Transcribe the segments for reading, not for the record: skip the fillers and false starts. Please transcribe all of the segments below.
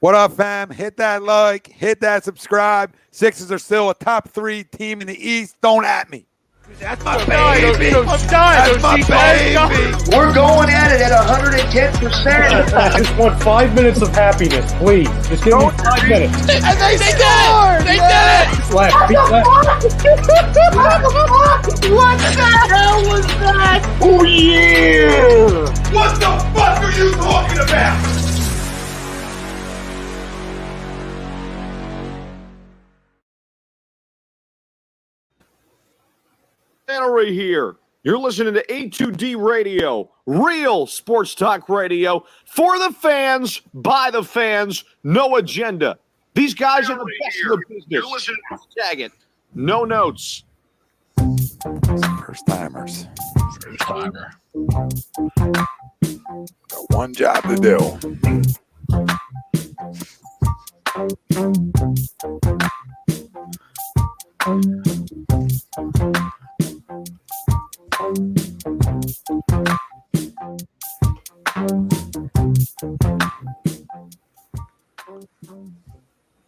What up, fam? Hit that like, hit that subscribe. Sixers are still a top 3 team in the East. Don't at me. That's my baby. That's my baby. We're going at it at 110%. I just want 5 minutes of happiness, please. Just give me 5 minutes. And they scored. They did it. Left. What the hell was that? Oh, yeah. What the fuck are you talking about? Right here. You're listening to A2D Radio, real sports talk radio for the fans, by the fans, no agenda. These guys are the best in the business. You're listening to Tag it. No notes. First timers. First timer. Got one job to do.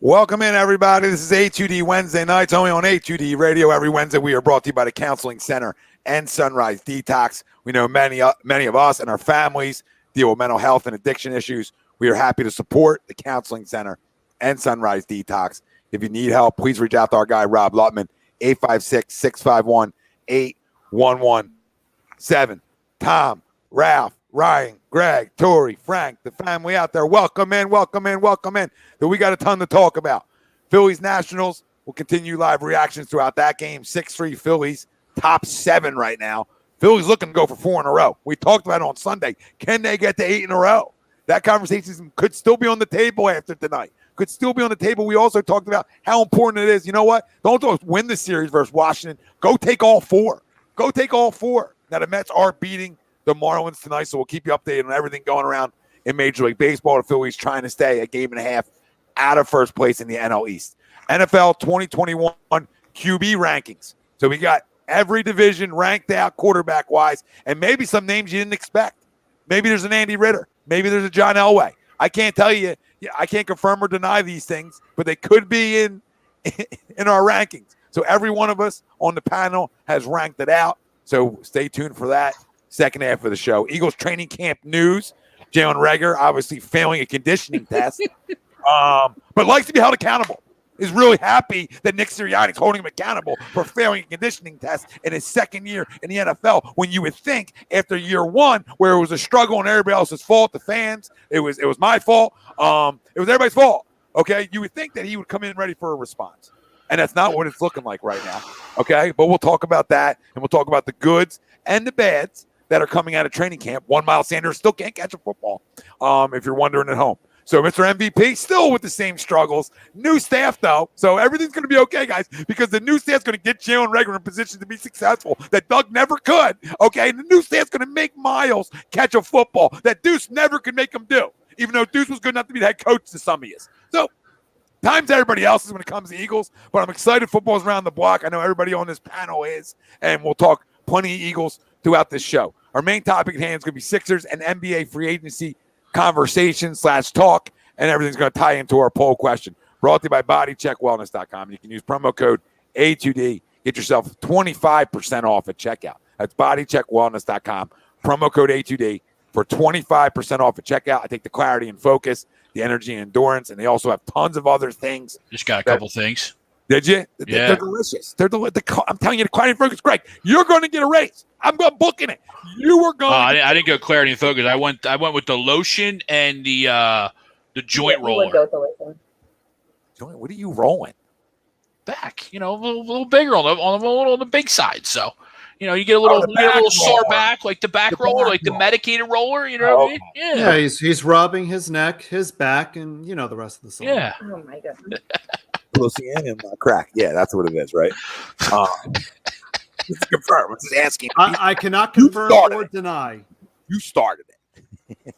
Welcome in, everybody. This is A2D Wednesday nights, only on A2D Radio. Every Wednesday, we are brought to you by the Counseling Center and Sunrise Detox. We know many of us and our families deal with mental health and addiction issues. We are happy to support the Counseling Center and Sunrise Detox. If you need help, please reach out to our guy, Rob Lutman, 856-651-8117. Tom, Ralph, Ryan, Greg, Tori, Frank, the family out there, welcome in. We got a ton to talk about. Phillies Nationals will continue live reactions throughout that game. 6-3 Phillies, top 7 right now. Phillies looking to go for 4 in a row. We talked about it on Sunday. Can they get to 8 in a row? That conversation could still be on the table after tonight. Could still be on the table. We also talked about how important it is. You know what? Don't just win the series versus Washington. Go take all 4. Now, the Mets are beating the Marlins tonight, so we'll keep you updated on everything going around in Major League Baseball. The Phillies trying to stay a game and a half out of first place in the NL East. NFL 2021 QB rankings. So we got every division ranked out quarterback-wise, and maybe some names you didn't expect. Maybe there's an Andy Ritter. Maybe there's a John Elway. I can't tell you. I can't confirm or deny these things, but they could be in our rankings. So every one of us on the panel has ranked it out. So stay tuned for that second half of the show. Eagles training camp news. Jalen Reagor obviously failing a conditioning test, but likes to be held accountable. Is really happy that Nick Sirianni is holding him accountable for failing a conditioning test in his second year in the NFL. When you would think after year 1, where it was a struggle and everybody else's fault, the fans, it was my fault. It was everybody's fault. Okay, you would think that he would come in ready for a response, and that's not what it's looking like right now. Okay, but we'll talk about that, and we'll talk about the goods and the bads that are coming out of training camp. One Miles Sanders still can't catch a football. If you're wondering at home. So Mr. MVP still with the same struggles. New staff, though. So everything's going to be okay, guys, because the new staff's going to get Jalen Reagor in position to be successful that Doug never could. Okay, and the new staff's going to make Miles catch a football that Deuce never could make him do, even though Deuce was good enough to be the head coach to some years. So times everybody else is when it comes to Eagles, but I'm excited football's around the block. I know everybody on this panel is, and we'll talk plenty of Eagles throughout this show. Our main topic at hand is going to be Sixers and NBA free agency conversation/talk, and everything's going to tie into our poll question. Brought to you by BodyCheckWellness.com. You can use promo code A2D. Get yourself 25% off at checkout. That's BodyCheckWellness.com. Promo code A2D for 25% off at checkout. I take the clarity and focus, the energy and endurance, and they also have tons of other things. Just got a couple things. Did you? Yeah. They're delicious. I'm telling you, the clarity and focus, Greg, you're going to get a raise. I'm booking it. You were going. I didn't go clarity and focus. I went with the lotion and the joint roller. Joint? What are you rolling? Back, a little bigger on the big side. So, you get a little sore back, like the back roller, like the medicated roller. You know what I mean? Yeah. He's rubbing his neck, his back, and the rest of the song. Yeah. Oh my goodness. Luciana crack. Yeah, that's what it is, right? Just confirm. I'm just asking. I cannot confirm or deny. You started it.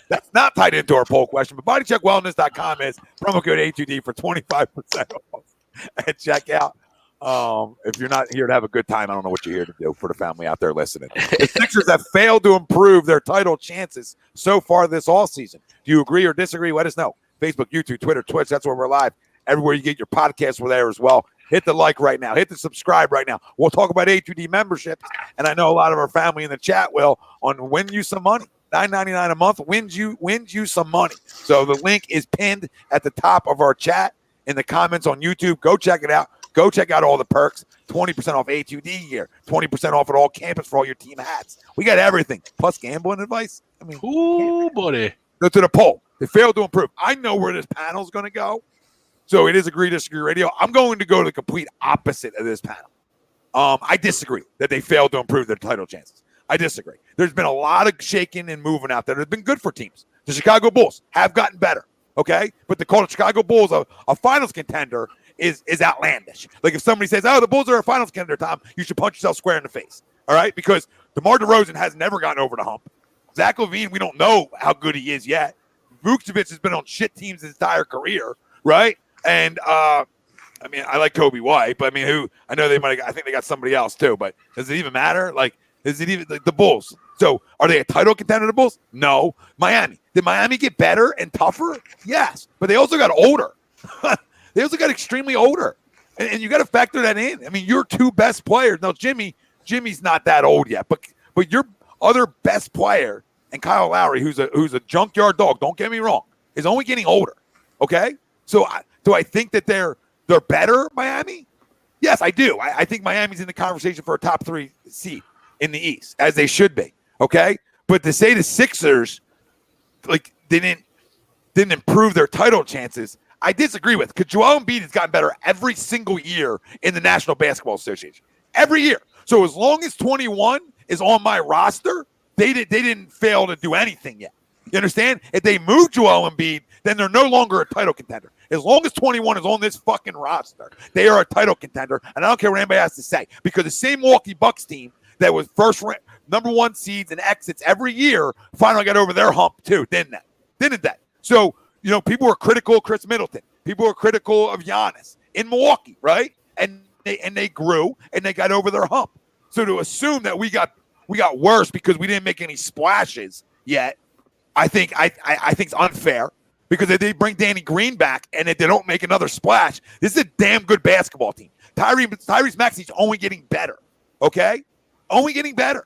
That's not tied into our poll question, but BodyCheckWellness.com is promo code A2D for 25% off at checkout. If you're not here to have a good time, I don't know what you're here to do for the family out there listening. The Sixers have failed to improve their title chances so far this offseason. Do you agree or disagree? Let us know. Facebook, YouTube, Twitter, Twitch. That's where we're live. Everywhere you get your podcasts, we're there as well. Hit the like right now. Hit the subscribe right now. We'll talk about A2D memberships, and I know a lot of our family in the chat will on win you some money. $9.99 a month wins you some money. So the link is pinned at the top of our chat in the comments on YouTube. Go check it out. Go check out all the perks. 20% off A2D gear. 20% off at all campus for all your team hats. We got everything. Plus gambling advice. I mean, ooh, buddy. Go to the poll. They failed to improve. I know where this panel is going to go. So it is Agree Disagree Radio. I'm going to go to the complete opposite of this panel. I disagree that they failed to improve their title chances. I disagree. There's been a lot of shaking and moving out there that has been good for teams. The Chicago Bulls have gotten better, okay? But to call the Chicago Bulls a finals contender is outlandish. Like if somebody says, oh, the Bulls are a finals contender, Tom, you should punch yourself square in the face, all right? Because DeMar DeRozan has never gotten over the hump. Zach LaVine, we don't know how good he is yet. Vucevic has been on shit teams his entire career, right? And I mean, I like Kobe White, but I mean, I know I think they got somebody else too, but does it even matter? Like, is it even like the Bulls? So are they a title contender, the Bulls? No. Miami. Did Miami get better and tougher? Yes. But they also got older. They also got extremely older. And you got to factor that in. I mean, your two best players. Now, Jimmy's not that old yet, but your other best player and Kyle Lowry, who's a junkyard dog, don't get me wrong, is only getting older. Okay? So do I think that they're better, Miami? Yes, I do. I think Miami's in the conversation for a top 3 seed in the East, as they should be. Okay? But to say the Sixers like they didn't improve their title chances, I disagree with, because Joel Embiid has gotten better every single year in the National Basketball Association. Every year. So as long as 21 is on my roster, they didn't fail to do anything yet. You understand? If they move Joel Embiid, then they're no longer a title contender. As long as 21 is on this fucking roster, they are a title contender, and I don't care what anybody has to say, because the same Milwaukee Bucks team that was number 1 seeds and exits every year finally got over their hump too, didn't they? So, people were critical of Chris Middleton. People were critical of Giannis in Milwaukee, right? And they grew and they got over their hump. So to assume that we got worse because we didn't make any splashes yet, I think it's unfair, because if they bring Danny Green back and if they don't make another splash, this is a damn good basketball team. Tyrese Maxey's only getting better, okay? Only getting better.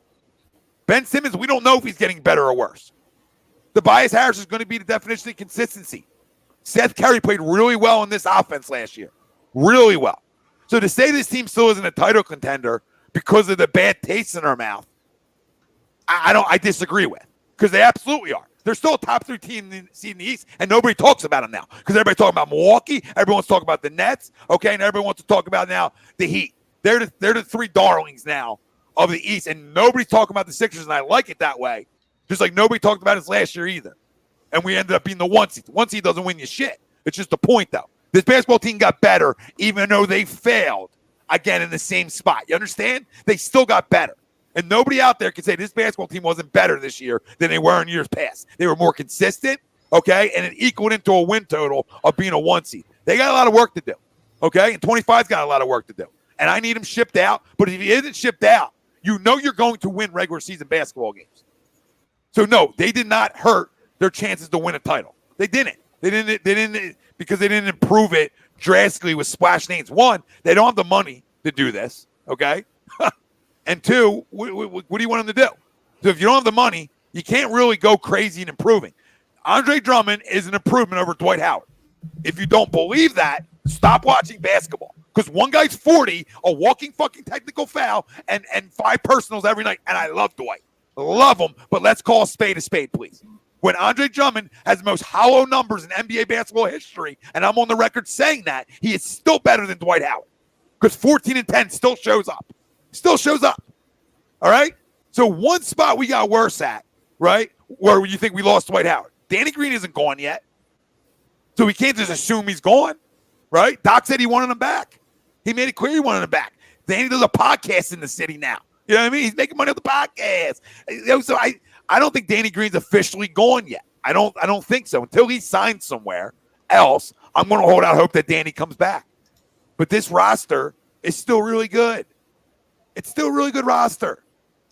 Ben Simmons, we don't know if he's getting better or worse. Tobias Harris is going to be the definition of consistency. Seth Curry played really well in this offense last year. Really well. So to say this team still isn't a title contender because of the bad taste in our mouth, I disagree with, because they absolutely are. They're still a top 3 team in the East, and nobody talks about them now, because everybody's talking about Milwaukee, everyone's talking about the Nets, okay, and everyone wants to talk about now the Heat. They're the 3 darlings now of the East, and nobody's talking about the Sixers, and I like it that way. Just like nobody talked about us last year either. And we ended up being the 1 seed. 1 seed doesn't win you shit. It's just the point, though. This basketball team got better, even though they failed again in the same spot. You understand? They still got better. And nobody out there can say this basketball team wasn't better this year than they were in years past. They were more consistent, okay? And it equaled into a win total of being a 1 seed. They got a lot of work to do, okay? And 25's got a lot of work to do. And I need him shipped out. But if he isn't shipped out, you're going to win regular season basketball games. So no, they did not hurt their chances to win a title. They didn't. They didn't because they didn't improve it drastically with splash names. 1, they don't have the money to do this, okay? And 2, what do you want them to do? So if you don't have the money, you can't really go crazy in improving. Andre Drummond is an improvement over Dwight Howard. If you don't believe that, stop watching basketball. Because one guy's 40, a walking fucking technical foul, and 5 personals every night. And I love Dwight. Love him, but let's call a spade, please. When Andre Drummond has the most hollow numbers in NBA basketball history, and I'm on the record saying that, he is still better than Dwight Howard. Because 14 and 10 still shows up. Still shows up. All right? So one spot we got worse at, right, where you think we lost Dwight Howard. Danny Green isn't gone yet. So we can't just assume he's gone, right? Doc said he wanted him back. He made it clear he wanted him back. Danny does a podcast in the city now. You know what I mean? He's making money on the podcast. So I don't think Danny Green's officially gone yet. I don't think so. Until he signs somewhere else, I'm going to hold out hope that Danny comes back. But this roster is still really good. It's still a really good roster.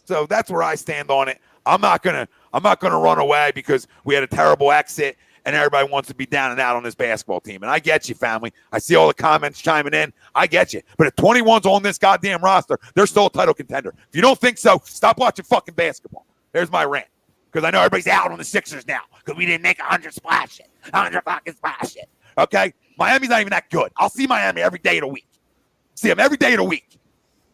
So that's where I stand on it. I'm not gonna I'm not going to run away because we had a terrible exit and everybody wants to be down and out on this basketball team. And I get you, family. I see all the comments chiming in. I get you. But if 21's on this goddamn roster, they're still a title contender. If you don't think so, stop watching fucking basketball. There's my rant. Because I know everybody's out on the Sixers now because we didn't make 100 splash it. 100 fucking splash it. Okay? Miami's not even that good. I'll see Miami every day of the week. See them every day of the week.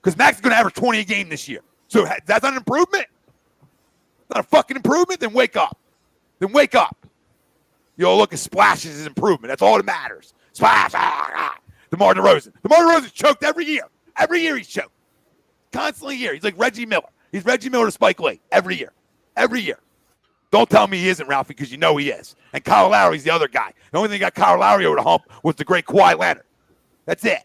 Because Max is going to average 20 a game this year. So that's not an improvement? Not a fucking improvement? Then wake up. Look at splashes as improvement. That's all that matters. Splash. DeMar DeRozan. DeMar DeRozan's choked every year. Every year he's choked. Constantly here. He's like Reggie Miller. He's Reggie Miller to Spike Lee. Every year. Don't tell me he isn't, Ralphie, because you know he is. And Kyle Lowry's the other guy. The only thing that got Kyle Lowry over the hump was the great Kawhi Leonard. That's it.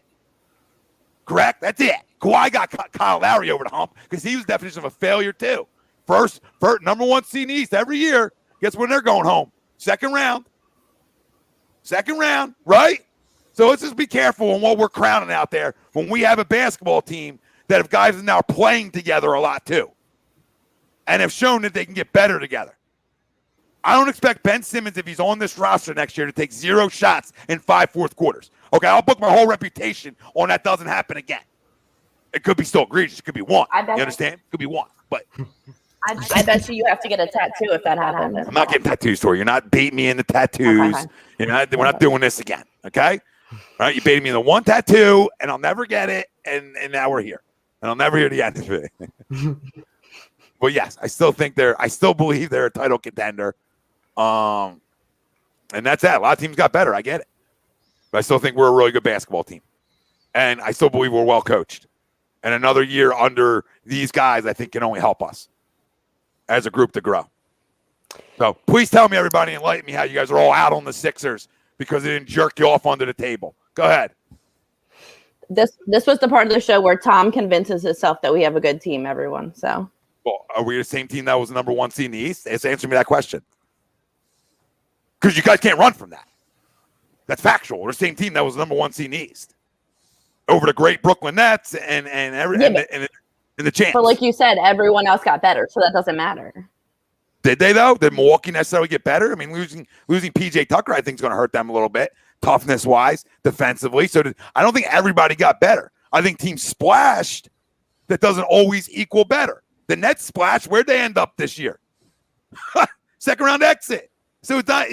Correct? That's it. Kawhi got Kyle Lowry over the hump because he was the definition of a failure too. First, number 1 seed in the East every year. Guess when they're going home? Second round, right? So let's just be careful on what we're crowning out there when we have a basketball team that have guys now playing together a lot too and have shown that they can get better together. I don't expect Ben Simmons, if he's on this roster next year, to take 0 shots in 5 fourth quarters. Okay, I'll book my whole reputation on that doesn't happen again. It could be still egregious. It could be 1. You understand? It could be 1. But I bet you have to get a tattoo if that happens. I'm not getting tattoos for you. You're not baiting me into tattoos. Okay. We're not doing this again. Okay? All right, you baited me into 1 tattoo, and I'll never get it, and now we're here. And I'll never hear the end of it. But yes, I still believe they're a title contender. And that's that. A lot of teams got better. I get it. But I still think we're a really good basketball team. And I still believe we're well coached. And another year under these guys, I think, can only help us as a group to grow. So please tell me, everybody, enlighten me how you guys are all out on the Sixers because they didn't jerk you off under the table. Go ahead. This was the part of the show where Tom convinces himself that we have a good team, everyone. So, well, are we the same team that was the number 1 seed in the East? Answer me that question. Because you guys can't run from that. That's factual. We're the same team that was the number 1 seed in the East over the great Brooklyn Nets and the champs. But like you said, everyone else got better, so that doesn't matter. Did they though? Did Milwaukee necessarily get better? I mean, losing PJ Tucker, I think, is going to hurt them a little bit, toughness wise, defensively. So I don't think everybody got better. I think teams splashed. That doesn't always equal better. The Nets splash. Where'd they end up this year? Second round exit. So it's not.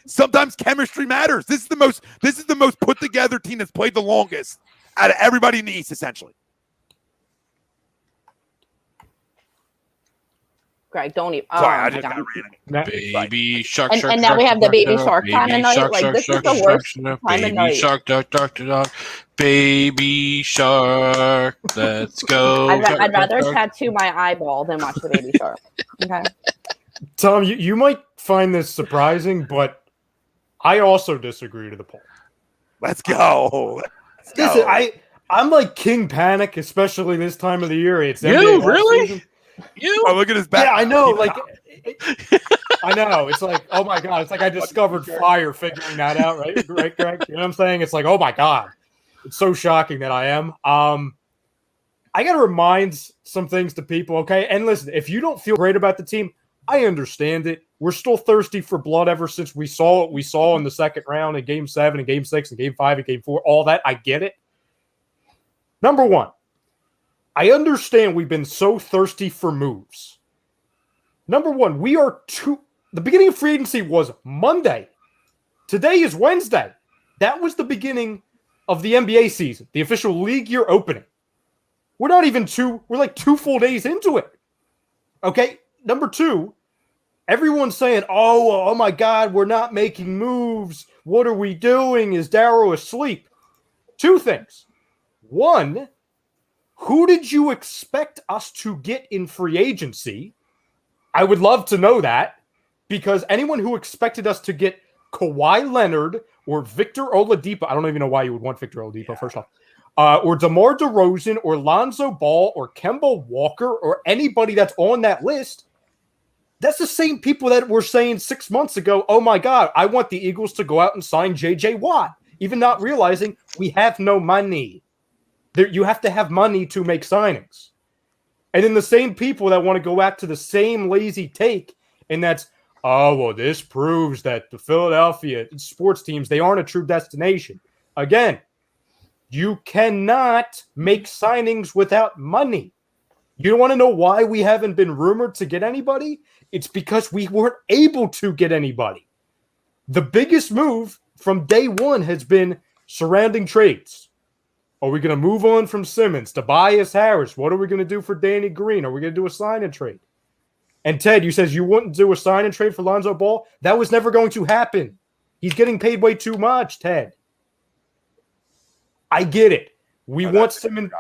Sometimes chemistry matters. This is the most put together team that's played the longest out of everybody in the East, essentially. Greg, don't even. Sorry, I just got Baby shark, and, shark, and now shark, we have the baby shark baby time of night. shark, Like shark, this shark, is the shark, worst shark, time of baby night. shark, duck, duck, duck, baby shark. Let's go. I'd rather tattoo my eyeball than watch the baby shark. Okay. Tom, you might find this surprising, but I also disagree to the poll. Let's go. Listen, I'm like King Panic, especially this time of the year. It's You NBA really? offseason. Oh, look at his back. Yeah, I know. Like, I know. It's like, oh my god. It's like I discovered fire figuring that out, right, Greg? You know what I'm saying? It's like, oh my god. It's so shocking that I am. I got to remind some things to people, okay? And listen, if you don't feel great about the team, I understand it. We're still thirsty for blood ever since we saw what we saw in the second round in Game 7 and Game 6 and Game 5 and Game 4. All that, I get it. Number one, I understand we've been so thirsty for moves. Number one, the beginning of free agency was Monday. Today is Wednesday. That was the beginning of the NBA season, the official league year opening. We're like 2 full days into it. Okay? Number two, everyone's saying, oh my God, we're not making moves. What are we doing? Is Daryl asleep? 2 things. One, who did you expect us to get in free agency? I would love to know that, because anyone who expected us to get Kawhi Leonard or Victor Oladipo, I don't even know why you would want Victor Oladipo, first off, or DeMar DeRozan or Lonzo Ball or Kemba Walker or anybody that's on that list, that's the same people that were saying 6 months ago, oh my God, I want the Eagles to go out and sign J.J. Watt, even not realizing we have no money. You have to have money to make signings. And then the same people that want to go back to the same lazy take And that's, oh, well, this proves that the Philadelphia sports teams, they aren't a true destination. Again, you cannot make signings without money. You don't want to know why we haven't been rumored to get anybody? It's because we weren't able to get anybody. The biggest move from day one has been surrounding trades. Are we going to move on from Simmons, Tobias Harris? What are we going to do for Danny Green? Are we going to do a sign and trade? And Ted, you says you wouldn't do a sign and trade for Lonzo Ball? That was never going to happen. He's getting paid way too much, Ted. I get it. We want Simmons.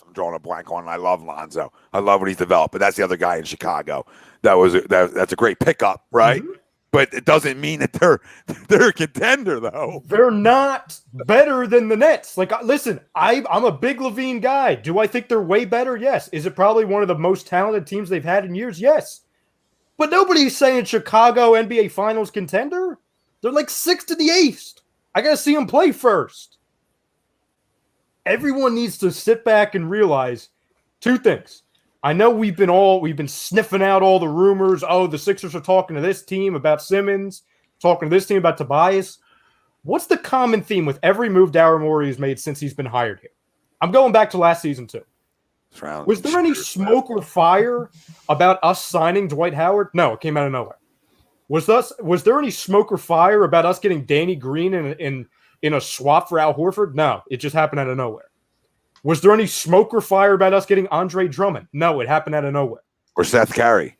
I'm drawing a blank on. I love Lonzo. I love what he's developed, but that's the other guy in Chicago. That's a great pickup, right? Mm-hmm. But it doesn't mean that they're a contender, though. They're not better than the Nets. Like, listen, I'm a big Levine guy. Do I think they're way better? Yes. Is it probably one of the most talented teams they've had in years? Yes. But nobody's saying Chicago NBA Finals contender. They're like 6th in the East. I got to see them play first. Everyone needs to sit back and realize two things. I know we've been sniffing out all the rumors. Oh, the Sixers are talking to this team about Simmons, talking to this team about Tobias. What's the common theme with every move Daryl Morey has made since he's been hired here? I'm going back to last season too. Was there any smoke or fire about us signing Dwight Howard? No, it came out of nowhere. Was there any smoke or fire about us getting Danny Green in a swap for Al Horford? No, it just happened out of nowhere. Was there any smoke or fire about us getting Andre Drummond? No, it happened out of nowhere. Or Seth Curry.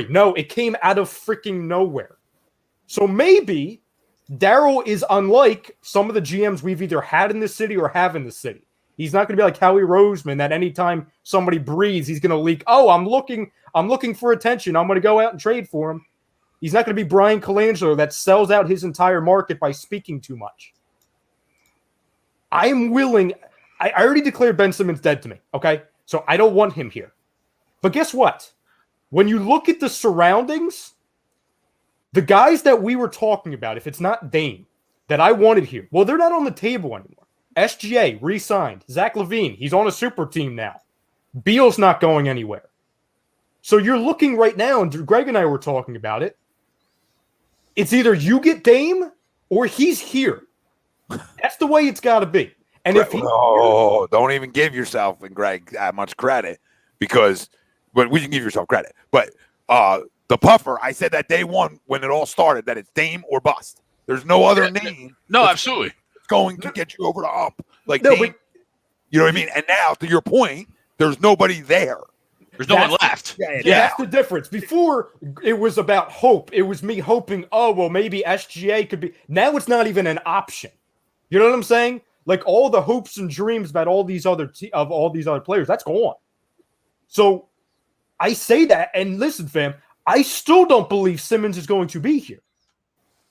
No, it came out of freaking nowhere. So maybe Daryl is unlike some of the GMs we've either had in the city or have in the city. He's not going to be like Howie Roseman that anytime somebody breathes, he's going to leak, oh, I'm looking for attention. I'm going to go out and trade for him. He's not going to be Brian Colangelo that sells out his entire market by speaking too much. I am willing. I already declared Ben Simmons dead to me, okay? So I don't want him here. But guess what? When you look at the surroundings, the guys that we were talking about, if it's not Dame, that I wanted here, well, they're not on the table anymore. SGA re-signed. Zach LaVine, he's on a super team now. Beal's not going anywhere. So you're looking right now, and Greg and I were talking about it, it's either you get Dame or he's here. That's the way it's got to be. And if don't even give yourself and Greg that much credit but we can give yourself credit. But the puffer, I said that day one when it all started that it's Dame or bust. There's no other name. No, absolutely. Going to get you over the hump. Like no, Dame, you know what I mean? And now, to your point, there's nobody there. There's no one left. Yeah, that's the difference. Before, it was about hope. It was me hoping, oh, well, maybe SGA could be. Now it's not even an option. You know what I'm saying? Like all the hopes and dreams about all these other players, that's gone. So I say that, and listen, fam, I still don't believe Simmons is going to be here.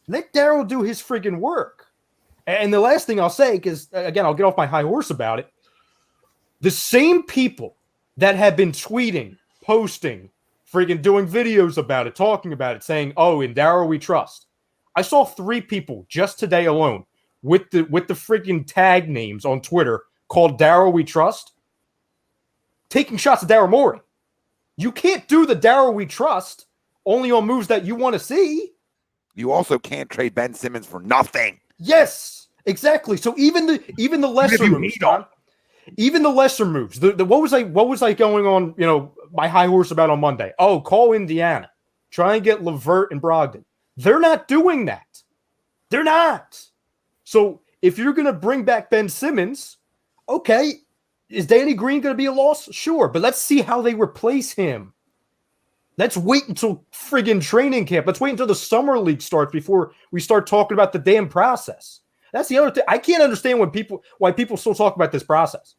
Let Daryl do his friggin' work. And the last thing I'll say, because again, I'll get off my high horse about it. The same people that have been tweeting, posting, friggin' doing videos about it, talking about it, saying, oh, in Daryl we trust. I saw 3 people just today alone with the freaking tag names on Twitter called Daryl we trust, taking shots at Daryl Morey. You can't do the Daryl we trust only on moves that you want to see. You also can't trade Ben Simmons for nothing. Yes, exactly. So even the lesser moves, Don, even the lesser moves. What was I going on? You know, my high horse about on Monday. Oh, call Indiana, try and get LeVert and Brogdon. They're not doing that. They're not. So if you're going to bring back Ben Simmons, okay, is Danny Green going to be a loss? Sure, but let's see how they replace him. Let's wait until friggin' training camp. Let's wait until the summer league starts before we start talking about the damn process. That's the other thing. I can't understand why people still talk about this process.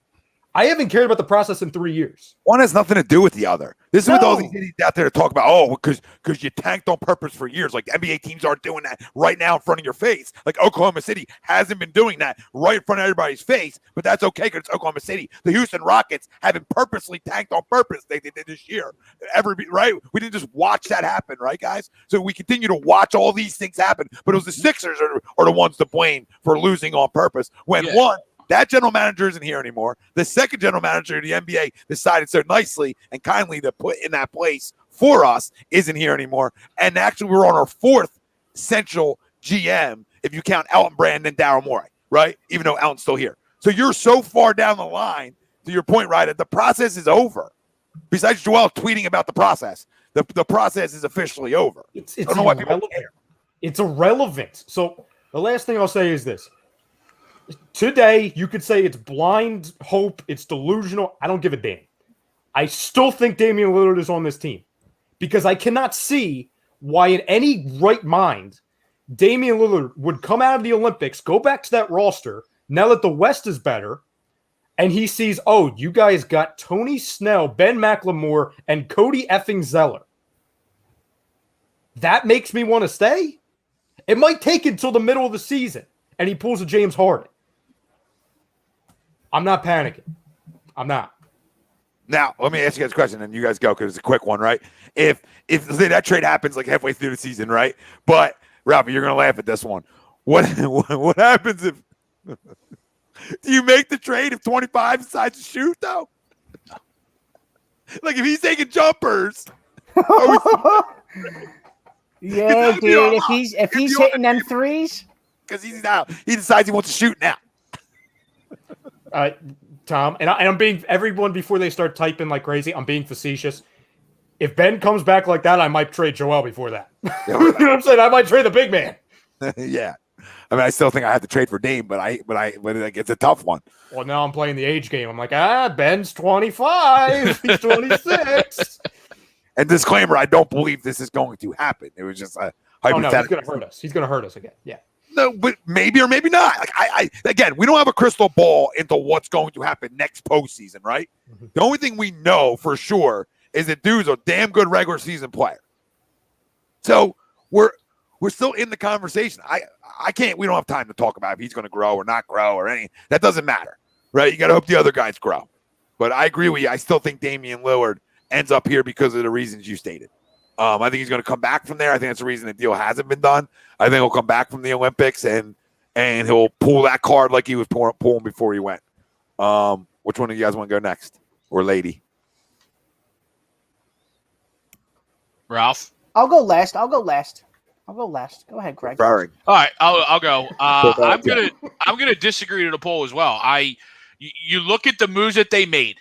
I haven't cared about the process in 3 years. One has nothing to do with the other. This is with all these idiots out there to talk about, because you tanked on purpose for years. Like NBA teams aren't doing that right now in front of your face. Like Oklahoma City hasn't been doing that right in front of everybody's face, but that's okay because it's Oklahoma City. The Houston Rockets haven't purposely tanked on purpose. They did this year. Right? We didn't just watch that happen, right, guys? So we continue to watch all these things happen, but it was the Sixers are the ones to blame for losing on purpose. That general manager isn't here anymore. The second general manager of the NBA decided so nicely and kindly to put in that place before us isn't here anymore. And actually, we're on our fourth central GM, if you count Elton Brand and Daryl Morey, right? Even though Elton's still here. So you're so far down the line, to your point, right? The process is over. Besides Joel tweeting about the process, the process is officially over. It's I don't know why people irrelevant. care. It's irrelevant. So the last thing I'll say is this. Today, you could say it's blind hope, it's delusional. I don't give a damn. I still think Damian Lillard is on this team because I cannot see why in any right mind Damian Lillard would come out of the Olympics, go back to that roster, now that the West is better, and he sees, oh, you guys got Tony Snell, Ben McLemore, and Cody effing Zeller. That makes me want to stay. It might take until the middle of the season, and he pulls a James Harden. I'm not panicking. I'm not. Now, let me ask you guys a question, and you guys go because it's a quick one, right? If say that trade happens like halfway through the season, right? But Ralphie, you're gonna laugh at this one. What happens if do you make the trade if 25 decides to shoot though? Like if he's taking jumpers. Yeah, dude. If he's hitting them threes, because he's out, he decides he wants to shoot now. Tom, and I'm being everyone before they start typing like crazy. I'm being facetious. If Ben comes back like that, I might trade Joel before that. You know what I'm saying? I might trade the big man. Yeah, I mean, I still think I have to trade for Dame, but like, it's a tough one. Well, now I'm playing the age game. I'm like, Ben's 25. He's 26. And disclaimer: I don't believe this is going to happen. It was just a hypothetical. Oh no, he's going to hurt us. He's going to hurt us again. Yeah. No, but maybe or maybe not. Like I again, we don't have a crystal ball into what's going to happen next postseason, right? Mm-hmm. The only thing we know for sure is that dude's a damn good regular season player. So we're still in the conversation. I can't. We don't have time to talk about if he's going to grow or not grow or any. That doesn't matter, right? You got to hope the other guys grow. But I agree with you. I still think Damian Lillard ends up here because of the reasons you stated. I think he's going to come back from there. I think that's the reason the deal hasn't been done. I think he'll come back from the Olympics and he'll pull that card like he was pulling before he went. Which one of you guys want to go next? Or lady? Ralph? I'll go last. Go ahead, Greg. Firing. All right, I'll go. I'm gonna disagree to the poll as well. You look at the moves that they made.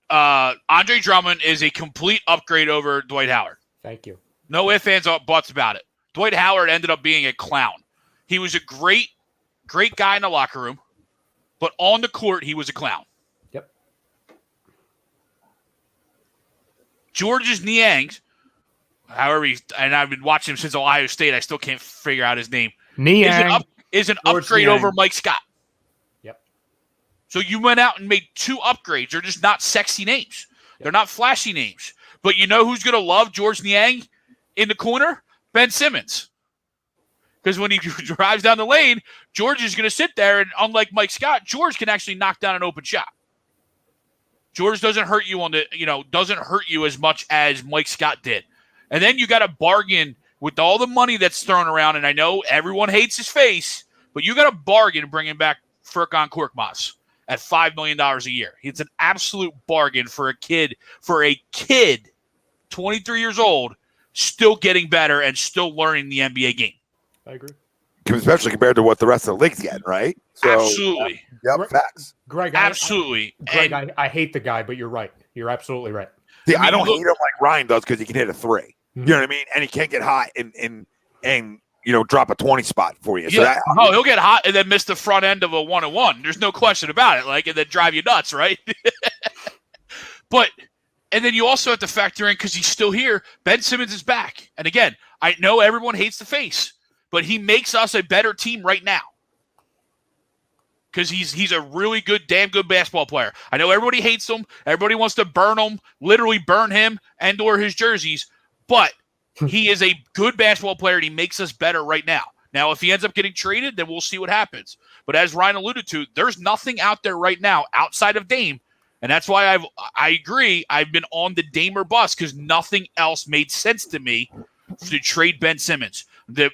Andre Drummond is a complete upgrade over Dwight Howard. Thank you. No ifs, ands, or buts about it. Dwight Howard ended up being a clown. He was a great guy in the locker room, but on the court, he was a clown. Yep. Georges Niang, however, and I've been watching him since Ohio State. I still can't figure out his name. Niang is an George upgrade Niang. over Mike Scott. Yep. So you went out and made two upgrades. They're just not sexy names. They're not flashy names. But you know who's going to love George Niang in the corner? Ben Simmons. Because when he drives down the lane, George is going to sit there, and unlike Mike Scott, George can actually knock down an open shot. George doesn't hurt you doesn't hurt you as much as Mike Scott did. And then you got to bargain with all the money that's thrown around, and I know everyone hates his face, but you got to bargain bringing back Furkan Korkmaz at $5 million a year. It's an absolute bargain for a kid, 23 years old, still getting better and still learning the NBA game. I agree. Especially compared to what the rest of the league's getting, right? So, absolutely. Yep, facts. Greg, absolutely. I hate the guy, but you're right. You're absolutely right. See, I don't hate him like Ryan does because he can hit a three. Mm-hmm. You know what I mean? And he can't get hot and drop a 20 spot for you. Yeah. So he'll get hot and then miss the front end of a 1-on-1. There's no question about it. And then drive you nuts, right? And then you also have to factor in, because he's still here, Ben Simmons is back. And again, I know everyone hates the face, but he makes us a better team right now. Because he's a really good, damn good basketball player. I know everybody hates him. Everybody wants to burn him, literally burn him and or his jerseys. But he is a good basketball player, and he makes us better right now. Now, if he ends up getting traded, then we'll see what happens. But as Ryan alluded to, there's nothing out there right now outside of Dame. And that's why I agree. I've been on the Damer bus because nothing else made sense to me to trade Ben Simmons. The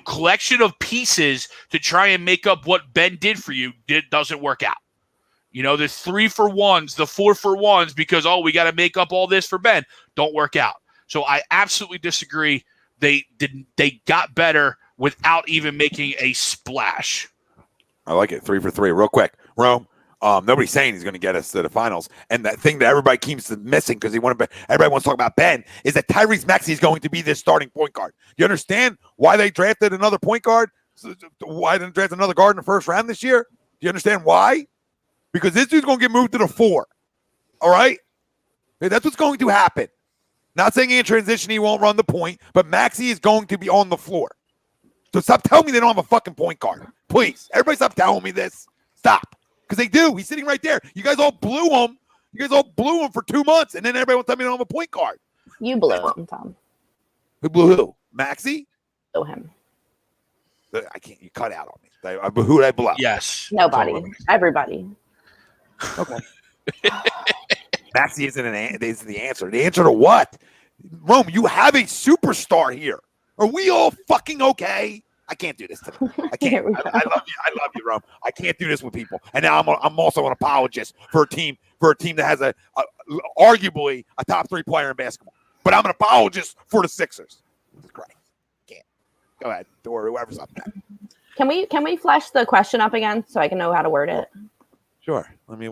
collection of pieces to try and make up what Ben did for you doesn't work out. You know, the 3-for-1s, the 4-for-1s, because, we got to make up all this for Ben, don't work out. So I absolutely disagree. They got better without even making a splash. I like it. 3 for 3. Real quick. Rome, nobody's saying he's going to get us to the finals. And that thing that everybody keeps missing because everybody wants to talk about Ben is that Tyrese Maxey is going to be this starting point guard. You understand why they drafted another point guard? Why didn't they draft another guard in the first round this year? Do you understand why? Because this dude's going to get moved to the 4. All right? That's what's going to happen. Not saying in transition he won't run the point, but Maxey is going to be on the floor. So stop telling me they don't have a fucking point guard. Please. Everybody stop telling me this. Stop. Because they do. He's sitting right there. You guys all blew him. You guys all blew him for 2 months, and then everybody will tell me they don't have a point guard. You blew him, Tom. Who blew who? Maxey? Blew him. I can't. You cut out on me. Who did I blow? Yes. Nobody. Everybody. Okay. Maxey isn't the answer. The answer to what? Rome, you have a superstar here. Are we all fucking okay? I can't do this to them. I can't. I love you, Rome. I can't do this with people. And now I'm also an apologist for a team that has a arguably a top 3 player in basketball. But I'm an apologist for the Sixers. It's great. Can't. Go ahead, or whoever's up there. Can we flash the question up again so I can know how to word it? Sure. Let me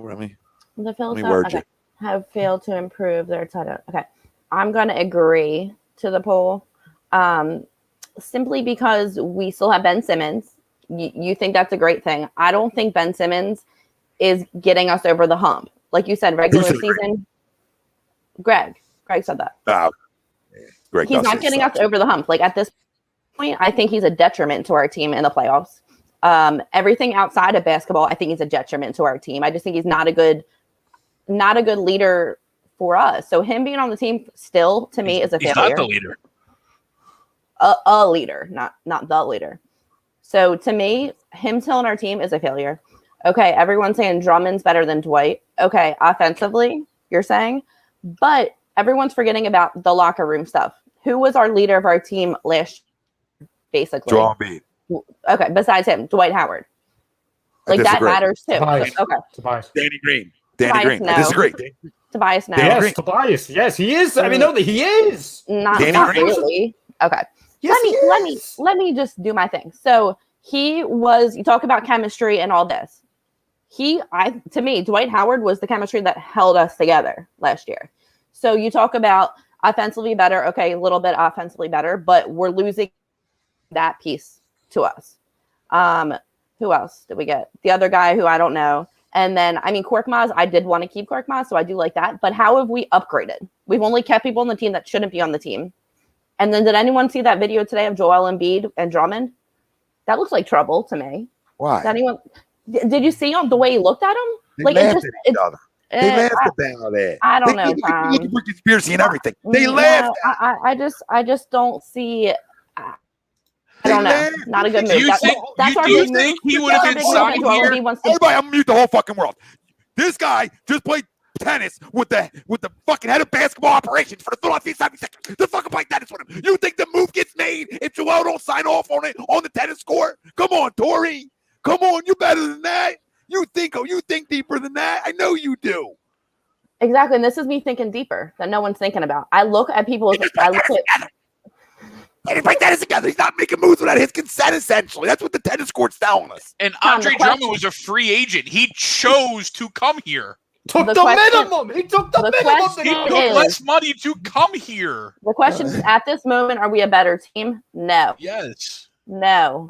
The Phillies word you. have failed to improve their title. Okay. I'm going to agree to the poll simply because we still have Ben Simmons. You think that's a great thing. I don't think Ben Simmons is getting us over the hump. Like you said, regular season. Greg said that. Greg he's not getting us over the hump. Like at this point, I think he's a detriment to our team in the playoffs. Everything outside of basketball, I think he's a detriment to our team. I just think he's not a good leader for us. So him being on the team still, to me, is a failure. He's not the leader. A leader, not the leader. So to me, him still on our team is a failure. Okay, everyone's saying Drummond's better than Dwight. Okay, offensively, you're saying. But everyone's forgetting about the locker room stuff. Who was our leader of our team last year, basically? Joel Embiid. Okay, besides him, Dwight Howard. Like that matters too. Tobias. Okay. Tobias. Danny Green. No. I disagree. Tobias, no. Yes, Tobias. Yes, he is. I mean, no, he is. Not Danny Green. really. Okay. Yes, Let me just do my thing. So you talk about chemistry and all this. To me, Dwight Howard was the chemistry that held us together last year. So you talk about offensively better. Okay, a little bit offensively better, but we're losing that piece to us. Who else did we get? The other guy who I don't know. And then, Korkmaz, I did want to keep Korkmaz, so I do like that. But how have we upgraded? We've only kept people on the team that shouldn't be on the team. And then did anyone see that video today of Joel Embiid and Drummond? That looks like trouble to me. Why? Did you see the way he looked at him? They laughed at each other. They laughed about it. I don't know, Tom. Looking for conspiracy and everything. They laughed. I just don't see. I don't know. Not a good move. Do you think he would have been signed here? Everybody, I'm mute the whole fucking world. This guy just played tennis with the fucking head of basketball operations for the Philadelphia 76ers. The fucking play tennis with him. You think the move gets made if Joel don't sign off on it on the tennis court? Come on, Tori. Come on, you're better than that. You think deeper than that. I know you do. Exactly, and this is me thinking deeper that no one's thinking about. I look at people. And if tennis together, he's not making moves without his consent, essentially. That's what the tennis court's telling us. And Andre Drummond was a free agent. He chose to come here. Took the minimum. He took the minimum. He took less money to come here. The question is, at this moment, are we a better team? No. Yes. No.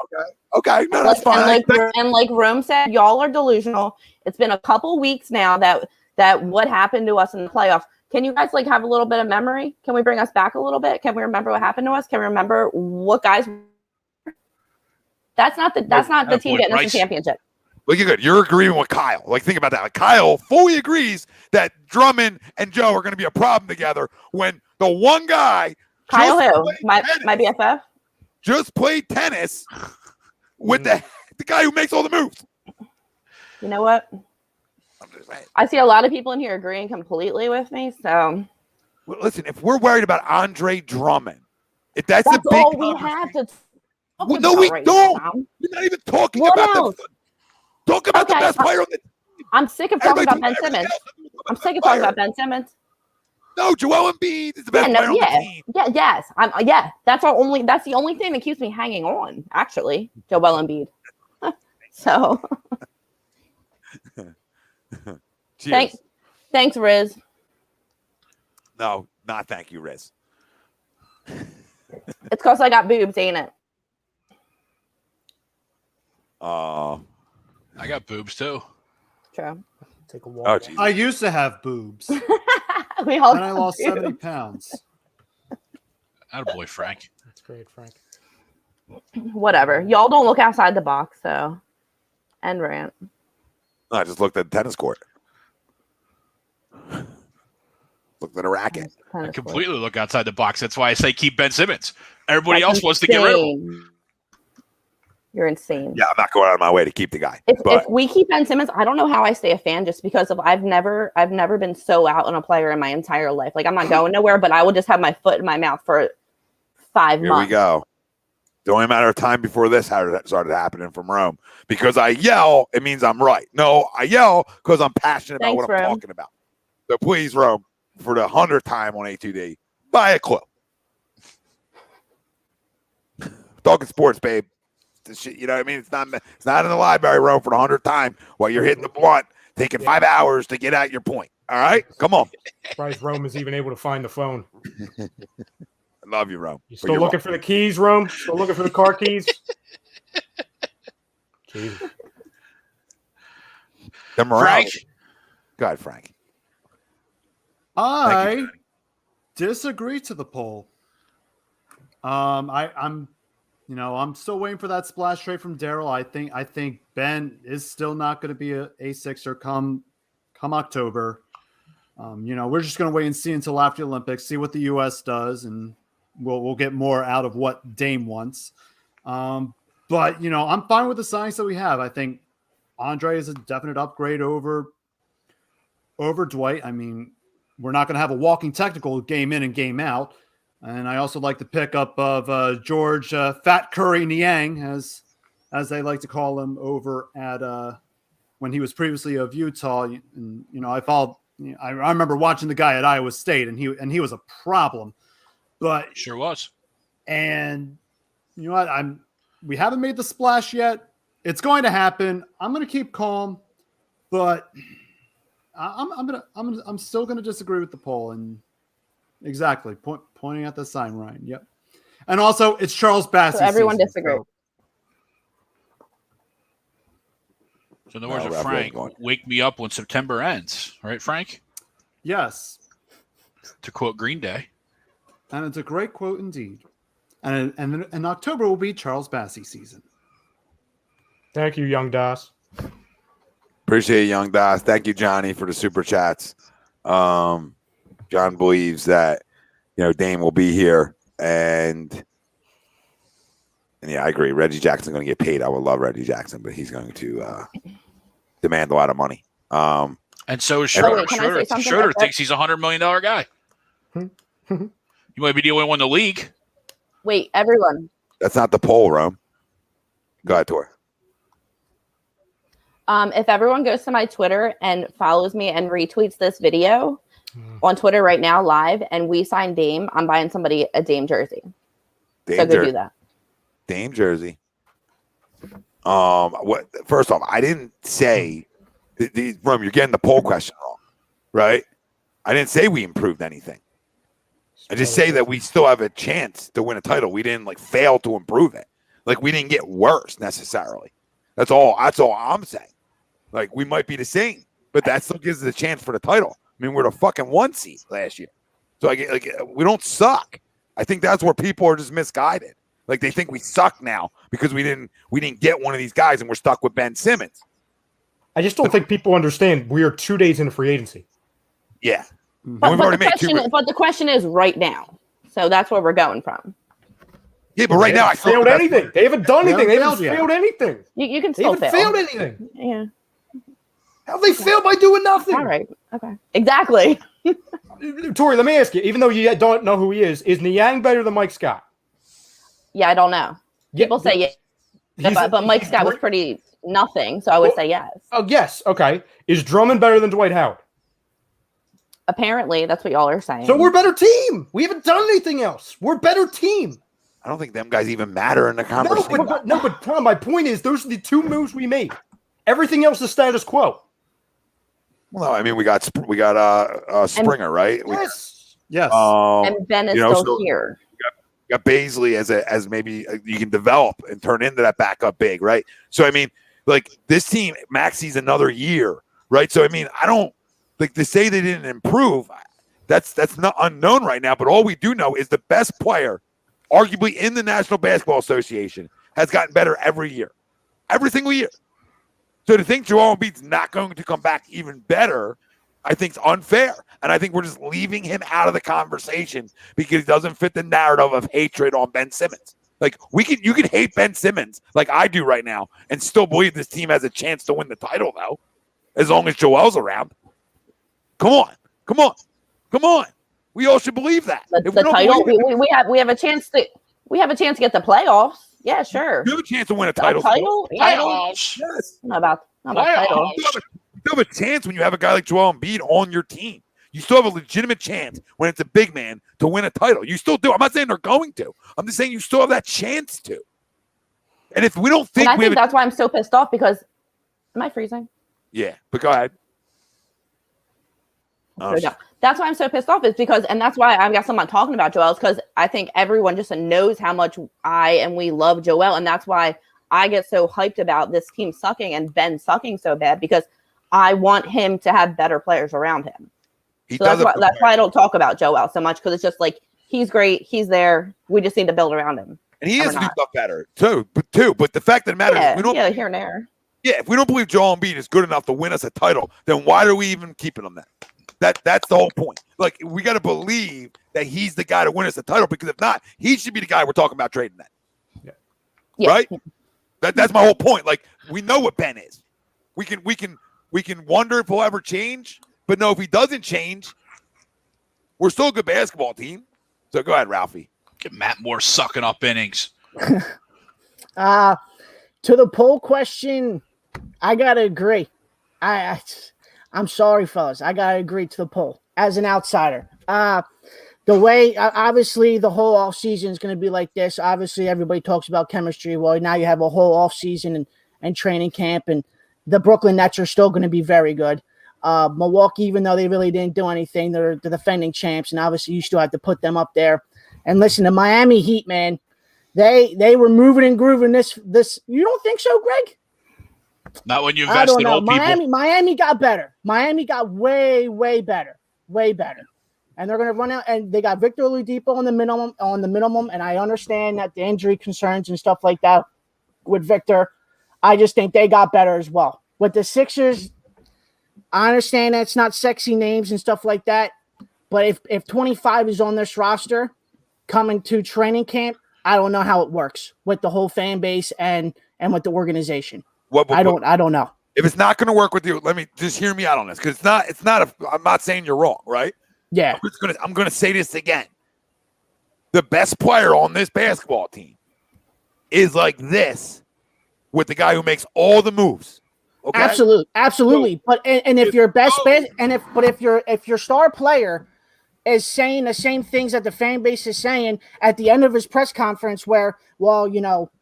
Okay. No, that's fine. And like Rome said, y'all are delusional. It's been a couple weeks now that what happened to us in the playoffs. Can you guys have a little bit of memory? Can we bring us back a little bit? Can we remember what happened to us? Can we remember what guys? That's not the team getting us the championship. Look, you're good. You're agreeing with Kyle. Think about that. Kyle fully agrees that Drummond and Joe are going to be a problem together when the one guy, Kyle, who my BFF, just played tennis with the guy who makes all the moves. You know what? I see a lot of people in here agreeing completely with me. So, well, listen, if we're worried about Andre Drummond, if that's a big all we have to. No, we don't. You're not even talking about the. Talk about the best player on the. I'm sick of talking about Ben Simmons. I'm sick of talking about Ben Simmons. No, Joel Embiid is the best player on the team. Yes. That's the only thing that keeps me hanging on, actually, Joel Embiid. So Cheers. Thanks, Riz. No, not thank you, Riz. It's because I got boobs, ain't it? I got boobs too. True. Take a walk. Oh, geez. I used to have boobs, We all and I lost do. 70 pounds. Attaboy, Frank. That's great, Frank. Whatever. Y'all don't look outside the box, so. End rant. I just looked at the tennis court. Looked at a racket. I completely look outside the box. That's why I say keep Ben Simmons. Everybody else wants to get rid of him. You're insane. Yeah, I'm not going out of my way to keep the guy. If But we keep Ben Simmons, I don't know how I stay a fan just because of I've never been so out on a player in my entire life. Like I'm not going nowhere, but I will just have my foot in my mouth for 5 here months. we go. It's only a matter of time before this started happening from Rome. Because I yell, it means I'm right. No, I yell because I'm passionate about Thanks, what I'm Rome. talking about. So please, Rome, for the 100th time on A2D, buy a clue. Talking sports, babe. This shit, you know what I mean? It's not in the library, Rome, for the 100th time while you're hitting the blunt, taking 5 hours to get out your point. All right? Come on. Surprised Rome is even able to find the phone. I love you, Rome. You still looking for the keys, Rome? Still looking for the car keys? Jesus. The morale. Frank. Go ahead, Frank. I disagree to the poll. I'm still waiting for that splash trade from Daryl. I think Ben is still not going to be a Sixer come October. We're just going to wait and see until after the Olympics, see what the U.S. does, and we'll get more out of what Dame wants. But I'm fine with the signings that we have. I think Andre is a definite upgrade over Dwight. I mean, we're not going to have a walking technical game in and game out. And I also like the pickup of George Fat Curry Niang, as they like to call him, over at when he was previously of Utah. And I followed. I remember watching the guy at Iowa State, and he was a problem. But Sure was. And you know what? We haven't made the splash yet. It's going to happen. I'm going to keep calm, but I'm still going to disagree with the poll. And exactly pointing at the sign, Ryan. Yep. And also, it's Charles Bassey. So everyone season, disagrees. So in the words of Frank, wake me up when September ends. Right, Frank? Yes. To quote Green Day. And it's a great quote indeed. And October will be Charles Bassey season. Thank you, Young Das. Appreciate it, Young Das. Thank you, Johnny, for the super chats. John believes that Dame will be here, and yeah, I agree. Reggie Jackson's going to get paid. I would love Reggie Jackson, but he's going to demand a lot of money. And so is Schroeder. Wait, can I say something Schroeder about that? thinks he's a $100 million guy. You might be the only one in the league. Wait, everyone. That's not the poll, Rome. Go ahead, Tor. If everyone goes to my Twitter and follows me and retweets this video on Twitter right now live, and we sign Dame, I'm buying somebody a Dame jersey. So go do that. Dame jersey. First off, I didn't say Rome, you're getting the poll question wrong, right? I didn't say we improved anything. I just say that we still have a chance to win a title. We didn't fail to improve it. We didn't get worse necessarily. That's all I'm saying. We might be the same, but that still gives us a chance for the title. I mean, we're the fucking 1 seed last year. So we don't suck. I think that's where people are just misguided. They think we suck now because we didn't get one of these guys and we're stuck with Ben Simmons. I just don't think people understand we are 2 days into free agency. Yeah. But the question is right now. So that's where we're going from. Yeah, but right now I failed anything. They haven't done anything. They haven't failed anything. You can still fail. Failed anything. Yeah. How they failed by doing nothing? All right. Okay. Exactly. Tori, let me ask you. Even though you don't know who he is Niang better than Mike Scott? Yeah, I don't know. People say yeah, but Mike Scott was nothing. So I would say yes. Oh, yes. Okay. Is Drummond better than Dwight Howard? Apparently, that's what y'all are saying. So we're a better team. We haven't done anything else. We're a better team. I don't think them guys even matter in the conversation. But Tom, my point is those are the 2 moves we made. Everything else is status quo. Well, no, I mean we got Springer, right? Yes. Yes. And Ben is still here. You got Baisley as maybe you can develop and turn into that backup big, right? So I mean, like this team maxes another year, right? So I mean, I don't like to say they didn't improve. That's not unknown right now. But all we do know is the best player, arguably in the National Basketball Association, has gotten better every year, every single year. So to think Joel Embiid's not going to come back even better, I think is unfair. And I think we're just leaving him out of the conversation because he doesn't fit the narrative of hatred on Ben Simmons. Like you can hate Ben Simmons like I do right now and still believe this team has a chance to win the title though, as long as Joel's around. Come on. We all should believe that. The title, we have a chance to get the playoffs. Yeah, sure. You have a chance to win a title. Playoffs. Yes. Not about title. You have a chance when you have a guy like Joel Embiid on your team. You still have a legitimate chance when it's a big man to win a title. You still do. I'm not saying they're going to. I'm just saying you still have that chance to. And if we don't think, I think that's why I'm so pissed off because am I freezing? Yeah, but go ahead. That's why I'm so pissed off is because, and that's why I guess I'm not talking about Joel, is because I think everyone just knows how much we love Joel, and that's why I get so hyped about this team sucking and Ben sucking so bad because I want him to have better players around him. That's why I don't talk about Joel so much because it's just like he's great, he's there. We just need to build around him, and he has to do stuff better too. But the fact that it matters, is we don't, here and there. Yeah, if we don't believe Joel Embiid is good enough to win us a title, then why are we even keeping him then? That's the whole point. Like we got to believe that he's the guy to win us the title because if not, he should be the guy we're talking about trading that. Yeah. Right? That's my whole point. Like we know what Ben is. We can wonder if he'll ever change, but no, if he doesn't change, we're still a good basketball team. So go ahead, Ralphie. Get Matt Moore sucking up innings. To the poll question, I gotta agree. I'm sorry, fellas. I gotta agree to the poll as an outsider. The way, obviously, the whole off season is going to be like this. Obviously, everybody talks about chemistry. Well, now you have a whole off season and training camp, and the Brooklyn Nets are still going to be very good. Milwaukee, even though they really didn't do anything, they're the defending champs, and obviously you still have to put them up there. And listen, the Miami Heat, man, they were moving and grooving this. You don't think so, Greg? Not when you invest in old people. Miami got better. Miami got way, way better. Way better. And they're going to run out, and they got Victor Oladipo on the minimum. And I understand that the injury concerns and stuff like that with Victor. I just think they got better as well. With the Sixers, I understand that it's not sexy names and stuff like that. But if 25 is on this roster coming to training camp, I don't know how it works with the whole fan base and with the organization. I don't know. If it's not going to work with you, let me just hear me out on this because I'm not saying you're wrong, right? Yeah. I'm going to say this again. The best player on this basketball team is like this with the guy who makes all the moves. Okay? Absolutely. But if your best bet if your star player is saying the same things that the fan base is saying at the end of his press conference where, well,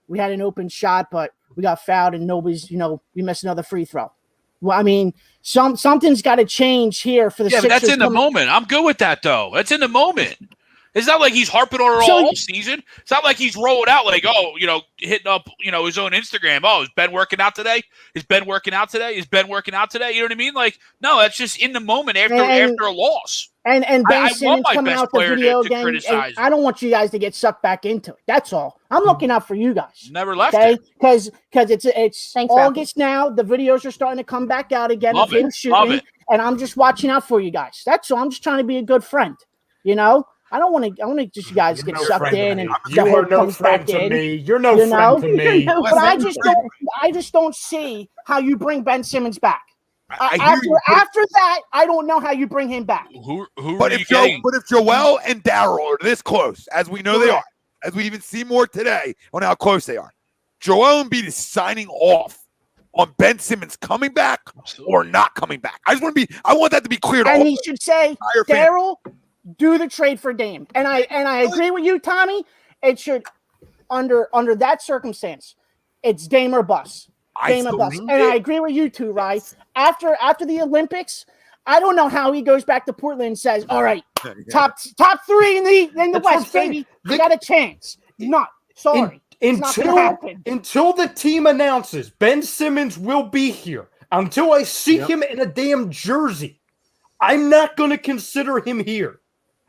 we had an open shot, but we got fouled and nobody's, we missed another free throw. Well, I mean, something's got to change here for the Sixers. Yeah, but that's in the moment. I'm good with that, though. That's in the moment. It's not like he's harping on it all season. It's not like he's rolling out like, hitting up, his own Instagram. Oh, is Ben working out today? Is Ben working out today? You know what I mean? Like, no, that's just in the moment after a loss. And Ben Simmons coming out the video again. I don't want you guys to get sucked back into it. That's all. I'm looking out for you guys. Never left it. Because it's August now. The videos are starting to come back out again of him shooting. And I'm just watching out for you guys. That's all. I'm just trying to be a good friend. I don't want to just you guys get sucked in and you are no friend to me. You're no friend to me. But I just don't see how you bring Ben Simmons back. After that, I don't know how you bring him back. But if Joel and Daryl are this close, as we know they are, as we even see more today on how close they are, Joel Embiid is signing off on Ben Simmons coming back or not coming back. I want that to be clear to all. And he should say, entire fan- Daryl, do the trade for Dame. And I agree with you, Tommy. It should, under that circumstance, it's Dame or bust. Dame or bust. And I agree with you too, right? After the Olympics, I don't know how he goes back to Portland and says, all right, top 3 in the West, baby. You got a chance. Not. Sorry. Until the team announces Ben Simmons will be here, until I see him in a damn jersey, I'm not going to consider him here.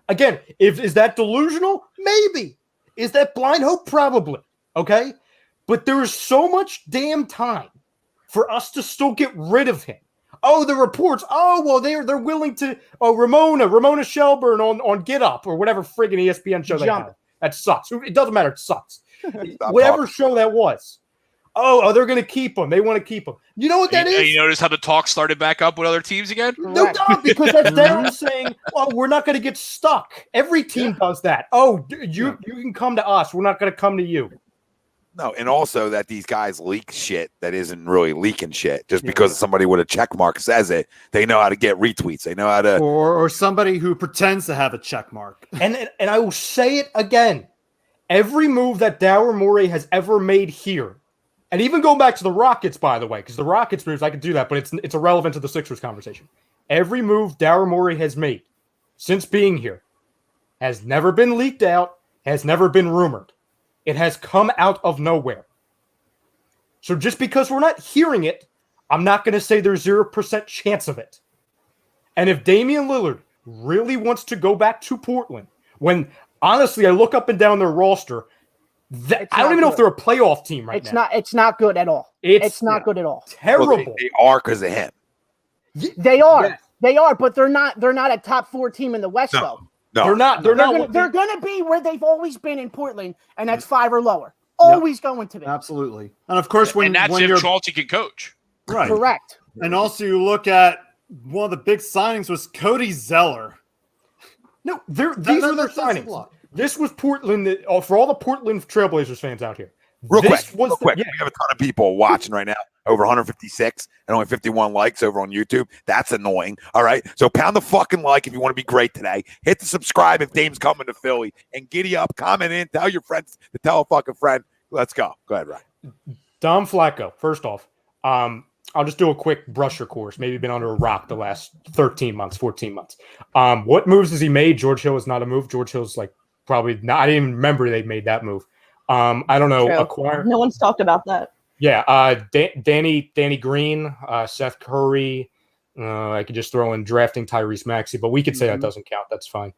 Again, is that delusional? Maybe. Is that blind hope? Probably. Okay? But there is so much damn time for us to still get rid of him. Oh, the reports. Oh, well, they're willing to. Oh, Ramona Shelburne on Get Up or whatever friggin' ESPN show they have. That sucks. It doesn't matter. It sucks. Whatever show that was. Oh, they're going to keep him. They want to keep him. You know what that is? You notice how the talk started back up with other teams again? No, because that's them saying, well, we're not going to get stuck. Every team does that. Oh, you can come to us. We're not going to come to you. No, and also that these guys leak shit that isn't really leaking shit. Just because somebody with a check mark says it, they know how to get retweets. They know how to, or somebody who pretends to have a check mark. And I will say it again. Every move that Daryl Morey has ever made here, and even going back to the Rockets, by the way, because the Rockets moves, I could do that, but it's irrelevant to the Sixers conversation. Every move Daryl Morey has made since being here has never been leaked out, has never been rumored. It has come out of nowhere. So just because we're not hearing it, I'm not going to say there's 0% chance of it. And if Damian Lillard really wants to go back to Portland, when honestly I look up and down their roster, I don't even know if they're a playoff team right now. It's not good at all. It's not good at all. Terrible. well, they are because of him. They are. Yes. They are, but they're not a top 4 team in the West though. No, they're not. They're going to be where they've always been in Portland, and that's 5 or lower. Always going to be. Absolutely. And of course, when that's if Chauncey can coach. Right. Correct. And also, you look at one of the big signings was Cody Zeller. No, these are their signings. This was Portland. For all the Portland Trailblazers fans out here, real quick. We have a ton of people watching right now. Over 156 and only 51 likes over on YouTube. That's annoying. All right. So pound the fucking like if you want to be great today. Hit the subscribe if Dame's coming to Philly. And giddy up, comment in, tell your friends to tell a fucking friend. Let's go. Go ahead, Ryan. Dom Flacco, first off, I'll just do a quick brusher course. Maybe been under a rock the last 13 months, 14 months. What moves has he made? George Hill is not a move. George Hill's like probably not. I didn't even remember they made that move. I don't know. No one's talked about that. Yeah, Danny Green, Seth Curry. I could just throw in drafting Tyrese Maxey, but we could say that doesn't count. That's fine.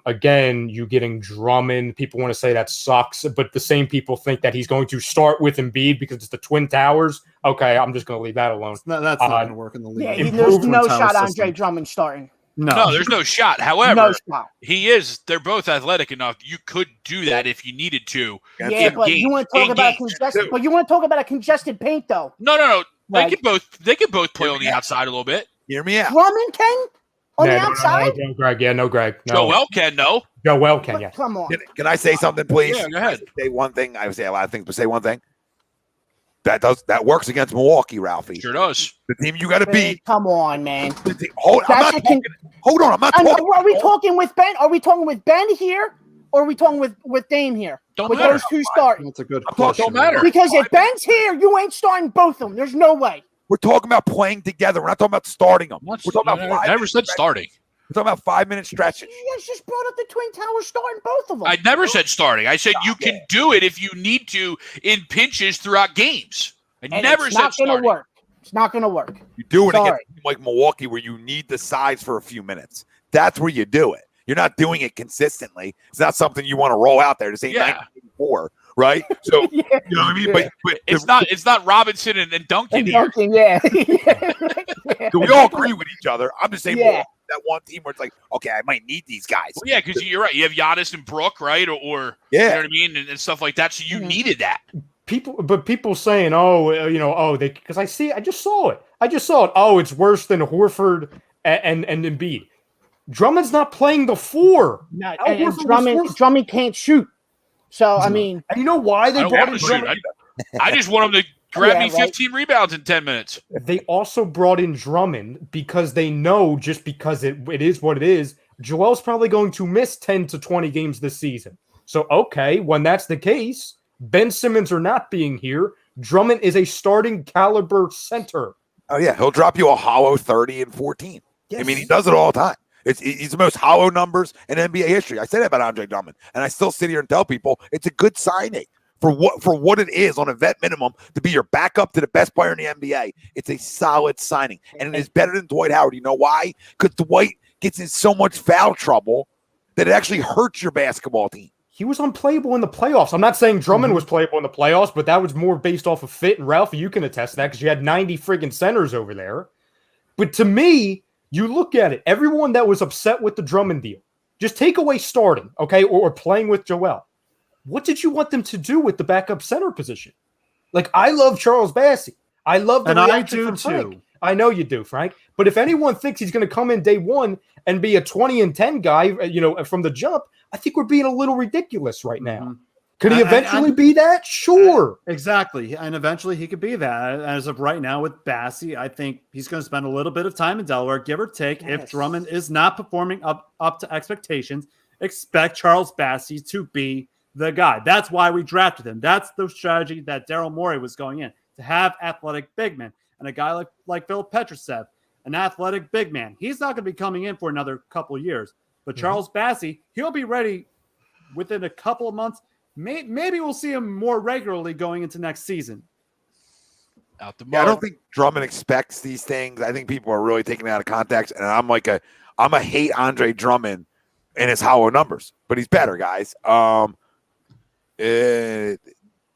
Again, you getting Drummond. People want to say that sucks, but the same people think that he's going to start with Embiid because it's the Twin Towers. Okay, I'm just going to leave that alone. That's not going to work in the league. Yeah, there's no shot Andre Drummond starting. No, there's no shot. However, they're both athletic enough. You could do that if you needed to. Yeah, but you want to talk about congested. But you want to talk about a congested paint, though. No. They can both play on the outside a little bit. Hear me out. Drummond can on the outside. No, Greg. Yeah, no, Greg. No. Joel can. No. Joel can. Yeah. Come on. Can I say something, please? Yeah, go ahead. Say one thing. I would say a lot of things, but say one thing. That works against Milwaukee, Ralphie. Sure does. The team you got to beat. Come on, man. Hold on. I'm not talking. Are we talking with Ben? Are we talking with Ben here, or are we talking with Dame here? Don't with matter. those two starting. That's a good question. Don't matter. Because if Ben's here, you ain't starting both of them. There's no way. We're talking about playing together. We're not talking about starting them. We're talking about I never said starting. We're talking about 5-minute stretches. You guys just brought up the Twin Towers starting both of them. I never said starting. I said you can do it if you need to in pinches throughout games. I never said starting. It's not going to work. You do it against a team like Milwaukee where you need the size for a few minutes. That's where you do it. You're not doing it consistently. It's not something you want to roll out there to say 1984, right? So you know what I mean? But it's not Robinson and Duncan here. Duncan, yeah. So we all agree with each other. I'm just saying that one team where it's like, okay, I might need these guys. Well, yeah, because you're right. You have Giannis and Brook, right? Or you know what I mean, and stuff like that. So you needed that. People saying, because I just saw it. Oh, it's worse than Horford and Embiid. Drummond's not playing the 4. No, and Drummond can't shoot. So I mean, and you know why they brought him? I just want him to Grab Yeah, me right. 15 rebounds in 10 minutes. They also brought in Drummond because they know just because it is what it is, Joel's probably going to miss 10 to 20 games this season. So, okay, when that's the case, Ben Simmons are not being here. Drummond is a starting caliber center. Oh, yeah. He'll drop you a hollow 30 and 14. Yes. I mean, he does it all the time. He's the most hollow numbers in NBA history. I say that about Andre Drummond, and I still sit here and tell people it's a good signing for what it is on a vet minimum to be your backup to the best player in the NBA. It's a solid signing, and it is better than Dwight Howard. You know why? Because Dwight gets in so much foul trouble that it actually hurts your basketball team. He was unplayable in the playoffs. I'm not saying Drummond was playable in the playoffs, but that was more based off of fit. And Ralphie, you can attest to that because you had 90 friggin' centers over there. But to me, you look at it, everyone that was upset with the Drummond deal, just take away starting, okay, or playing with Joel. What did you want them to do with the backup center position? Like, I love Charles Bassey. I love the And I reaction do from Frank. too. I know you do, Frank. But if anyone thinks he's going to come in day one and be a 20 and 10 guy, from the jump, I think we're being a little ridiculous right now. Mhm. Could he And- eventually and- be that? Sure. Exactly. And eventually he could be that. As of right now with Bassey, I think he's going to spend a little bit of time in Delaware, give or take. Yes. If Drummond is not performing up to expectations, expect Charles Bassey to be the guy. That's why we drafted him. That's the strategy that Daryl Morey was going in, to have athletic big men. And a guy like Phil Petrusev, an athletic big man. He's not going to be coming in for another couple of years. But Charles Bassey, he'll be ready within a couple of months. Maybe we'll see him more regularly going into next season. Out the Yeah, I don't think Drummond expects these things. I think people are really taking it out of context. And I'm a hate Andre Drummond and his hollow numbers, but he's better, guys. Danny,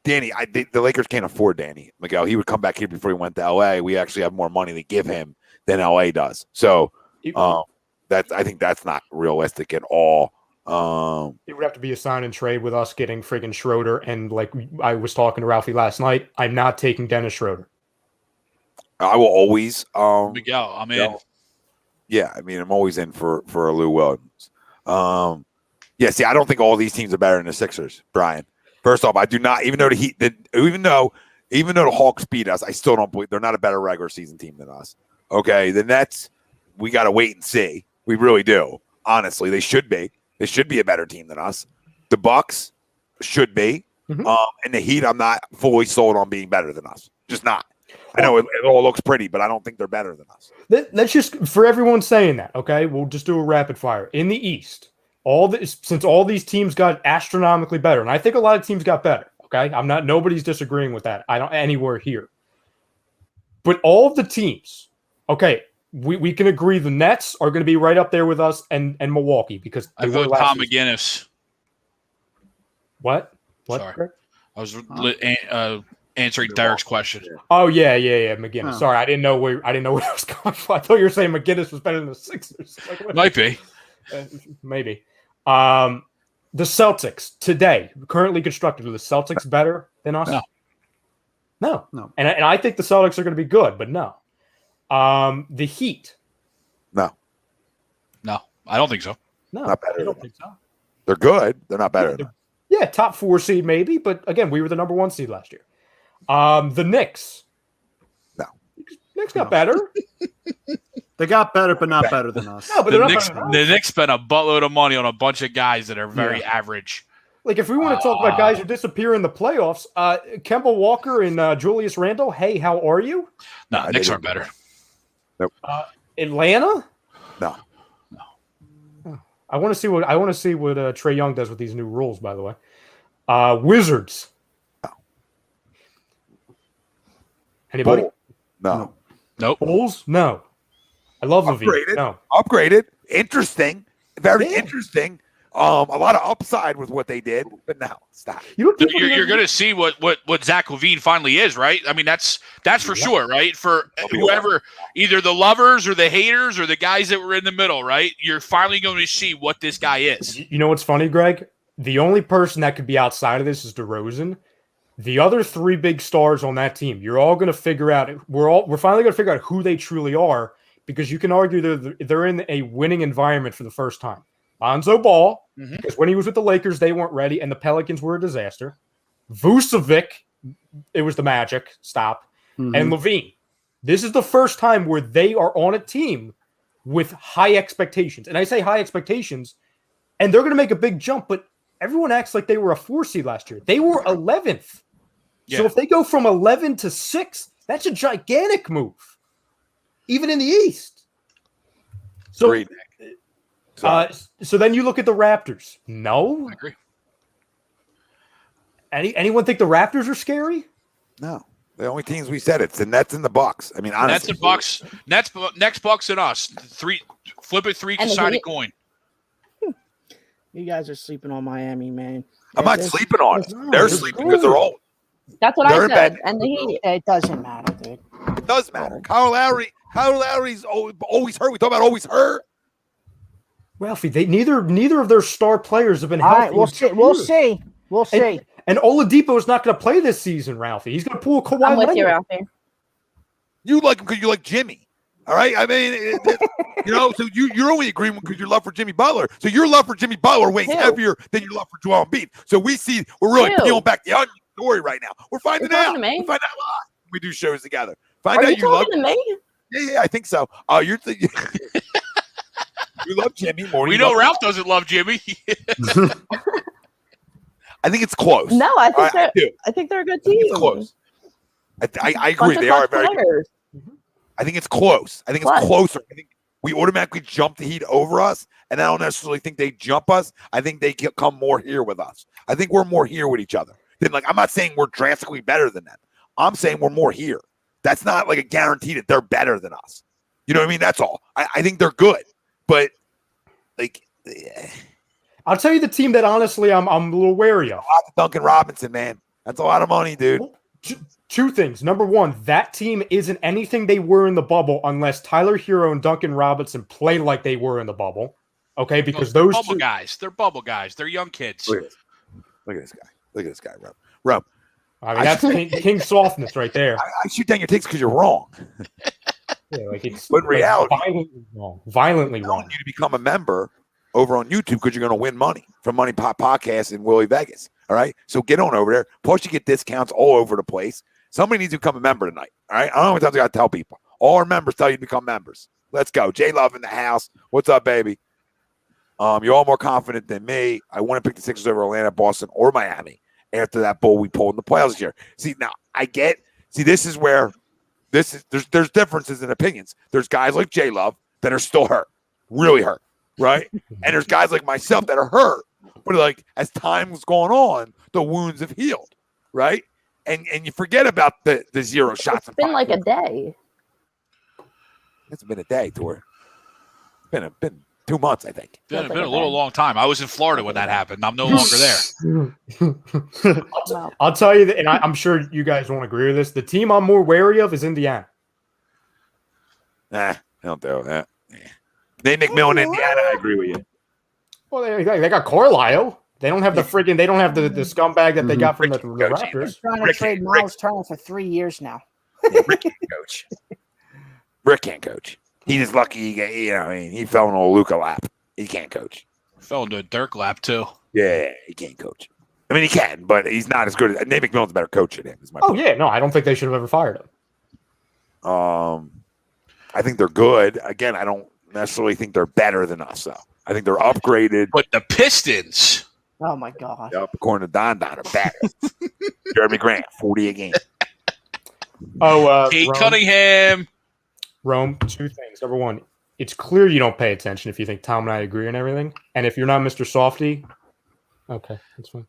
the Lakers can't afford Danny Miguel. He would come back here before he went to LA. We actually have more money to give him than LA does. So I think that's not realistic at all. It would have to be a sign and trade with us getting friggin' Schroeder. And like I was talking to Ralphie last night, I'm not taking Dennis Schroeder. I will always Miguel, I'm in. Yeah, I mean, I'm always in for a Lou Williams. Yeah, see, I don't think all these teams are better than the Sixers, Brian. First off, I do not, even though even though the Hawks beat us, I still don't believe they're not a better regular season team than us. Okay, the Nets, we got to wait and see. We really do. Honestly, they should be. They should be a better team than us. The Bucks should be. And the Heat, I'm not fully sold on being better than us. Just not. I know it all looks pretty, but I don't think they're better than us. Let's just, for everyone saying that, okay, we'll just do a rapid fire. In the East, since all these teams got astronomically better, and I think a lot of teams got better, okay? Nobody's disagreeing with that. I don't anywhere here. But all of the teams, okay, we can agree the Nets are going to be right up there with us and Milwaukee because I vote Tom McGinnis. What? Sorry. Greg? I was answering Derek's question. Oh yeah, McGinnis. Huh. Sorry, I didn't know where I was going from. I thought you were saying McGinnis was better than the Sixers. Like, what? Might be. Maybe. The Celtics today, currently constructed, are the Celtics better than us? No. And I think the Celtics are going to be good, but no. The Heat. No, I don't think so. No, Not better I don't than think so. they're good. They're not better than us. Yeah, top 4 seed maybe, but again, we were the number 1 seed last year. The Knicks. No. Knicks got better. They got better, but not better than us. No, but The they're not Knicks, better than us. the Knicks spent a buttload of money on a bunch of guys that are very average. Like, if we want to talk about guys who disappear in the playoffs, Kemba Walker and Julius Randle, hey, how are you? No, No, Knicks they aren't better. Nope. Atlanta? No. I want to see what Trey Young does with these new rules, by the way. Wizards. Anybody? No. Nope. Bulls? No. I love Levine. Upgraded. No. Upgraded. Interesting. Very Yeah. interesting. A lot of upside with what they did, but no, stop. You know, people You're going to see what Zach LaVine finally is, right? I mean, that's for sure, right? For whoever, either the lovers or the haters or the guys that were in the middle, right? You're finally going to see what this guy is. You know what's funny, Greg? The only person that could be outside of this is DeRozan. The other 3 big stars on that team, you're all going to figure out. We're finally going to figure out who they truly are, because you can argue they're in a winning environment for the first time. Lonzo Ball, because when he was with the Lakers, they weren't ready, and the Pelicans were a disaster. Vucevic, it was the Magic. Stop. Mhm. And Levine. This is the first time where they are on a team with high expectations. And I say high expectations, and they're going to make a big jump, but everyone acts like they were a 4 seed last year. They were 11th. Yeah. So if they go from 11 to 6, that's a gigantic move, even in the East. So, Agreed. Sorry. so then you look at the Raptors. No? I agree. Anyone think the Raptors are scary? No. The only teams we said it's the Nets and the Bucks. I mean, honestly. Nets and Bucks. Next Bucks and us. Flip it 3 And the sided Heat. coin. You guys are sleeping on Miami, man. I'm not It's- sleeping on it. it's- They're it's sleeping because they're old. That's what They're I in said. bed. And the Heat. It doesn't matter, dude. It does matter. Kyle Lowry's always hurt. We talk about always hurt. Ralphie, neither of their star players have been All healthy. right, we'll in see. 2 We'll years. see. We'll see. And Oladipo is not going to play this season, Ralphie. He's going to pull a Kawhi I'm with you, Leonard. Ralphie. You like him because you like Jimmy. All right. I mean, so you're only agreeing because your love for Jimmy Butler. So your love for Jimmy Butler weighs Who? heavier than your love for Joel Embiid. So we're really Who? peeling back the onion story right now. We're finding You're out. talking to me? We find out a lot when we do shows together. Find Are out you love. talking to me? Yeah, I think so. Oh, you love Jimmy more. than We you know love- Ralph doesn't love Jimmy. I think it's close. No, I think I do. I think they're a good I think team. it's close. I agree. Bunch of They are clutch very good. players. I think it's close. I think it's Clutch. closer. I think we automatically jump the Heat over us, and I don't necessarily think they jump us. I think they come more here with us. I think we're more here with each other. Then, I'm not saying we're drastically better than them. I'm saying we're more here. That's not like a guarantee that they're better than us. You know what I mean? That's all. I think they're good, but I'll tell you the team that honestly I'm a little wary of. Duncan Robinson, man, that's a lot of money, dude. Two things. Number one, that team isn't anything they were in the bubble unless Tyler Hero and Duncan Robinson play like they were in the bubble. Okay, because those bubble two guys. They're bubble guys. They're young kids. Look at this guy. Look at this guy, Rob. I mean, that's king softness right there. I shoot down your takes because you're wrong. Yeah, like it's But in reality, violently wrong. Violently I wrong. want you to become a member over on YouTube because you're going to win money from Money Pop Podcast in Willie Vegas. All right. So get on over there. Plus, you get discounts all over the place. Somebody needs to become a member tonight. All right. I don't know how many times I got to tell people. All our members tell you to become members. Let's go. J Love in the house. What's up, baby? You're all more confident than me. I want to pick the Sixers over Atlanta, Boston, or Miami after that bull we pulled in the playoffs this year. See, now this is where there's differences in opinions. There's guys like J Love that are still hurt, really hurt, right? And there's guys like myself that are hurt, but like as time's gone on, the wounds have healed, right? And you forget about the 0 shots. It's been like a day. It's been a day, Tor. Been 2 months, I think. Been Feels like a a little day. long time. I was in Florida when that happened. I'm no longer there. Wow. I'll tell you that, and I'm sure you guys won't agree with this. The team I'm more wary of is Indiana. Nah, don't do that. Nate McMillan, Indiana. I agree with you. Well, they got Carlisle. They don't have the friggin' they don't have the scumbag that they got from the Coach. Raptors. Trying to Rick- trade Rick- Miles Turner for 3 years now. Yeah, Rick can't coach. Rick can't coach. He just lucky he fell in a Luka lap. He can't coach. Fell into a Dirk lap too. Yeah, he can't coach. I mean, he can, but he's not as good as Nate McMillan's a better coach than him. Is my Oh point. yeah, no, I don't think they should have ever fired him. I think they're good. Again, I don't necessarily think they're better than us, though. I think they're upgraded. But the Pistons. Oh my God. Up according to Don are better. Jeremy Grant, 40 a game. Oh, Kate Cunningham. Rome, two things. Number one, it's clear you don't pay attention if you think Tom and I agree on everything. And if you're not Mr. Softy, okay, that's fine.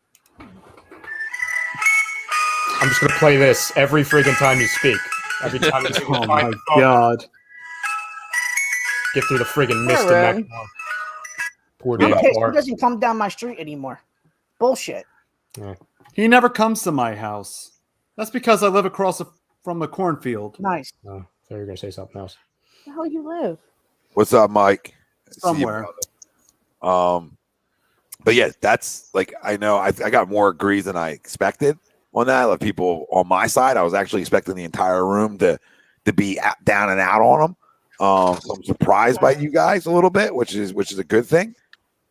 I'm just going to play this every friggin' time you speak. Every time you Oh my God. Get through the friggin' mist Sure, and Ron. neck. Poor I'm damn pissed. He Clark. doesn't come down my street anymore. Bullshit. He never comes to my house. That's because I live across from a cornfield. Nice. Oh, I thought you were going to say something else. Where the hell you live? What's up, Mike? See you, Somewhere. brother. But yeah, that's like I know I got more agrees than I expected on that. Like people on my side, I was actually expecting the entire room to be down and out on them. So I'm surprised by you guys a little bit, which is a good thing.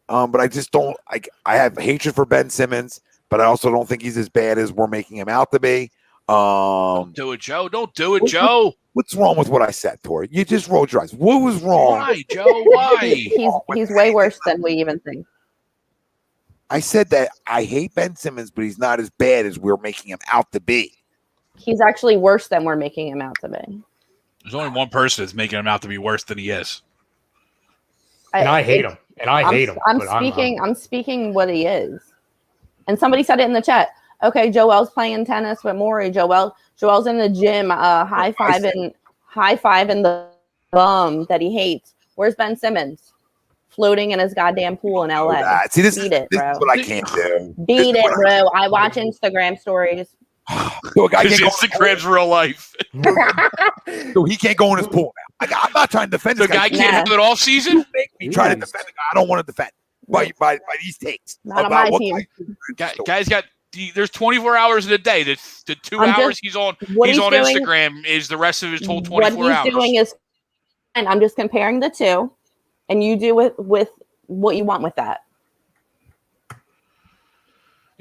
But I just don't. I have hatred for Ben Simmons. but I also don't think he's as bad as we're making him out to be. Don't do it, Joe. Don't do it, Joe. What's wrong with what I said, Tori? You just rolled your eyes. What was wrong? Why, Joe? Why? He's way worse than we even think. I said that I hate Ben Simmons, but he's not as bad as we're making him out to be. He's actually worse than we're making him out to be. There's only one person that's making him out to be worse than he is. And I hate him. And I hate him. I'm speaking what he is. And somebody said it in the chat. Okay, Joel's playing tennis with Morey. Joel's in the gym, high fiving the bum that he hates. Where's Ben Simmons? Floating in his goddamn pool in LA. See, this Beat it, is bro. what I can't do. Beat it, bro. I watch Instagram stories. So a guy Because can't go Instagram's real life. so he can't go in his pool now. I'm not trying to defend The this guy guy. can't have it all season? Make me try to defend the guy. I don't want to defend by these takes. Not on my what team. Guy's got there's 24 hours in a day. The 2 hours he's on Instagram is the rest of his whole 24 hours. What he's doing is, and I'm just comparing the two, and you do it with what you want with that.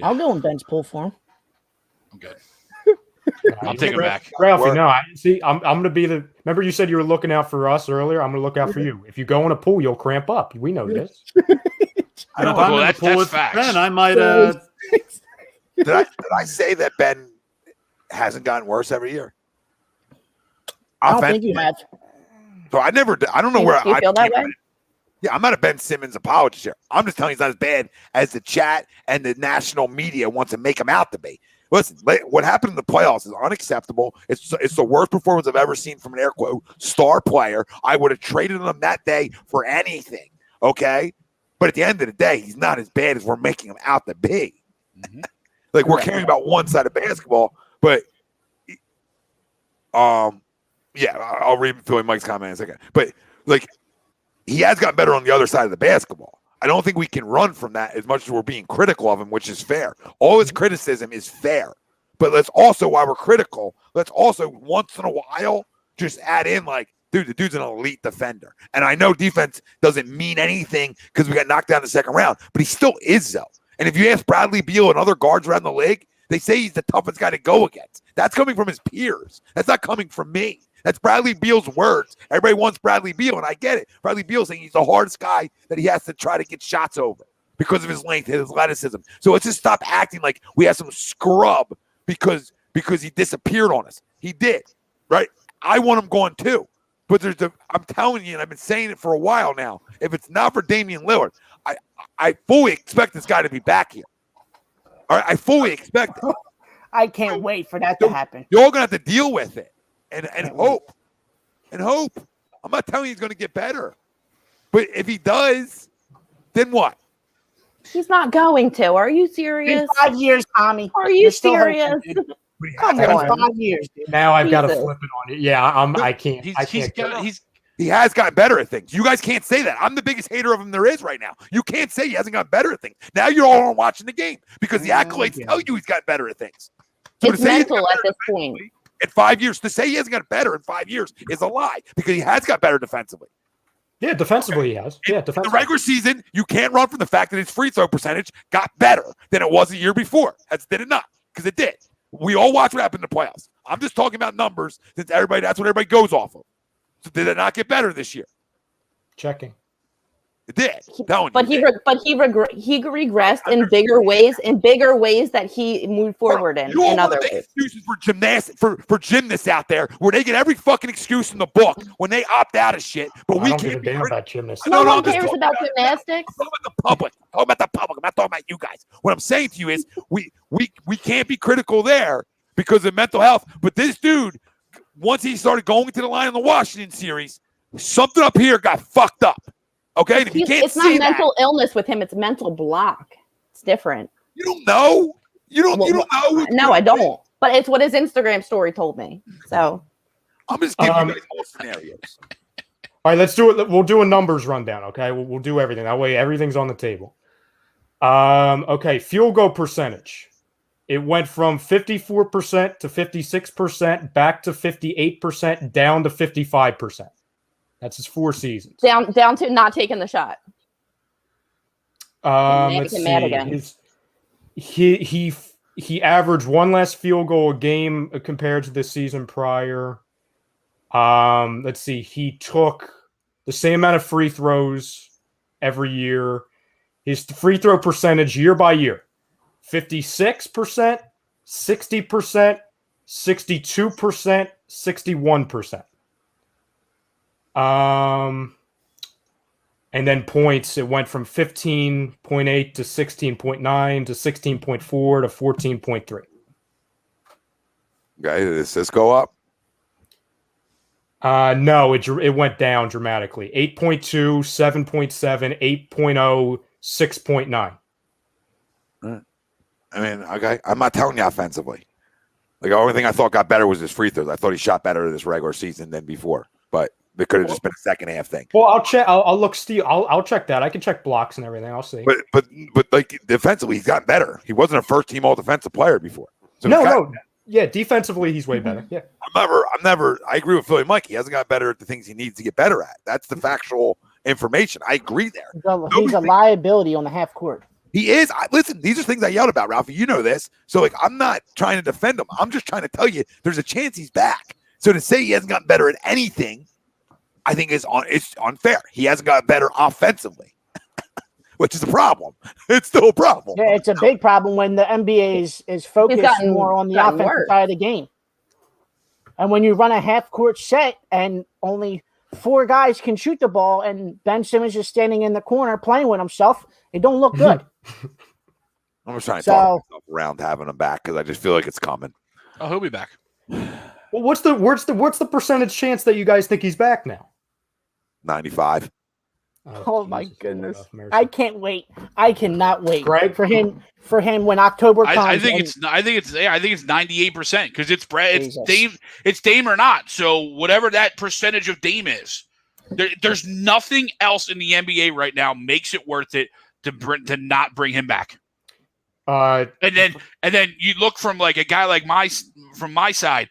I'll go in Ben's pool for him. I'm good. I'll take him back. Ralphie, no, I'm going to be the. Remember, you said you were looking out for us earlier. I'm going to look out for you. If you go in a pool, you'll cramp up. We know this. I don't know. I'm in the pool with facts. Ben. I might. Did I say that Ben hasn't gotten worse every year? I don't think you have. So I don't know where you feel that way? Yeah, I'm not a Ben Simmons apologist here. I'm just telling you he's not as bad as the chat and the national media wants to make him out to be. Listen, what happened in the playoffs is unacceptable. It's the worst performance I've ever seen from an air quote star player. I would have traded him that day for anything. Okay, but at the end of the day, he's not as bad as we're making him out to be. Mm-hmm. Like we're caring about one side of basketball, but yeah, I'll read Philly Mike's comment in a second. But like he has gotten better on the other side of the basketball. I don't think we can run from that as much as we're being critical of him, which is fair. All his criticism is fair. But let's also, while we're critical, let's also once in a while just add in like, dude, the dude's an elite defender. And I know defense doesn't mean anything because we got knocked down in the second round, but he still is though. And if you ask Bradley Beal and other guards around the league, they say he's the toughest guy to go against. That's coming from his peers. That's not coming from me. That's Bradley Beal's words. Everybody wants Bradley Beal, and I get it. Bradley Beal saying he's the hardest guy that he has to try to get shots over because of his length, his athleticism. So let's just stop acting like we have some scrub because he disappeared on us. He did, right? I want him gone too. But I'm telling you, and I've been saying it for a while now, if it's not for Damian Lillard, I fully expect this guy to be back here. All right, I fully expect it. I can't wait for that to happen. You're all going to have to deal with it. And hope. And hope. I'm not telling you he's going to get better. But if he does, then what? He's not going to. Are you serious? In 5 years, Tommy. Are you serious? Come on. 5 years, dude. Now I've got to flip it on you. Yeah, I can't. He has gotten better at things. You guys can't say that. I'm the biggest hater of him there is right now. You can't say he hasn't gotten better at things. Now you're all watching the game because the accolades tell you he's gotten better at things. So it's mental at this point. In 5 years, to say he hasn't got better in 5 years is a lie because he has got better defensively. Yeah, defensively he has. Yeah, defensively. In the regular season, you can't run from the fact that his free throw percentage got better than it was the year before. Did it not? Because it did. We all watch what happened in the playoffs. I'm just talking about numbers since that's what everybody goes off of. So did it not get better this year? Checking. It did. But he regressed in bigger ways that he moved forward in other ways. Excuses for gymnasts out there where they get every fucking excuse in the book when they opt out of shit. But we can't give a damn about gymnasts. No one cares about gymnastics. I'm talking about the public. I'm talking about the public. I'm not talking about you guys. What I'm saying to you is we can't be critical there because of mental health. But this dude, once he started going to the line in the Washington series, something up here got fucked up. Okay, and if you can't it's not mental illness with him; it's mental block. It's different. You don't know. You don't know. No, I don't. But it's what his Instagram story told me. So I'm just giving you guys all scenarios. All right, let's do it. We'll do a numbers rundown. Okay, we'll do everything. That way, everything's on the table. Okay, field goal percentage. It went from 54% to 56%, back to 58%, down to 55%. That's his 4 seasons. Down to not taking the shot. Let's see. Mad again. He averaged one less field goal a game compared to the season prior. Let's see. He took the same amount of free throws every year. His free throw percentage year by year, 56%, 60%, 62%, 61%. And then points, it went from 15.8 to 16.9 to 16.4 to 14.3. Okay, did this go up? No, it went down dramatically. 8.2, 7.7, 8.0, 6.9. I mean, okay, I'm not telling you offensively. Like, the only thing I thought got better was his free throws. I thought he shot better this regular season than before, but it could have just been a second half thing. Well, I'll check. I'll look. Steve, I'll check that. I can check blocks and everything. I'll see. But like defensively, he's gotten better. He wasn't a first team all defensive player before. So no. Yeah, defensively, he's way better. Yeah. I'm never. I agree with Philly Mike. He hasn't got better at the things he needs to get better at. That's the factual information. I agree there. He's a liability on the half court. He is. Listen, these are things I yelled about, Ralphie. You know this. So, like, I'm not trying to defend him. I'm just trying to tell you there's a chance he's back. So to say he hasn't gotten better at anything, I think it's unfair. He hasn't gotten better offensively, which is a problem. It's still a problem. Yeah, it's a big problem when the NBA is focused more on the offensive side of the game. And when you run a half-court set and only 4 guys can shoot the ball and Ben Simmons is standing in the corner playing with himself, it don't look good. I'm just trying to talk myself around having him back because I just feel like it's coming. Oh, he'll be back. Well, what's the percentage chance that you guys think he's back now? 95. Oh my goodness! I can't wait. I cannot wait, Greg, for him when October comes. I think it's 98% because it's Dame or not. So whatever that percentage of Dame is, there's nothing else in the NBA right now makes it worth it to not bring him back. And then you look from like a guy like from my side,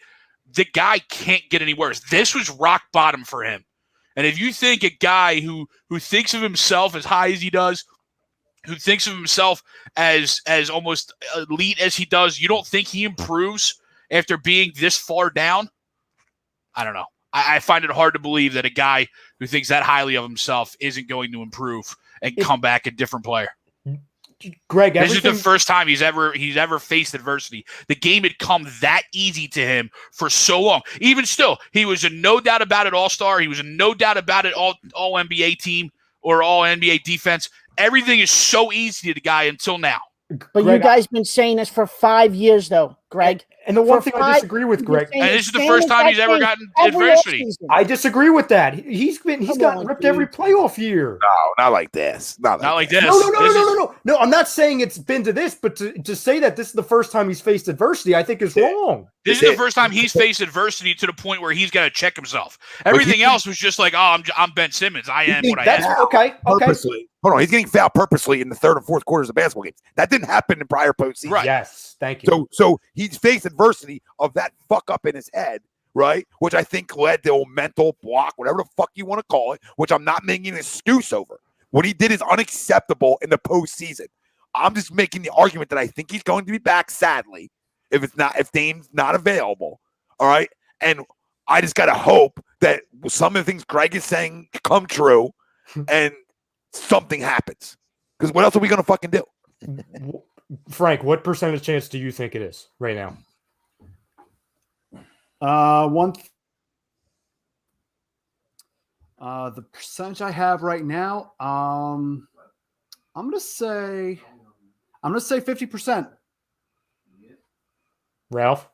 the guy can't get any worse. This was rock bottom for him. And if you think a guy who thinks of himself as high as he does, who thinks of himself as almost elite as he does, you don't think he improves after being this far down? I don't know. I find it hard to believe that a guy who thinks that highly of himself isn't going to improve and come back a different player. Greg, this is the first time he's ever faced adversity. The game had come that easy to him for so long. Even still, he was a no doubt about it all-star. He was a no doubt about it all NBA team or all NBA defense. Everything is so easy to the guy until now. But Greg, you guys been saying this for 5 years, though, Greg. And the one thing I disagree with, Greg, and this is the first time he's ever gotten adversity. I disagree with that. He's gotten ripped every playoff year. No, not like this. Not like this. No. I'm not saying it's been to this, but to say that this is the first time he's faced adversity, I think is wrong. This is the first time he's faced adversity to the point where he's got to check himself. Everything else was just like, I'm Ben Simmons. I am what I am. Okay. Purposely. Hold on, he's getting fouled purposely in the third and fourth quarters of basketball games. That didn't happen in prior postseason. Right. Yes, thank you. So he's faced adversity of that fuck up in his head, right? Which I think led to a mental block, whatever the fuck you want to call it, which I'm not making an excuse over. What he did is unacceptable in the postseason. I'm just making the argument that I think he's going to be back, sadly, if Dame's not available. All right. And I just gotta hope that some of the things Greg is saying come true and something happens. Because what else are we gonna fucking do? Frank, what percentage chance do you think it is right now? The percentage I have right now, I'm gonna say 50%. Ralph?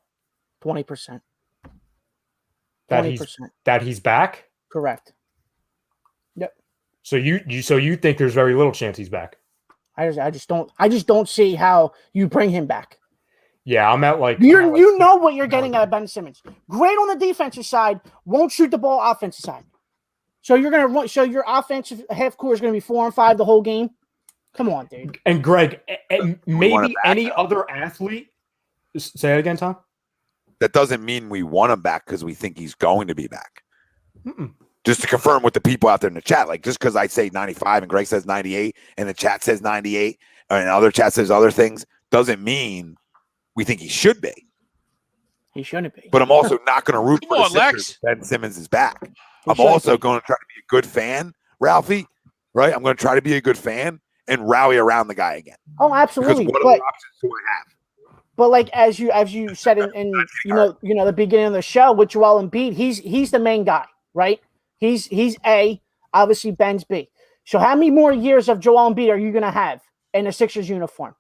20%. That he's back? Correct. Yep. So you think there's very little chance he's back? I just don't see how you bring him back. Yeah, I'm at like you know what you're getting out of Ben Simmons. Great on the defensive side, won't shoot the ball offensive side. So your offensive half court is gonna be 4-on-5 the whole game. Come on, dude. And Greg, maybe any other athlete. Say it again, Tom. That doesn't mean we want him back because we think he's going to be back. Just to confirm with the people out there in the chat, like just because I say 95 and Greg says 98 and the chat says 98 and other chat says other things doesn't mean we think he should be. He shouldn't be. But I'm also not going to root for Come the on, Sixers Lex. if Ben Simmons is back. He I'm shouldn't also be. going to try to be a good fan, Ralphie, right? I'm going to try to be a good fan and rally around the guy again. Oh, Because absolutely. what But other options do I have? But like as you said in the beginning of the show with Joel Embiid, he's the main guy, right? He's A, obviously Ben's B. So how many more years of Joel Embiid are you gonna have in a Sixers uniform?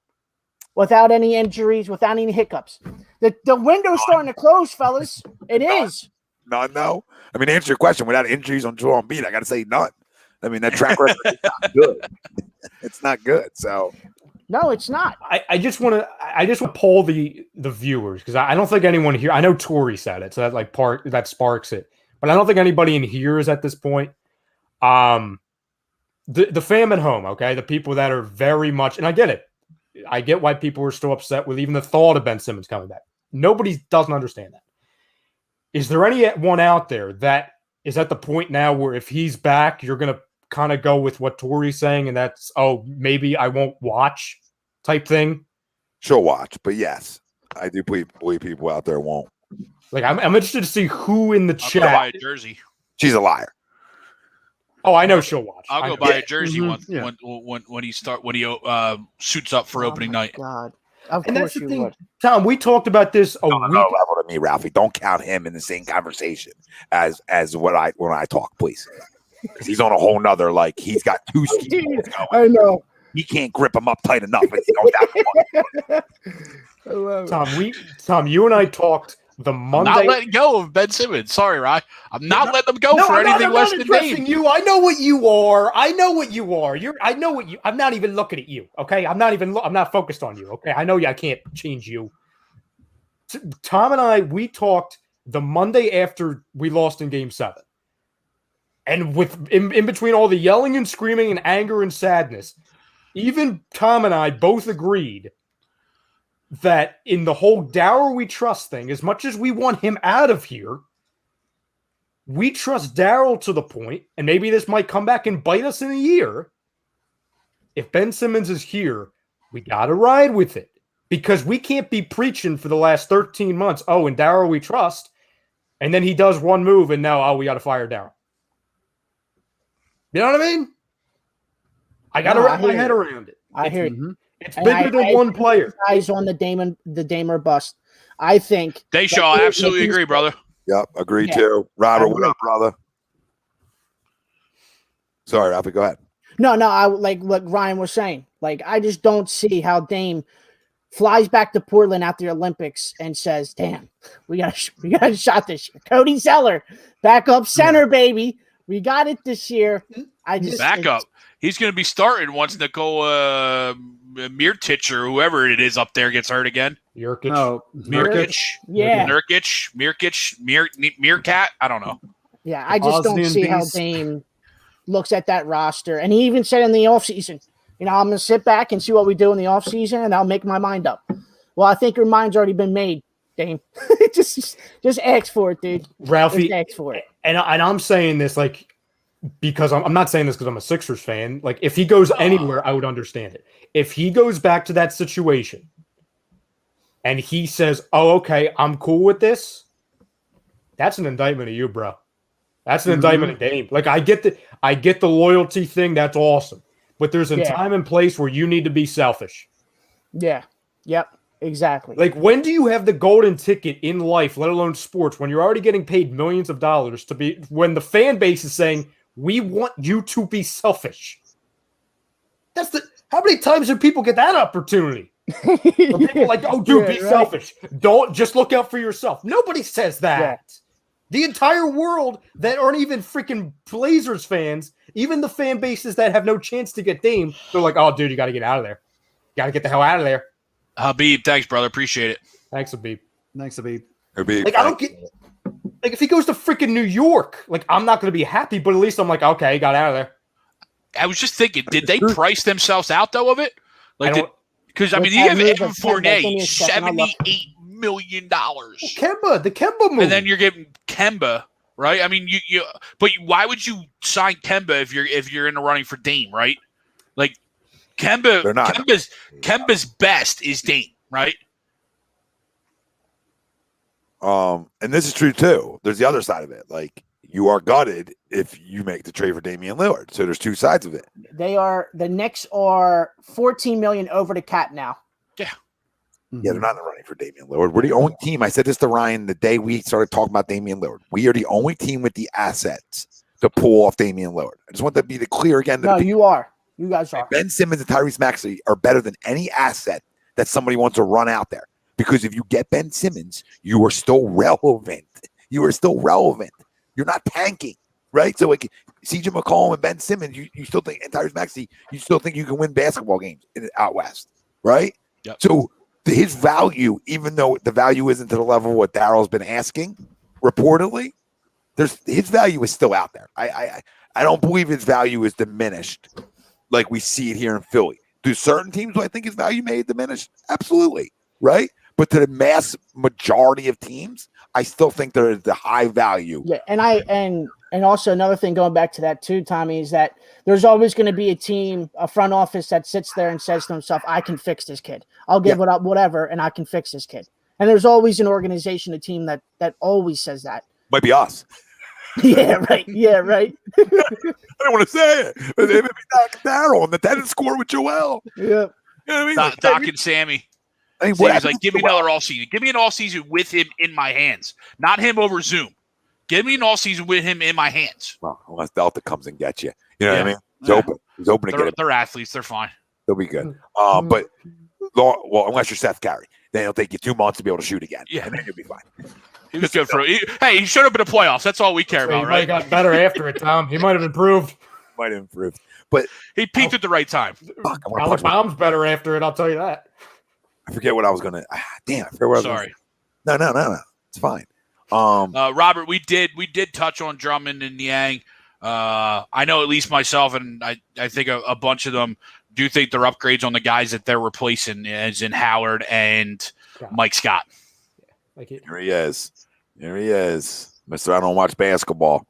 Without any injuries, without any hiccups. The window's starting to close, fellas. It is. None, no. I mean, to answer your question, without injuries on Joel Embiid, I got to say none. I mean, that track record is not good. It's not good. So No, it's not. I just want to poll the viewers because I don't think anyone here. I know Tori said it, so that sparks it, but I don't think anybody in here is at this point. The fam at home, okay, the people that are very much, and I get it. I get why people are still upset with even the thought of Ben Simmons coming back. Nobody doesn't understand that. Is there anyone out there that is at the point now where if he's back, you're going to kind of go with what Tori's saying, and that's, oh, maybe I won't watch type thing? she'll watch. But yes, I do believe people out there won't. Like, I'm interested to see who in the I'll go buy chat. a jersey. She's a liar. Oh, I know she'll watch. I'll I go know. buy a jersey Yeah. when he suits up for opening night. God. Of And that's course the you thing, would. Tom. We talked about this a No, week. no level to me, Ralphie. Don't count him in the same conversation as when I talk, please. Because he's on a whole nother, like, he's got two skis going. I know. He can't grip him up tight enough. It's going down. I love it. Tom, you and I talked the I'm Monday. not letting go of Ben Simmons. Sorry, Rye. I'm not letting him go No, for I'm not- anything I'm less not than addressing Dame. you. I know what you are. I know what you are. I'm not even looking at you. Okay, I'm not focused on you. Okay, I know I can't change you. Tom and I, we talked the Monday after we lost in Game 7, and in between all the yelling and screaming and anger and sadness, even Tom and I both agreed that in the whole Daryl we trust thing, as much as we want him out of here, we trust Daryl to the point, and maybe this might come back and bite us in a year. If Ben Simmons is here, we got to ride with it because we can't be preaching for the last 13 months. Oh, and Daryl we trust. And then he does one move and now, we got to fire Daryl. You know what I mean? I got to No, I wrap my hear head you. around it. I hear you. It's And bigger than one player. Eyes on the Damer bust. I think. Dayshaw, I absolutely agree, brother. Yep, agree Yeah. too. Robert, I what agree. up, brother? Sorry, Ralphie, go ahead. No, I like what Ryan was saying. Like, I just don't see how Dame flies back to Portland at the Olympics and says, "Damn, we got a shot this year." Cody Zeller, backup center, baby. We got it this year. I just Backup. He's going to be starting once Nicole Mirtich or whoever it is up there gets hurt again. Jurkic. No, Mirkic. Yeah. Meerkat. I don't know. Yeah, I just don't Bosnian see how beast. Dame looks at that roster. And he even said in the offseason, I'm going to sit back and see what we do in the offseason, and I'll make my mind up. Well, I think your mind's already been made, Dame. just ask for it, dude. Ralphie, Just ask for it. and I'm saying this because I'm not saying this because I'm a Sixers fan. Like, if he goes anywhere, I would understand it. If he goes back to that situation and he says, "Oh, okay, I'm cool with this," that's an indictment of you, bro. That's an indictment of Dame. Like, I get the loyalty thing. That's awesome. But there's a time and place where you need to be selfish. Yeah. Yep. Exactly. Like, when do you have the golden ticket in life, let alone sports, when you're already getting paid millions of dollars when the fan base is saying, "We want you to be selfish"? How many times do people get that opportunity? Where people are like, "Oh, dude, be Yeah, right. selfish. Don't just look out for yourself." Nobody says that. Yeah. The entire world that aren't even freaking Blazers fans, even the fan bases that have no chance to get Dame, they're like, "Oh, dude, you got to get out of there. You got to get the hell out of there." Habib, thanks, brother. Appreciate it. Thanks, Habib. Thanks, Abib. It'd be Like, I don't get. Like, if he goes to freaking New York, like, I'm not going to be happy, but at least I'm like, okay, he got out of there. I was just thinking, did they price themselves out though of it? Like, because I With mean, you that have move Evan of Kemba, give me Fournier, a second, I'll look. $78 million, The Kemba move. and then you're getting Kemba, right? I mean, why would you sign Kemba if you're in the running for Dame, right? Like, They're not. Kemba's best is Dame, right? And this is true too. There's the other side of it. Like, you are gutted if you make the trade for Damian Lillard. So there's two sides of it. The Knicks are 14 million over the cap now. Yeah. Yeah, they're not in the running for Damian Lillard. We're the only team. I said this to Ryan the day we started talking about Damian Lillard. We are the only team with the assets to pull off Damian Lillard. I just want that to be clear again. No, you are. You guys are. Ben Simmons and Tyrese Maxey are better than any asset that somebody wants to run out there. Because if you get Ben Simmons, you are still relevant. You are still relevant. You're not tanking, right? So like CJ McCollum and Ben Simmons, you still think, and Tyrese Maxey, you still think you can win basketball games out west, right? Yep. So his value, even though the value isn't to the level of what Daryl's been asking, reportedly, his value is still out there. I don't believe his value is diminished like we see it here in Philly. Do certain teams do I think his value may diminish? Absolutely, right? But to the mass majority of teams, I still think there is the high value. Yeah, and also another thing going back to that too, Tommy, is that there's always going to be a front office that sits there and says to himself, I can fix this kid. I'll give it up, whatever, and I can fix this kid. And there's always an organization, a team that always says that. Might be us. Yeah, right. Yeah, right. I don't want to say it. But it may be Daryl and the tennis score with Joel. Yeah. You know what I mean? Doc and Sammy. I mean, Sammy's like, give me another all season. Give me an all season with him in my hands, not him over Zoom. Give me an all season with him in my hands. Well, unless Delta comes and gets you. You know what I mean? He's Yeah. open. He's open to get it. They're athletes. They're fine. They'll be good. But unless you're Seth Curry, then it'll take you 2 months to be able to shoot again. Yeah. And then you'll be fine. He was good he showed up in the playoffs. That's all we care about, He might right? have got better after it, Tom. He might have improved. Might have improved. But He peaked at the right time. fuck, I want to Alec punch my, Baum's better after it, I'll tell you that. I forget what I was gonna damn, I forget what I was Sorry. No. It's fine. Robert, we did touch on Drummond and Yang. I know at least myself and I think a bunch of them do think they're upgrades on the guys that they're replacing, as in Howard and Mike Scott. Like it, Here he is. Mr. I don't watch basketball.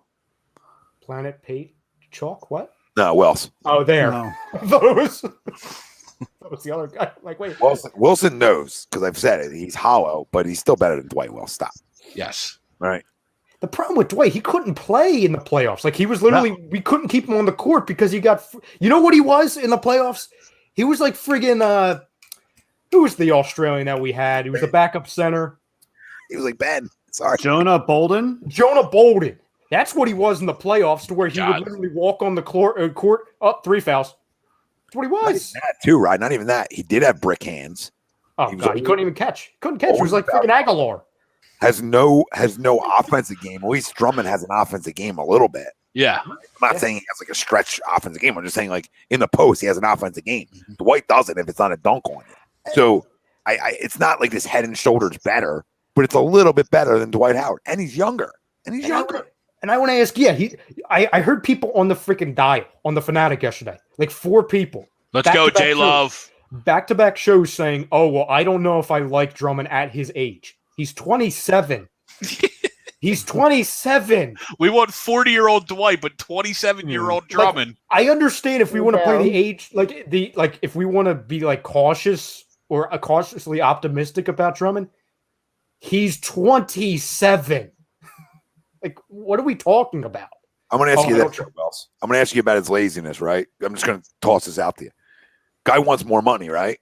Planet Pate Chalk, what? No, Wells. Oh, there. No. Those. That was the other guy. Like, wait. Wilson knows, because I've said it. He's hollow, but he's still better than Dwight Wells. Stop. Yes. Right. The problem with Dwight, he couldn't play in the playoffs. Like, he was literally, we couldn't keep him on the court because he got, you know what he was in the playoffs? He was like friggin', who was the Australian that we had? He was the backup center. He was like, Ben, sorry. Jonah Bolden. Jonah Bolden. That's what he was in the playoffs, to where he God. would literally walk on the court up 3 fouls. That's what he Not was. even that too, right? Not even that. He did have brick hands. Oh, He was God, he couldn't even catch. He couldn't catch. He was like freaking Aguilar. Has no offensive game. At least Drummond has an offensive game a little bit. Yeah. I'm not saying he has like a stretch offensive game. I'm just saying like in the post he has an offensive game. Dwight doesn't if it's not a dunk on you. So it's not like this head and shoulders better, but it's a little bit better than Dwight Howard, and he's younger. And I want to ask, I heard people on the freaking dial on the Fanatic yesterday, like 4 people. Let's go, Back-to-back J shows. Love. Back-to-back shows saying, oh, well, I don't know if I like Drummond at his age. He's 27. He's 27. We want 40-year-old Dwight, but 27-year-old Drummond. I understand if we want to play the age, like if we want to be like cautious or cautiously optimistic about Drummond, he's 27. Like, what are we talking about? I'm going to ask you that, Wells. I'm going to ask you about his laziness, right? I'm just going to toss this out to you. Guy wants more money, right?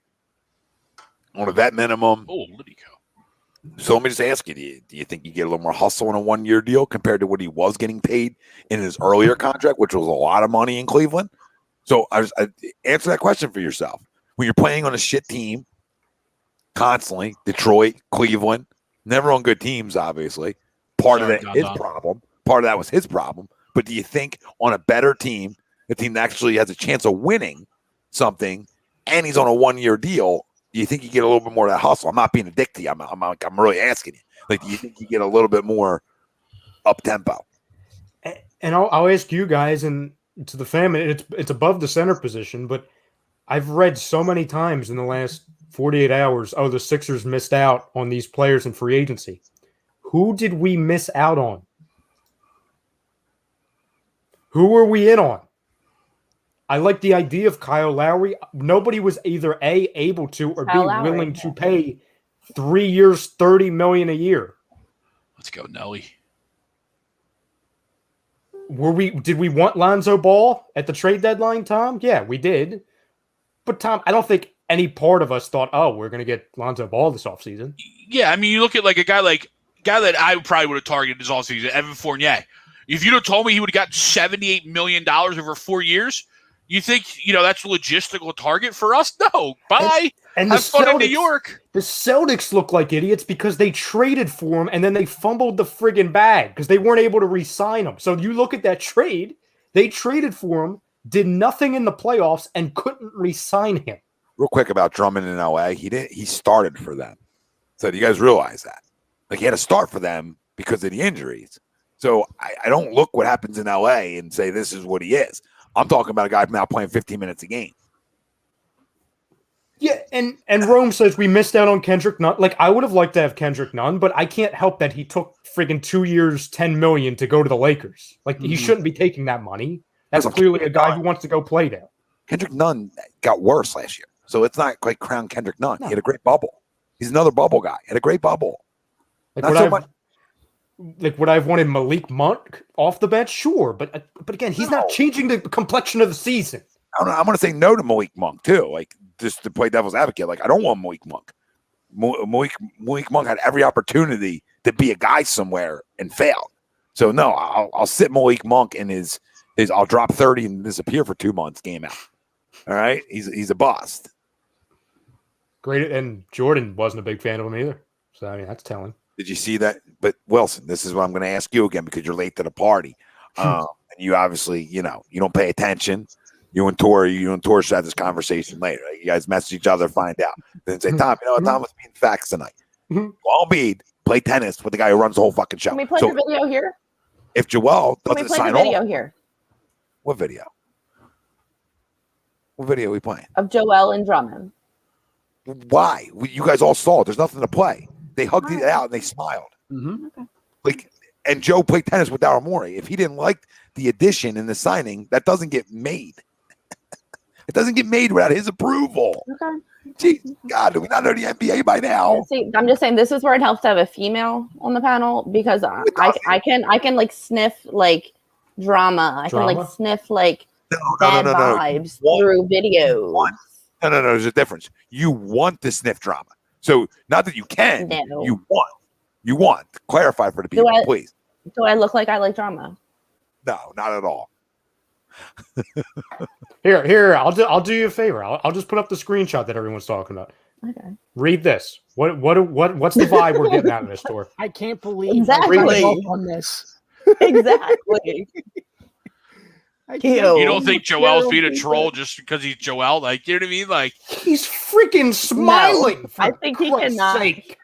On a vet minimum. Oh, let me go. So let me just ask you, do you think you get a little more hustle in a 1-year deal compared to what he was getting paid in his earlier contract, which was a lot of money in Cleveland? So I answer that question for yourself. When you're playing on a shit team constantly, Detroit, Cleveland, never on good teams, obviously. Part of that his problem. Part of that was his problem. But do you think on a better team, a team that actually has a chance of winning something, and he's on a 1-year deal, do you think you get a little bit more of that hustle? I'm not being a dick to you. I'm really asking you. Like, do you think you get a little bit more up tempo? And I'll ask you guys, and to the family, it's above the center position, but I've read so many times in the last 48 hours, the Sixers missed out on these players in free agency. Who did we miss out on? Who were we in on? I like the idea of Kyle Lowry. Nobody was either A, able to, or B, Kyle Lowry. willing to pay 3 years, $30 million a year. Let's go, Nelly. Did we want Lonzo Ball at the trade deadline, Tom? Yeah, we did. But Tom, I don't think any part of us thought, oh, we're going to get Lonzo Ball this offseason. Yeah, I mean, you look at like a guy that I probably would have targeted this offseason, Evan Fournier. If you'd have told me he would have got $78 million over 4 years, you think, that's a logistical target for us? No. Bye. And have fun in New York. The Celtics look like idiots because they traded for him and then they fumbled the friggin' bag because they weren't able to re-sign him. So you look at that trade, they traded for him, did nothing in the playoffs, and couldn't re-sign him. Real quick about Drummond in LA, he started for them. So do you guys realize that? Like, he had to start for them because of the injuries. So I don't look what happens in LA and say this is what he is. I'm talking about a guy now playing 15 minutes a game. Yeah, and Rome says we missed out on Kendrick Nunn. Like, I would have liked to have Kendrick Nunn, but I can't help that he took friggin' 2 years, $10 million to go to the Lakers. Like, he shouldn't be taking that money. That's clearly a guy who wants to go play there. Kendrick Nunn got worse last year, so it's not quite crown Kendrick Nunn. No. He had a great bubble. He's another bubble guy. He had a great bubble. Would I have wanted Malik Monk off the bench? Sure, but again, he's not changing the complexion of the season. I'm going to say no to Malik Monk too. Like, just to play devil's advocate. Like, I don't want Malik Monk. Malik Monk had every opportunity to be a guy somewhere and failed. So no, I'll sit Malik Monk in his I'll drop 30 and disappear for 2 months game out. All right, he's a bust. Great, and Jordan wasn't a big fan of him either. So I mean, that's telling. Did you see that? But Wilson, this is what I'm going to ask you again because you're late to the party. And you obviously, you don't pay attention. You and Tori should have this conversation later. You guys message each other, find out. Then say, Tom, Tom was being facts tonight. All Embiid play tennis with the guy who runs the whole fucking show. Can we play the video here? If Joel doesn't sign on. Video here. What video? What video are we playing? Of Joel and Drummond. Why? You guys all saw it. There's nothing to play. They hugged it out and they smiled. Okay. Like, and Joe played tennis with Daryl Morey. If he didn't like the addition and the signing, that doesn't get made. It doesn't get made without his approval. Okay. Gee, God, do we not know the NBA by now? See, I'm just saying this is where it helps to have a female on the panel because I can like sniff like drama. I can like sniff like bad vibes through videos. No. There's a difference. You want to sniff drama. So not that you can. No. You want. Clarify for the people, please. Do I look like I like drama? No, not at all. Here, I'll do you a favor. I'll just put up the screenshot that everyone's talking about. Okay. Read this. What's the vibe we're getting out of this store? I can't believe exactly on this. Exactly. You don't think Joel's being a troll just because he's Joel? Like, you know what I mean? Like, he's freaking smiling. No, I think he cannot. Sake.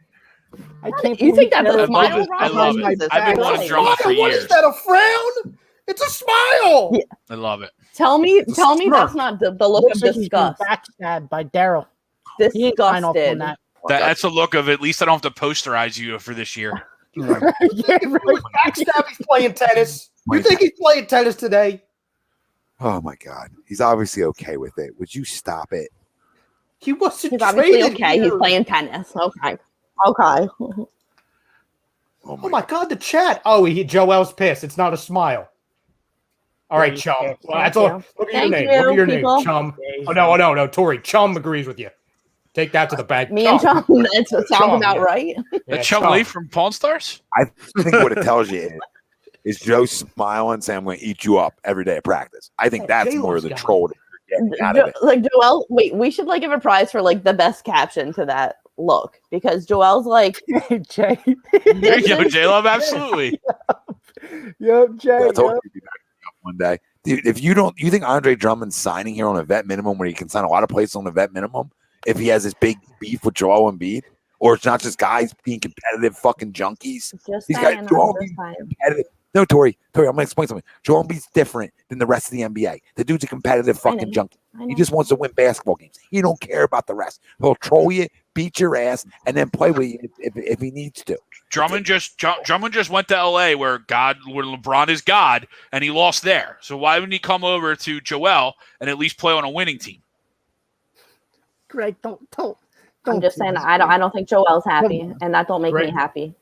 I can't. You think that's a smile? I love it. I've been wanting drama for years. What is that? A frown? It's a smile. Yeah. I love it. Tell me that's not the look of disgust. Backstabbed by Daryl. Disgusted. That's a look of at least I don't have to posterize you for this year. Yeah, really. Backstab. He's playing tennis. You think he's playing tennis today? Oh my God, he's obviously okay with it. Would you stop it? He wasn't. He's obviously okay. Here. He's playing tennis. Okay. Oh my God, the chat. Oh, Joel's pissed. It's not a smile. All right, Chum. Well, that's all. Look at your name. Look at your name, Chum. Oh no, Tori. Chum agrees with you. Take that to the bank. Me and Chum. That sounds about right. The Chum Lee from Pawn Stars. I think what it tells you is Joe smiling, saying, "I'm going to eat you up every day at practice." I think that's more the troll. Like Joel, wait, we should like give a prize for like the best caption to that look because Joel's like Jay. J-Love, absolutely. Yep, Jay. I told you to be back one day, dude. If you think Andre Drummond's signing here on a vet minimum, where he can sign a lot of places on a vet minimum, if he has this big beef with Joel Embiid, or it's not just guys being competitive fucking junkies. Just these guys, Joel Embiid's competitive. No, Tori, I'm gonna explain something. Joel Embiid's different than the rest of the NBA. The dude's a competitive fucking junkie. He just wants to win basketball games. He don't care about the rest. He'll troll you, beat your ass, and then play with you if he needs to. Drummond just went to LA where LeBron is God, and he lost there. So why wouldn't he come over to Joel and at least play on a winning team? Greg, don't. I'm just saying I don't think Joel's happy, and that don't make me happy.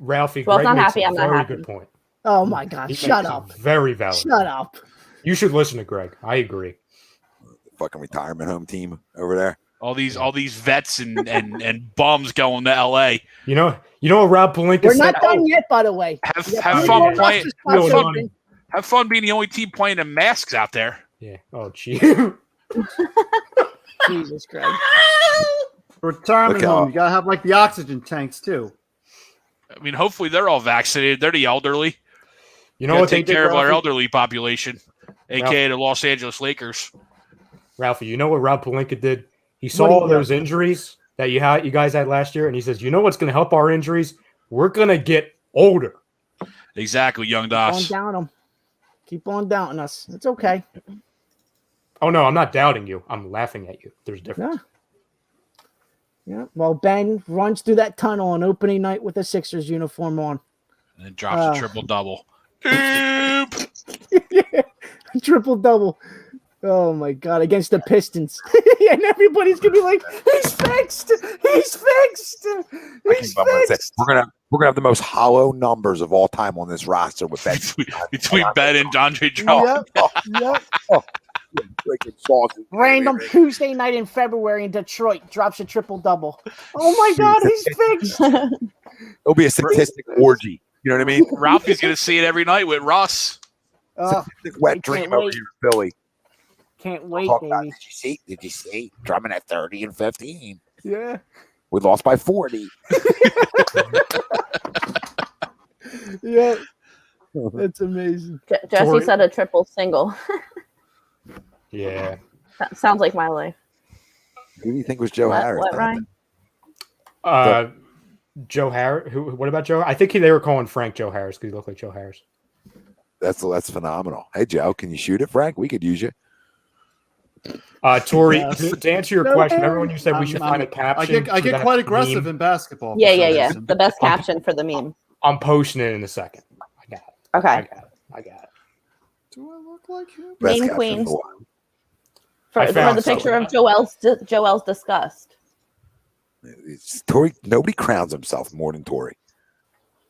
Ralphie, Joel's Greg not makes happy. a I'm not very happy. good point. Oh my God! He Shut makes a up! Very valid. Shut up! You should listen to Greg. I agree. Fucking retirement home team over there. All these vets and bums going to LA. You know what Rob Pelinka We're said? not done yet, by the way. Have Yeah, fun yeah. playing. Have Have fun. Have fun being the only team playing in masks out there. Yeah. Oh, gee. Jesus Christ! Retirement Look home. how- You gotta have like the oxygen tanks too. I mean, hopefully they're all vaccinated. They're the elderly. You know Gotta what they take did, care of our Ralphie? elderly population, aka the Los Angeles Lakers. Ralphie, you know what Rob Pelinka did? He saw What do you all those injuries that you guys had last year, and he says, "You know what's going to help our injuries? We're going to get older." Exactly, young Keep on Doss. down them. Keep on doubting us. It's okay. Oh no, I'm not doubting you. I'm laughing at you. There's a difference. Yeah. Well, Ben runs through that tunnel on opening night with a Sixers uniform on. And then drops a triple double. Oop. Triple double. Oh my God! Against the Pistons, and everybody's gonna be like, "He's fixed. He's fixed. He's fixed." We're gonna have the most hollow numbers of all time on this roster with Ben. Between Ben and Andre Drummond. Yep. Freaking sausage. Random Tuesday night in February in Detroit drops a triple double. Oh my God, he's fixed. It'll be a statistic orgy. You know what I mean? Ralphie's gonna see it every night with Russ. Statistic wet I dream can't over wait. here in Philly. Can't wait, Talk about, baby. did you see? Drummond at 30 and 15. Yeah. We lost by 40. Yeah. That's amazing. Jesse Tori- said a triple single. Yeah. That sounds like my life. Who do you think was Joe What, Harris? Ryan? Joe Harris. What about Joe? I think they were calling Frank Joe Harris because he looked like Joe Harris. That's phenomenal. Hey, Joe, can you shoot it, Frank? We could use you. Tori, Yes. to answer your question, remember when you said we should find a caption? I for get that quite aggressive meme? in basketball. for Yeah. some reason. The best caption for the meme. I'm posting it in a second. I got it. Okay. I got it. Do I look like him? Best Meme captain queen. in the world. I For found the picture something. of Joel's disgust. Tory, nobody crowns himself more than Tory.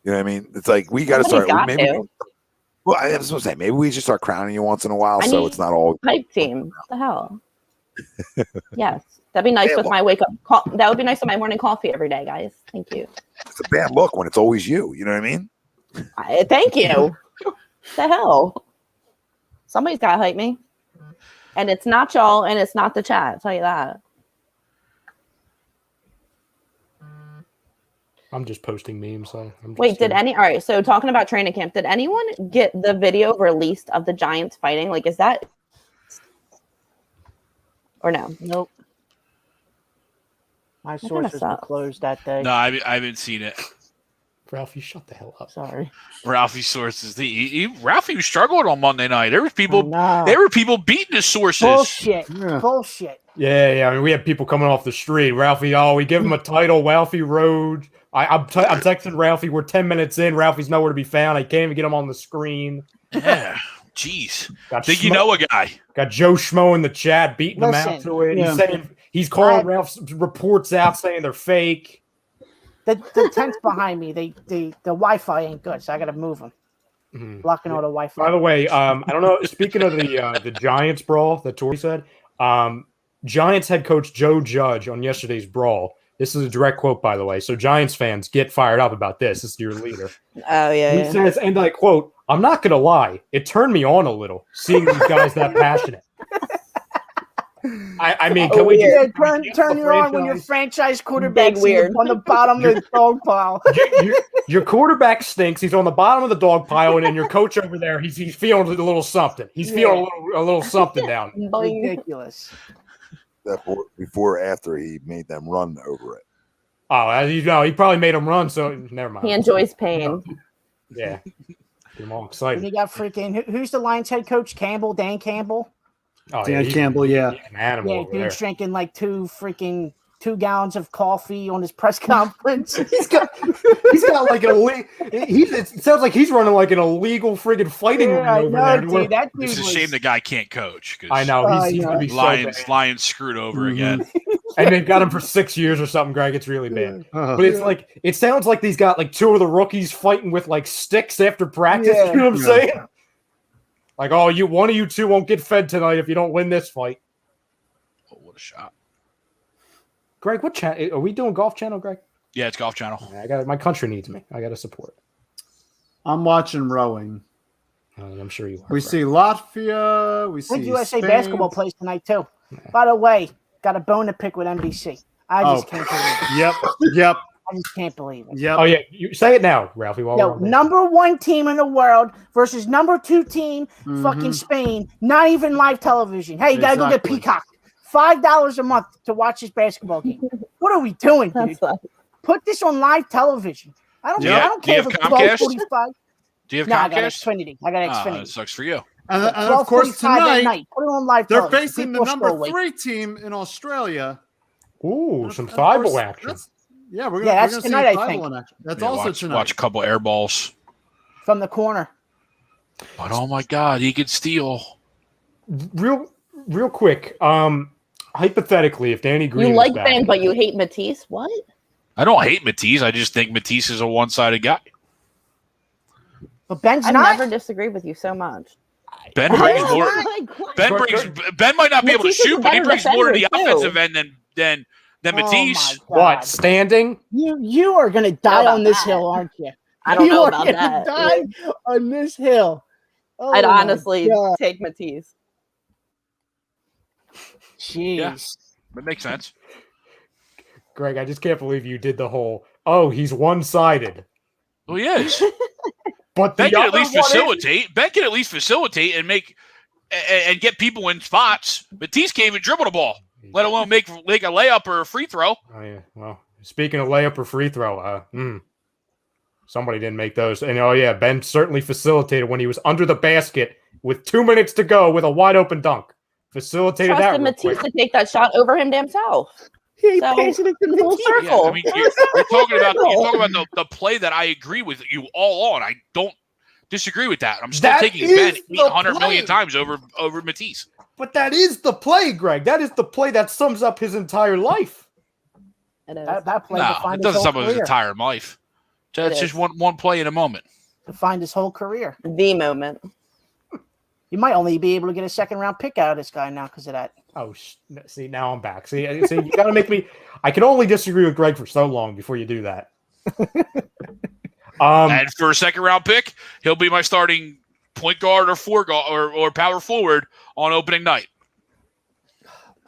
You know what I mean? It's like we got to start. Somebody's got to. Well, I was going to say maybe we just start crowning you once in a while, I so need it's not all. Hype team. What the hell? Yes. That'd be nice Yeah, with my wake up. That would be nice with my morning coffee every day, guys. Thank you. It's a bad look when it's always you. You know what I mean? Thank you. The hell? Somebody's got to hype me. And it's not y'all, and it's not the chat. I'll tell you that. I'm just posting memes. Wait, all right, so talking about training camp, did anyone get the video released of the Giants fighting? Like, is that, or no? Nope. My kinda sources were sucks. closed that day. No, I haven't seen it. Ralphie, shut the hell up. Sorry. Ralphie's sources. Ralphie was struggling on Monday night. There was people. No. There were people beating his sources. Bullshit. Yeah. Bullshit. Yeah. I mean, we have people coming off the street. Ralphie, we give him a title. Ralphie Road. I'm texting Ralphie. We're 10 minutes in. Ralphie's nowhere to be found. I can't even get him on the screen. Yeah. Jeez. Got Think you know a guy? Got Joe Schmo in the chat beating him out Listen, to it. yeah. He's saying he's calling Ralph's reports out saying they're fake. The tent's behind me. The Wi-Fi ain't good, so I got to move them. Mhm. Blocking all the Wi-Fi. By the way, I don't know. Speaking of the Giants brawl that Tori said, Giants head coach Joe Judge on yesterday's brawl. This is a direct quote, by the way. So Giants fans, get fired up about this. This is your leader. Oh, yeah. He says, and I quote, "I'm not going to lie. It turned me on a little seeing these guys that passionate." I mean, can we Yeah, just turn you on when your franchise quarterback weird. on the bottom of the dog pile. your quarterback stinks. He's on the bottom of the dog pile, and then your coach over there, he's feeling a little something. He's feeling a little something down. Ridiculous. Before or after he made them run over it. Oh, he probably made him run, so never mind. He enjoys pain. Yeah. Get him all And excited. you got freaking who's the Lions head coach? Campbell, Dan Campbell. Oh, Dan he's Campbell, yeah. an animal Yeah, over there. dude's drinking like 2 freaking 2 gallons of coffee on his press conference. He's got like it sounds like he's running like an illegal friggin' fighting ring over there. Dude, that dude It's a shame the guy can't coach. 'Cause I know he's gonna be Lions so bad. Lions screwed over again. And they've got him for 6 years or something, Greg. It's really bad. But it's like it sounds like he's got like 2 of the rookies fighting with like sticks after practice. Yeah. You know what I'm saying? Like, oh, one of you two won't get fed tonight if you don't win this fight. Oh, what a shot. Greg, what channel are we doing? Golf Channel, Greg? Yeah, it's Golf Channel. My country needs me. I got to support. I'm watching rowing. I'm sure you are. We see Latvia. We I see think USA Spain. basketball plays tonight too. By the way, got a bone to pick with NBC. I just can't believe it. Yep. I just can't believe it. Yep. Oh yeah, you say it now, Ralphie. While Yo, we're on there. number 1 team in the world versus number 2 team, fucking Spain. Not even live television. Hey, you gotta go get Exactly. Peacock. $5 a month to watch this basketball game. What are we doing, dude? That's like, Put this on live television. I don't Yeah. care Do you if have it's Comcast? 12:45. Do you have No, I got Comcast? Xfinity. I got It Xfinity. sucks for you. And of course 12:45 at tonight night. Put it on live they're television. facing People the are still number awake. 3 team in Australia. Ooh, some Of Thibault course, action. Yeah, we're Yeah, gonna that's see tonight, I Thibault think. in action. That's Yeah, also watch, tonight. watch a couple air balls. From the corner. But oh my God, he could steal. Real quick. Hypothetically, if Danny Green you was like back, Ben, but you hate Matisse. What? I don't hate Matisse. I just think Matisse is a one-sided guy. But Ben's I not. never disagree with you so much. Ben I brings don't more. like what? Ben might not be able to Matisse is a shoot, but he better brings more to the defender, too. offensive end than Matisse. Oh my God. what standing? You are gonna die about on this that. hill, aren't you? I don't you know are about gonna that. Die on this hill. Oh I'd my honestly God. take Matisse. Jeez. Yeah. That makes sense. Greg, I just can't believe you did the whole. Oh, he's one-sided. Well, he is. But the Ben can at other least one is- facilitate. Ben can at least facilitate and make and get people in spots. Matisse can't even dribble the ball, let alone make a layup or a free throw. Oh yeah. Well, speaking of layup or free throw, somebody didn't make those. And oh yeah, Ben certainly facilitated when he was under the basket with 2 minutes to go with a wide open dunk. Facilitated that Trusted real Matisse quick. to take that shot over him himself. He So, pays it to full Matisse. Yeah, circle. I mean, you're talking about the play that I agree with you all on. I don't disagree with that. I'm still That taking is Ben the 800 million play. times over Matisse. But that is the play, Greg. That is the play that sums up his entire life. It is. That play No, defined it his doesn't whole sum up his career. entire life. That's It just is. one play in a moment. Defined his whole career. The moment. You might only be able to get a 2nd-round pick out of this guy now because of that. Oh, see, now I'm back. See, you got to make me. I can only disagree with Greg for so long before you do that. And for a second round pick, he'll be my starting point guard or power forward on opening night.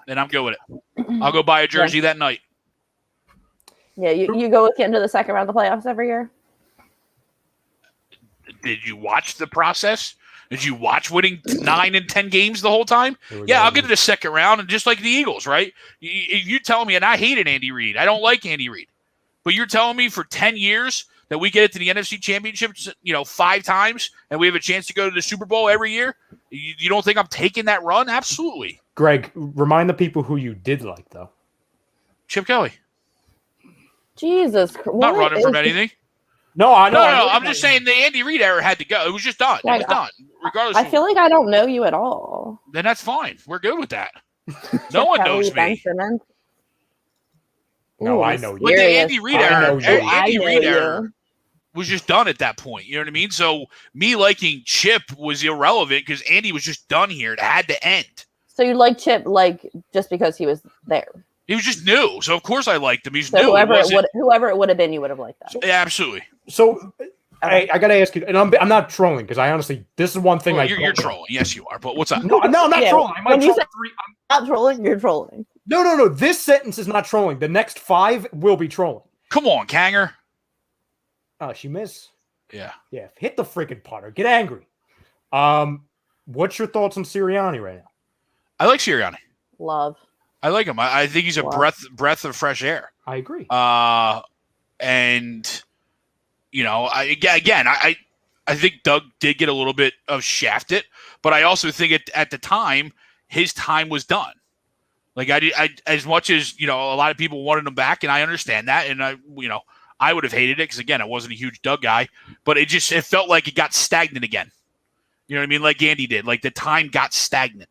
And I'm good with it. I'll go buy a jersey that night. Yeah, you go into the second round of the playoffs every year. Did you watch the process? Did you watch winning 9 and 10 games the whole time? Here we Yeah, go. I'll get to the second round, and just like the Eagles, right? You tell me, and I hated Andy Reid. I don't like Andy Reid. But you're telling me for 10 years that we get it to the NFC Championship, 5 times, and we have a chance to go to the Super Bowl every year? You don't think I'm taking that run? Absolutely. Greg, remind the people who you did like, though. Chip Kelly. Jesus Christ. Not running from anything. No, I know. No. I'm just saying the Andy Reid era had to go. It was just done. It was done. Regardless. I feel like I don't know you at all. Then that's fine. We're good with that. No one Kelly, knows Ben me. Simmons. No, Ooh, I know you. But the serious. Andy Reid I era, know you. Andy I know Reid you. era was just done at that point. You know what I mean? So me liking Chip was irrelevant because Andy was just done here. It had to end. So you like Chip just because he was there. He was just new. So of course I liked him. He's So new. whoever it would have been, you would have liked that. Yeah, absolutely. So I got to ask you, and I'm not trolling because I honestly, this is one thing Well, I you're trolling. Yes, you are. But what's up? No, I'm not Yeah, trolling. I might when you troll say- 3. Not trolling, you're trolling. No. This sentence is not trolling. The next 5 will be trolling. Come on, Kanger. Oh, she missed. Yeah. Yeah, hit the freaking putter. Get angry. What's your thoughts on Sirianni right now? I like Sirianni. Love. I like him. I think he's a Wow. breath of fresh air. I agree. And I think Doug did get a little bit of shafted, but I also think at the time his time was done. Like I as much as a lot of people wanted him back, and I understand that, and I would have hated it because again, I wasn't a huge Doug guy, but it felt like it got stagnant again. You know what I mean? Like Andy did. Like the time got stagnant.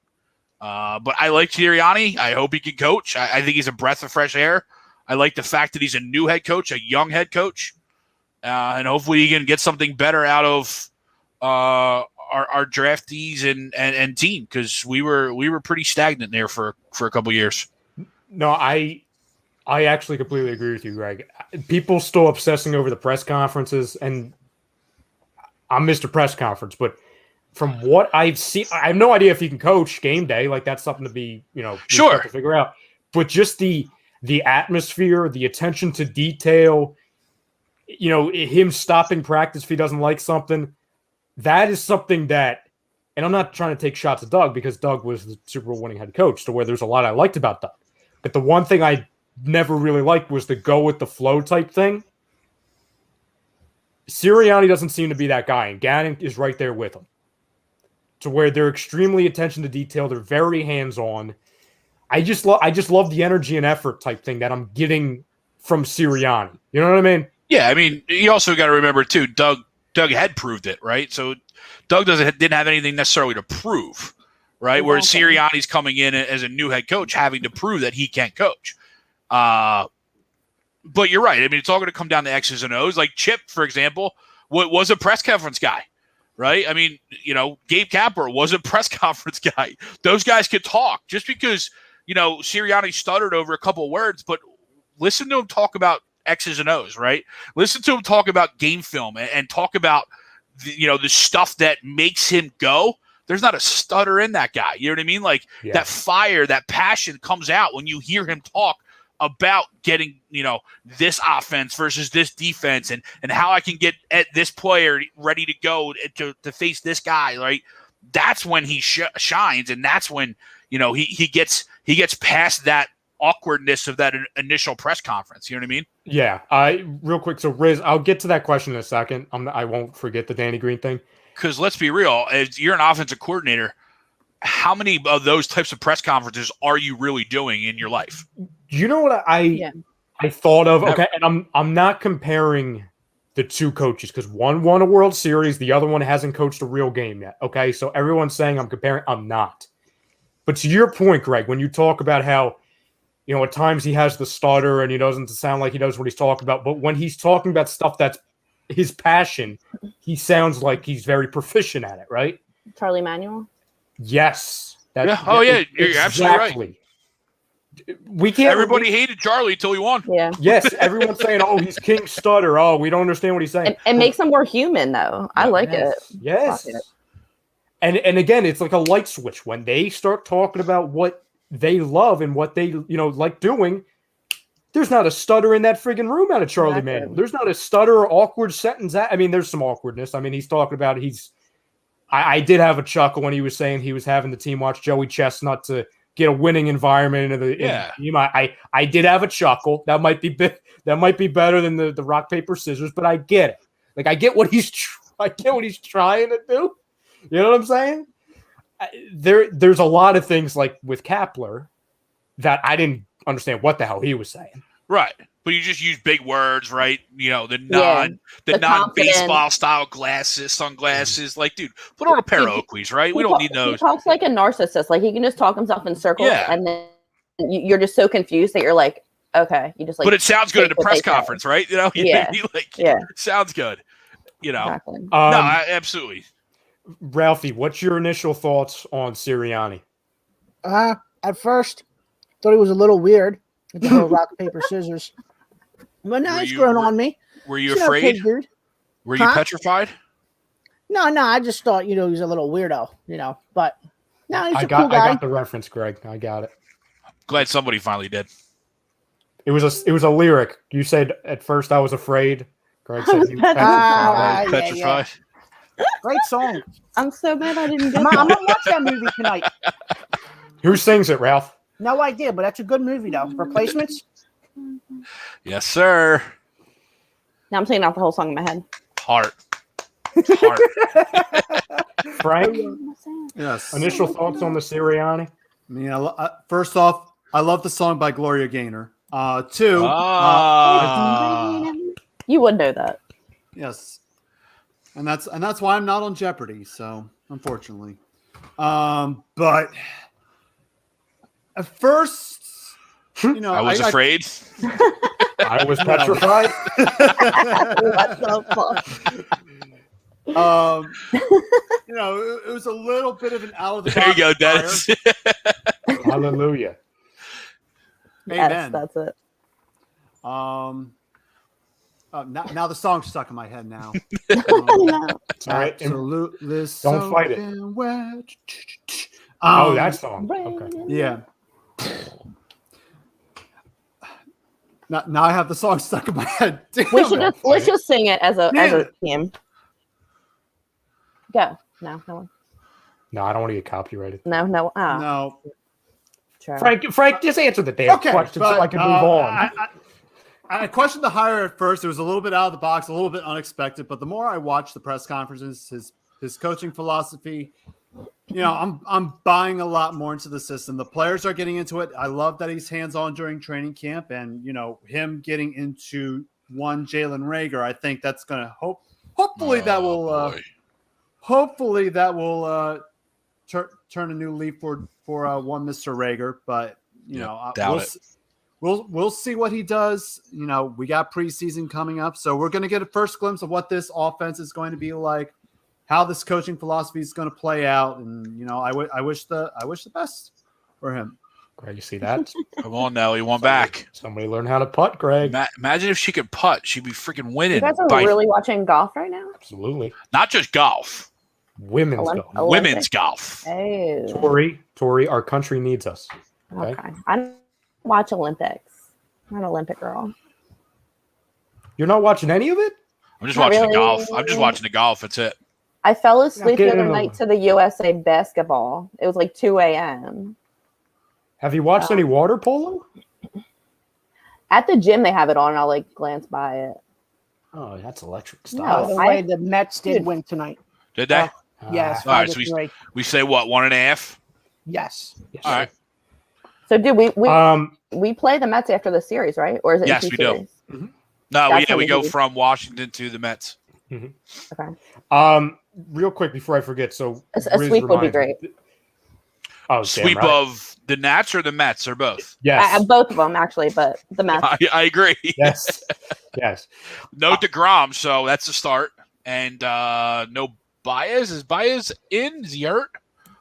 But I like Sirianni. I hope he can coach. I think he's a breath of fresh air. I like the fact that he's a new head coach, a young head coach, and hopefully he can get something better out of our draftees and team because we were pretty stagnant there for a couple years. No, I actually completely agree with you, Greg. People still obsessing over the press conferences, and I'm Mr. Press Conference, but from what I've seen, I have no idea if he can coach game day. Like that's something to be, sure to figure out. But just the atmosphere, the attention to detail, him stopping practice if he doesn't like something, that is something that, and I'm not trying to take shots at Doug because Doug was the Super Bowl winning head coach, to where there's a lot I liked about Doug. But the one thing I never really liked was the go with the flow type thing. Sirianni doesn't seem to be that guy, and Gannon is right there with him. To where they're extremely attention to detail, they're very hands-on. I just love the energy and effort type thing that I'm getting from Sirianni. You know what I mean? Yeah, I mean, you also got to remember too, Doug had proved it, right? So Doug didn't have anything necessarily to prove, right? Exactly. Whereas Sirianni's coming in as a new head coach, having to prove that he can't coach. But you're right. I mean, it's all going to come down to X's and O's. Like Chip, for example, was a press conference guy. Right? I mean, Gabe Capper was a press conference guy. Those guys could talk. Just because, Sirianni stuttered over a couple words, but listen to him talk about X's and O's, right? Listen to him talk about game film and talk about, the stuff that makes him go. There's not a stutter in that guy. You know what I mean? Like that fire, that passion comes out when you hear him talk about getting, this offense versus this defense and how I can get at this player ready to go to face this guy, right? That's when he shines, and that's when, he gets past that awkwardness of that initial press conference. You know what I mean? Yeah. Real quick. So Riz, I'll get to that question in a second. I won't forget the Danny Green thing. Because let's be real, as you're an offensive coordinator, how many of those types of press conferences are you really doing in your life? You know what I thought of? Okay, and I'm not comparing the two coaches because one won a World Series, the other one hasn't coached a real game yet. Okay, so everyone's saying I'm comparing. I'm not. But to your point, Greg, when you talk about how, at times he has the stutter and he doesn't sound like he knows what he's talking about, but when he's talking about stuff that's his passion, he sounds like he's very proficient at it, right? Charlie Manuel? Yes. Yeah. Oh, yeah. You're absolutely right. We can't. Everybody hated Charlie until he won. Yeah. Yes, everyone's saying, "Oh, he's King Stutter." Oh, we don't understand what he's saying. It makes him more human, though. I like it. Yes. And again, it's like a light switch when they start talking about what they love and what they like doing. There's not a stutter in that friggin' room out of Charlie Manuel. There's not a stutter or awkward sentence. I mean, there's some awkwardness. I mean, he's talking about I did have a chuckle when he was saying he was having the team watch Joey Chestnut to get a winning environment into the team. I did have a chuckle. That might be better than the rock paper scissors, but I get it. Like I get what he's trying to do. You know what I'm saying? There's a lot of things like with Kapler that I didn't understand what the hell he was saying. Right. But you just use big words, right? The non-baseball style sunglasses. Like, dude, put on a pair of Oakleys, right? We don't need those. He talks like a narcissist. Like, he can just talk himself in circles, and then you're just so confused that you're like, okay, you just like. But it sounds good at a press conference, right? Sounds good. Exactly. No, absolutely. Ralphie, what's your initial thoughts on Sirianni? At first, thought it was a little weird. The whole rock, paper, scissors. But now it's grown on me. Were you afraid? Dude. Were you petrified? No, I just thought, he was a little weirdo, but no, he's a cool guy. I got the reference, Greg. I got it. Glad somebody finally did. It was a lyric. You said, at first I was afraid. Greg said he was petrified. Petrified. Yeah. Great song. I'm so mad I didn't get I'm going to watch that movie tonight. Who sings it, Ralph? No idea, but that's a good movie, though. Replacements? Yes, sir. Now I'm saying out the whole song in my head. Heart. Frank? Yes. Initial thoughts on the Sirianni? I mean, first off, I love the song by Gloria Gaynor. Two, You would know that. yes, and that's why I'm not on Jeopardy. So unfortunately, but at first, I was afraid. I was petrified. What the fuck? It was a little bit of an out of the There you go, Dennis. Hallelujah. Amen. Yes, that's it. Now the song's stuck in my head now. No. All right. Absolutely. Don't fight it. soaking wet. That song. Okay. Yeah. Now I have the song stuck in my head. Let's just sing it as a Man. team. Go. No one. No, I don't want to get copyrighted. No. No. Sure. Frank, just answer the damn question so I can move on. I questioned the hire at first. It was a little bit out of the box, a little bit unexpected. But the more I watched the press conferences, his coaching philosophy, I'm buying a lot more into the system. The players are getting into it. I love that he's hands-on during training camp, and him getting into one Jalen Reagor. I think that's going to hopefully that will turn a new leaf for one Mr. Reagor. But we'll see what he does. We got preseason coming up, so we're going to get a first glimpse of what this offense is going to be like, how this coaching philosophy is going to play out, and I wish the best for him. Greg, you see that? Come on, Nelly, one back. Somebody learn how to putt, Greg. Imagine if she could putt. She'd be freaking winning. You guys are really watching golf right now? Absolutely. Not just golf. Women's golf. Women's golf. Oh. Tori, our country needs us. Okay. I don't watch Olympics. I'm an Olympic girl. You're not watching any of it? I'm just watching the golf. I'm just watching the golf. That's it. I fell asleep the get other into night it. to the USA basketball. It was like 2 a.m. Have you watched any water polo? At the gym, they have it on, and I'll glance by it. Oh, that's electric No, stuff. By the way, the Mets did win tonight. Did they? Yes. All right, so 5-3. we say what, 1.5? Yes. Yes. All right. So, did we play the Mets after the series, right? Or is it? Yes, in we two do. series? No, That's we what we go do. from Washington to the Mets. Okay. Real quick before I forget, so A Riz sweep would be reminds great. me- Oh, damn Sweep right. of the Nats or the Mets or both? Yes. Both of them, actually, but the Mets. I agree. Yes. Yes. No DeGrom, so that's a start. And no Baez. Is Baez in? Is he hurt?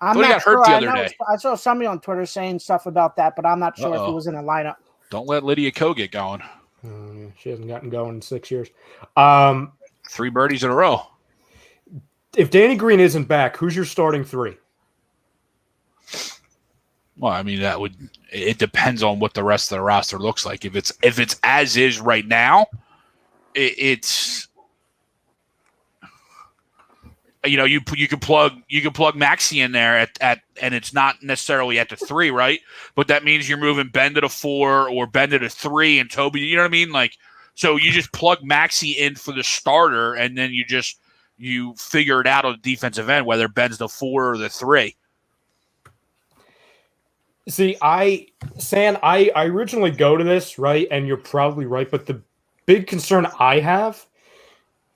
I'm Thought he not got hurt sure. the I other know- day. I saw somebody on Twitter saying stuff about that, but I'm not sure if Uh-oh. he was in a lineup. Don't let Lydia Ko get going. She hasn't gotten going in 6 years. 3 birdies in a row. If Danny Green isn't back, who's your starting 3? Well, I mean, it depends on what the rest of the roster looks like. If it's as is right now, it's you can plug Maxey in there at and it's not necessarily at the 3, right? But that means you're moving Ben to the 4 or Ben to the 3 and Toby. You know what I mean? So you just plug Maxey in for the starter, and then you figure it out on the defensive end whether Ben's the 4 or the 3. See, I originally go to this, right? And you're probably right. But the big concern I have,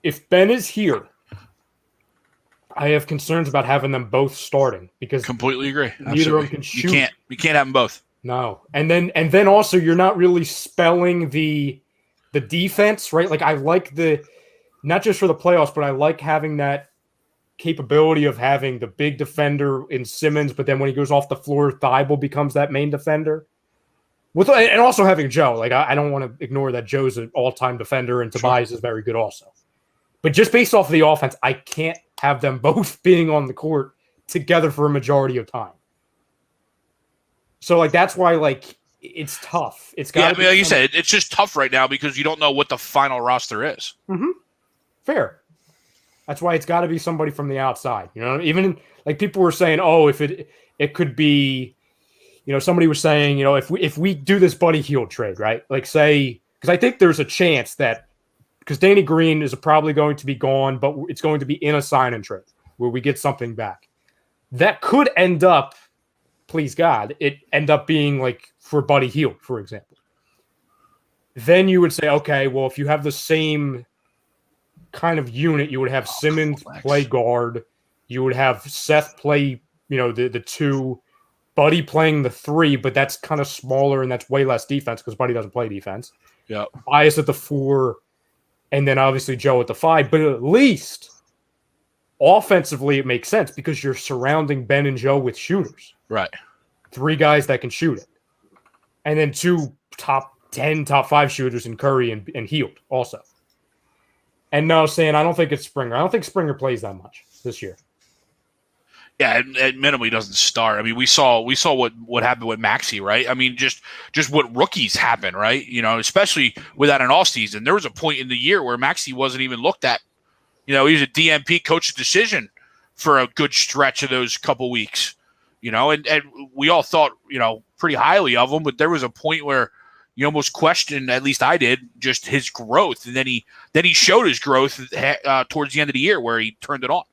if Ben is here, I have concerns about having them both starting because Completely agree. neither of them can shoot. You can't have them both. No. And then also you're not really spelling the defense, right? Like I like not just for the playoffs, but I like having that capability of having the big defender in Simmons, but then when he goes off the floor, Thibault becomes that main defender. And also having Joe. Like I don't want to ignore that Joe's an all-time defender and Tobias is very good also. But just based off of the offense, I can't have them both being on the court together for a majority of time. So that's why it's tough. It's got to be like you said, it's just tough right now because you don't know what the final roster is. Mm-hmm. Fair. That's why it's got to be somebody from the outside. Even people were saying, oh, if it could be, somebody was saying, if we do this Buddy Hield trade, right? Because I think there's a chance that because Danny Green is probably going to be gone, but it's going to be in a sign and trade where we get something back. That could end up please God, it end up being like for Buddy Hield, for example. Then you would say, okay, well, if you have the same kind of unit, you would have Simmons play guard, you would have Seth play, the 2, Buddy playing the 3, but that's kind of smaller and that's way less defense because Buddy doesn't play defense. Yeah, Bias at the 4, and then obviously Joe at the 5. But at least offensively, it makes sense because you're surrounding Ben and Joe with shooters. right. 3 guys that can shoot it. And then 2 top 10, top 5 shooters in Curry and Hield also. And no, saying I don't think it's Springer. I don't think Springer plays that much this year. Yeah, at minimum he doesn't start. I mean, we saw what happened with Maxey, right? I mean, just what rookies happen, right? Especially without an off season. There was a point in the year where Maxey wasn't even looked at. He was a DMP coach's decision for a good stretch of those couple weeks. And we all thought, pretty highly of him, but there was a point where you almost questioned, at least I did, just his growth. And then he showed his growth towards the end of the year where he turned it on.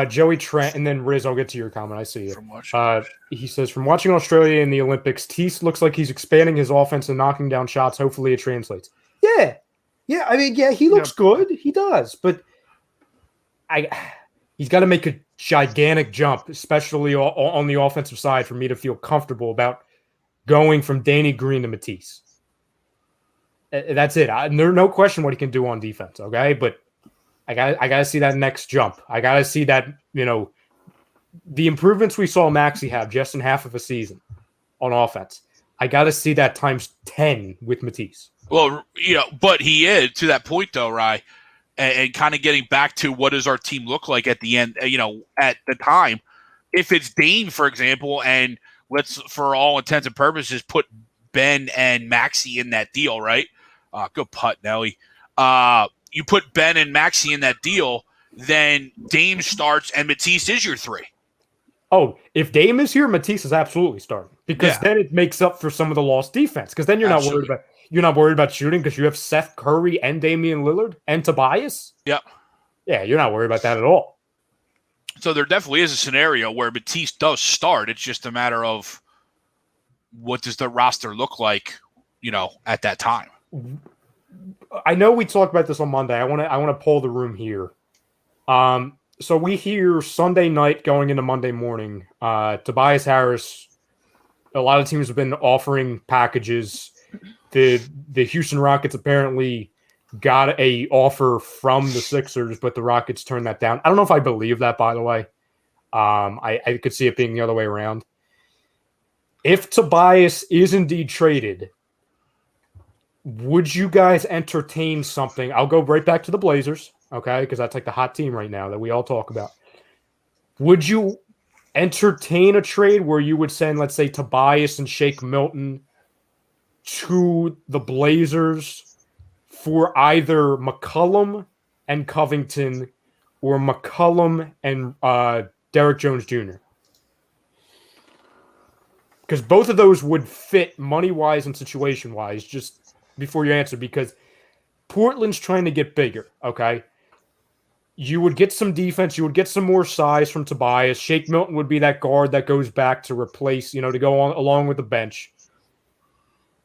Joey Trent, and then Riz, I'll get to your comment. I see it. He says, from watching Australia in the Olympics, Tease looks like he's expanding his offense and knocking down shots. Hopefully it translates. Yeah. I mean, he looks good. He does. But he's got to make a gigantic jump, especially on the offensive side, for me to feel comfortable about going from Danny Green to Matisse. That's it. There's no question what he can do on defense, okay? But I gotta see that next jump. I gotta see that, the improvements we saw Maxey have just in half of a season on offense. I gotta see that times 10 with Matisse. Well, but he is, to that point though, Rye, and kind of getting back to what does our team look like at the end, at the time. If it's Dame, for example, and let's, for all intents and purposes, put Ben and Maxey in that deal, right? Good putt, Nelly. You put Ben and Maxey in that deal, then Dame starts and Matisse is your 3. Oh, if Dame is here, Matisse is absolutely starting because then it makes up for some of the lost defense. Because then you're not worried about shooting because you have Seth Curry and Damian Lillard and Tobias. Yep. Yeah, you're not worried about that at all. So there definitely is a scenario where Matisse does start. It's just a matter of what does the roster look like, at that time. I know we talked about this on Monday. I want to poll the room here. So we hear Sunday night going into Monday morning, Tobias Harris, a lot of teams have been offering packages. The Houston Rockets apparently got a offer from the Sixers, but the Rockets turned that down. I don't know if I believe that, by the way. I could see it being the other way around. If Tobias is indeed traded, would you guys entertain something? I'll go right back to the Blazers, okay, because that's like the hot team right now that we all talk about. Would you entertain a trade where you would send, let's say, Tobias and Shake Milton to the Blazers for either McCollum and Covington or McCollum and Derek Jones Jr.? Because both of those would fit money-wise and situation-wise, just before you answer, because Portland's trying to get bigger, okay? You would get some defense. You would get some more size from Tobias. Shake Milton would be that guard that goes back to replace, to go on along with the bench.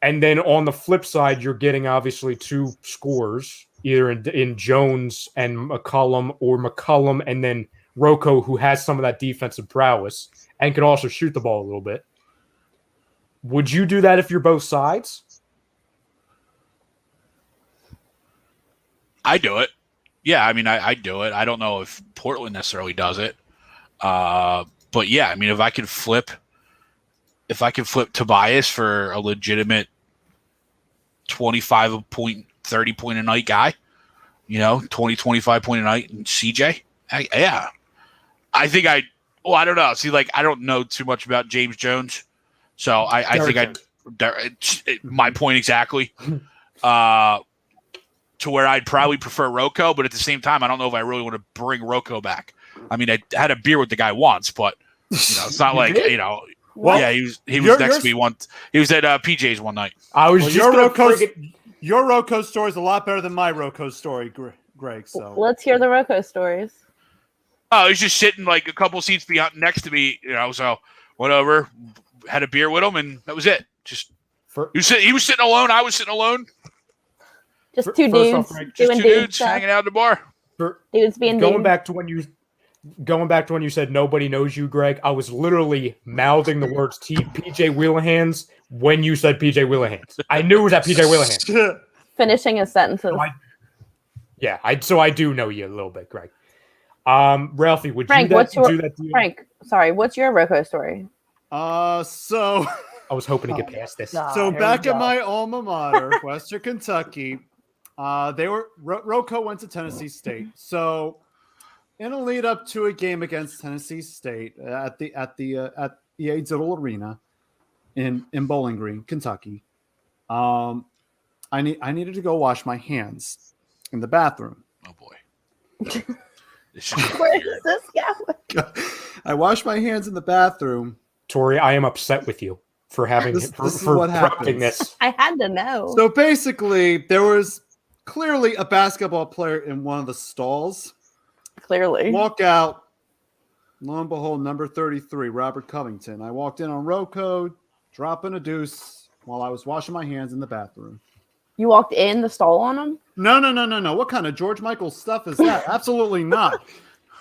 And then on the flip side, you're getting obviously 2 scorers, either in Jones and McCollum, or McCollum and then Rocco, who has some of that defensive prowess and can also shoot the ball a little bit. Would you do that if you're both sides? I do it. Yeah, I mean, I do it. I don't know if Portland necessarily does it. But yeah, I mean, if I could flip Tobias for a legitimate 25-point, 30-point a night guy, 20, 25 point a night, and CJ, yeah. I think I don't know. See, I don't know too much about James Jones. So I think my point exactly. To where I'd probably prefer Rocco, but at the same time, I don't know if I really want to bring Rocco back. I mean, I had a beer with the guy once, but it's not like Well, yeah, he was next to me once. He was at PJ's one night. I was your Rocco story is a lot better than my Rocco story, Greg. So let's hear the Rocco stories. Oh, he was just sitting like a couple seats beyond next to me, so went over, had a beer with him, and that was it. Just he was sitting alone, I was sitting alone. Just two dudes doing dudes hanging out at the bar. Dudes being going back to when you said nobody knows you, Greg, I was literally mouthing the words PJ Wheelahands when you said PJ Wheelahands. I knew it was at PJ Wheelahands. Finishing his sentences. So I do know you a little bit, Greg. Ralphie, would Frank, do that to you? Frank, sorry, what's your Rocco story? So I was hoping to get past this. So back at my alma mater, Western Kentucky, Rocco went to Tennessee State. So in a lead up to a game against Tennessee State at the Aids Little Arena in Bowling Green, Kentucky, I needed to go wash my hands in the bathroom. Oh boy. Where is this going? I washed my hands in the bathroom. Tori, I am upset with you for having this for is what interrupting happens. this. I had to know. So basically, there was clearly a basketball player in one of the stalls. Clearly. Walk out. Lo and behold, number 33, Robert Covington. I walked in on Rocco, dropping a deuce while I was washing my hands in the bathroom. You walked in the stall on him? No. What kind of George Michael stuff is that? Absolutely not.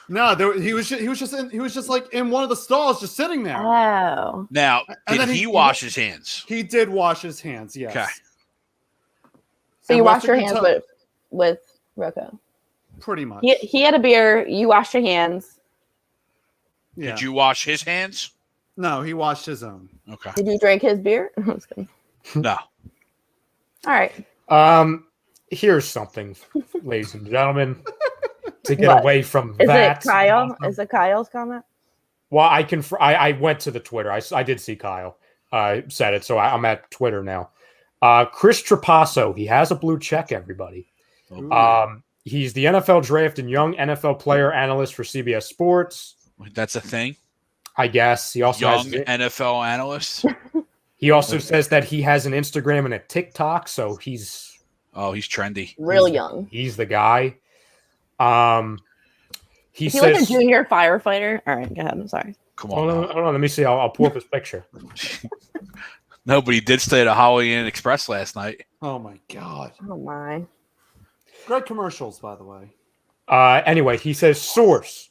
No, he was just like in one of the stalls, just sitting there. Oh. Now, did he wash his hands? He did wash his hands. Yes. Okay. So you washed your hands with Rocco? Pretty much. He had a beer. You washed your hands. Yeah. Did you wash his hands? No, he washed his own. Okay. Did you drink his beer? No. All right. Here's something, ladies and gentlemen, to get away from that. Is it Kyle? Is it Kyle's comment? Well, I went to the Twitter. I did see Kyle said it, so I'm at Twitter now. Chris Trapasso, he has a blue check, everybody. He's the NFL draft and young NFL player analyst for CBS Sports. That's a thing? I guess. He also young NFL analyst? He also says that he has an Instagram and a TikTok, so he's trendy. Real young. He's the guy. Is he like a junior firefighter? All right, go ahead. I'm sorry. Come on. Hold on. Let me see. I'll pull up his picture. No, but he did stay at a Holiday Inn Express last night. Oh my god. Oh my. Great commercials, by the way. Anyway, he says source.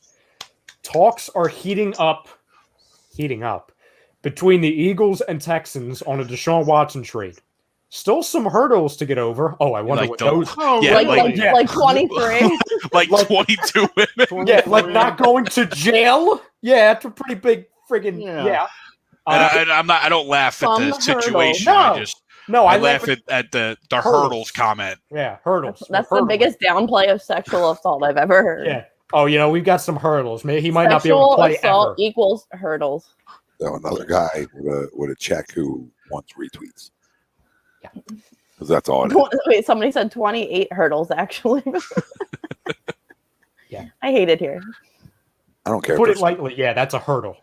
Talks are heating up between the Eagles and Texans on a Deshaun Watson trade. Still some hurdles to get over. Oh, I wonder what those. Oh, yeah, really? Like 23. like 22 women. Yeah, like not going to jail. Yeah, it's a pretty big friggin' yeah. And I don't laugh at the situation. I laugh at the hurdles comment. Yeah, hurdles. That's the biggest downplay of sexual assault I've ever heard. Yeah. Oh, we've got some hurdles. Maybe he might not be able to play assault ever. Equals hurdles. So another guy with a check who wants retweets. Yeah. Because that's all it is. Wait, somebody said 28 hurdles, actually. Yeah. I hate it here. I don't care. Put it lightly. Yeah, that's a hurdle.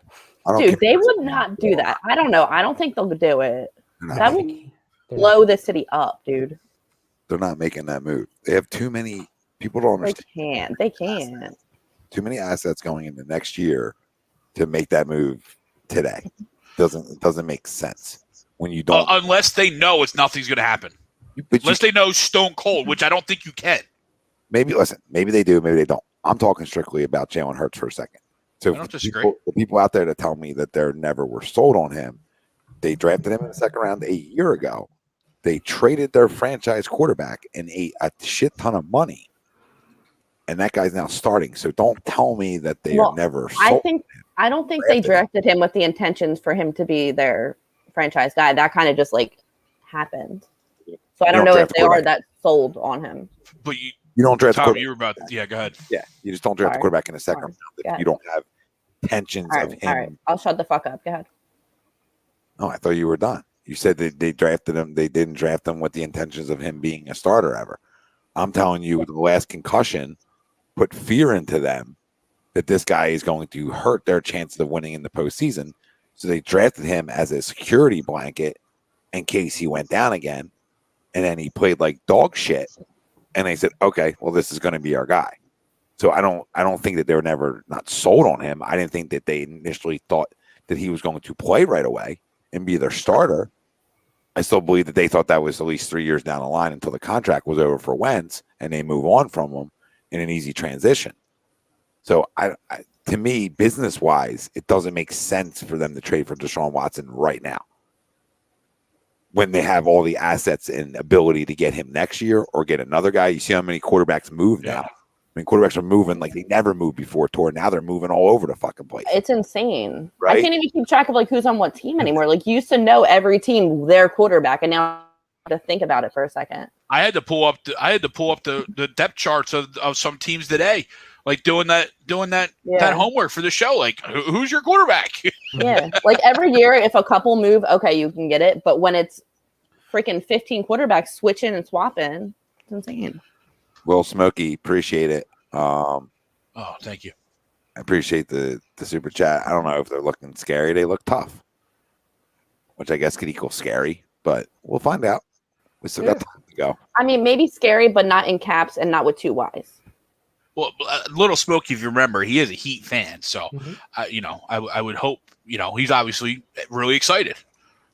Dude, they would not do that. I don't know. I don't think they'll do it. That would blow the city up, dude. They're not making that move. They have too many people. Don't understand. They can't. Too many assets going into next year to make that move today. Doesn't make sense when you don't. Unless they know nothing's going to happen. Unless they know stone cold, which I don't think you can. Maybe they do. Maybe they don't. I'm talking strictly about Jalen Hurts for a second. So I don't disagree. The people out there that tell me that they never were sold on him, they drafted him in the second round a year ago. They traded their franchise quarterback and ate a shit ton of money. And that guy's now starting. So don't tell me that they are never sold. I don't think they drafted him with the intentions for him to be their franchise guy. That kind of just happened. So I don't know if they are that sold on him. But you don't draft Tom, you were about go ahead. Yeah, you just don't draft the quarterback in the second round if you don't have intentions of him. All right, I'll shut the fuck up. Go ahead. Oh, I thought you were done. You said that they drafted him. They didn't draft him with the intentions of him being a starter ever. I'm telling you, the last concussion put fear into them that this guy is going to hurt their chances of winning in the postseason. So they drafted him as a security blanket in case he went down again. And then he played like dog shit. And they said, okay, well, this is going to be our guy. So I don't think that they were never not sold on him. I didn't think that they initially thought that he was going to play right away and be their starter. I still believe that they thought that was at least 3 years down the line until the contract was over for Wentz and they move on from him in an easy transition. So to me, business wise, it doesn't make sense for them to trade for Deshaun Watson right now when they have all the assets and ability to get him next year or get another guy. You see how many quarterbacks move now. I mean, quarterbacks are moving like they never moved before. Now they're moving all over the fucking place. It's insane. Right? I can't even keep track of like who's on what team anymore. Like you used to know every team, their quarterback, and now I have to think about it for a second. I had to pull up the depth charts of some teams today, like doing that homework for the show. Like, who's your quarterback? Yeah, like every year, if a couple move, okay, you can get it. But when it's freaking 15 quarterbacks switching and swapping, it's insane. Will Smokey, appreciate it. Oh, thank you. I appreciate the super chat. I don't know if they're looking scary. They look tough, which I guess could equal scary, but we'll find out. We still got time to go. I mean, maybe scary, but not in caps and not with 2 Ys. Well, Little Smokey, if you remember, he is a Heat fan, so I would hope he's obviously really excited.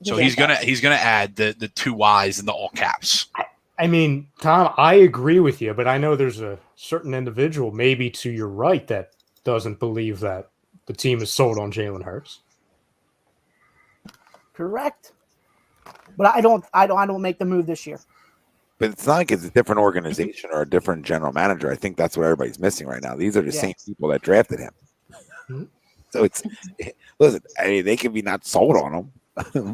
So he's gonna add the 2 Ys in the all caps. I mean, Tom, I agree with you, but I know there's a certain individual, maybe to your right, that doesn't believe that the team is sold on Jalen Hurts. Correct. But I don't make the move this year. But it's not like it's a different organization or a different general manager. I think that's what everybody's missing right now. These are the same people that drafted him. Mm-hmm. So listen, I mean, they can be not sold on him.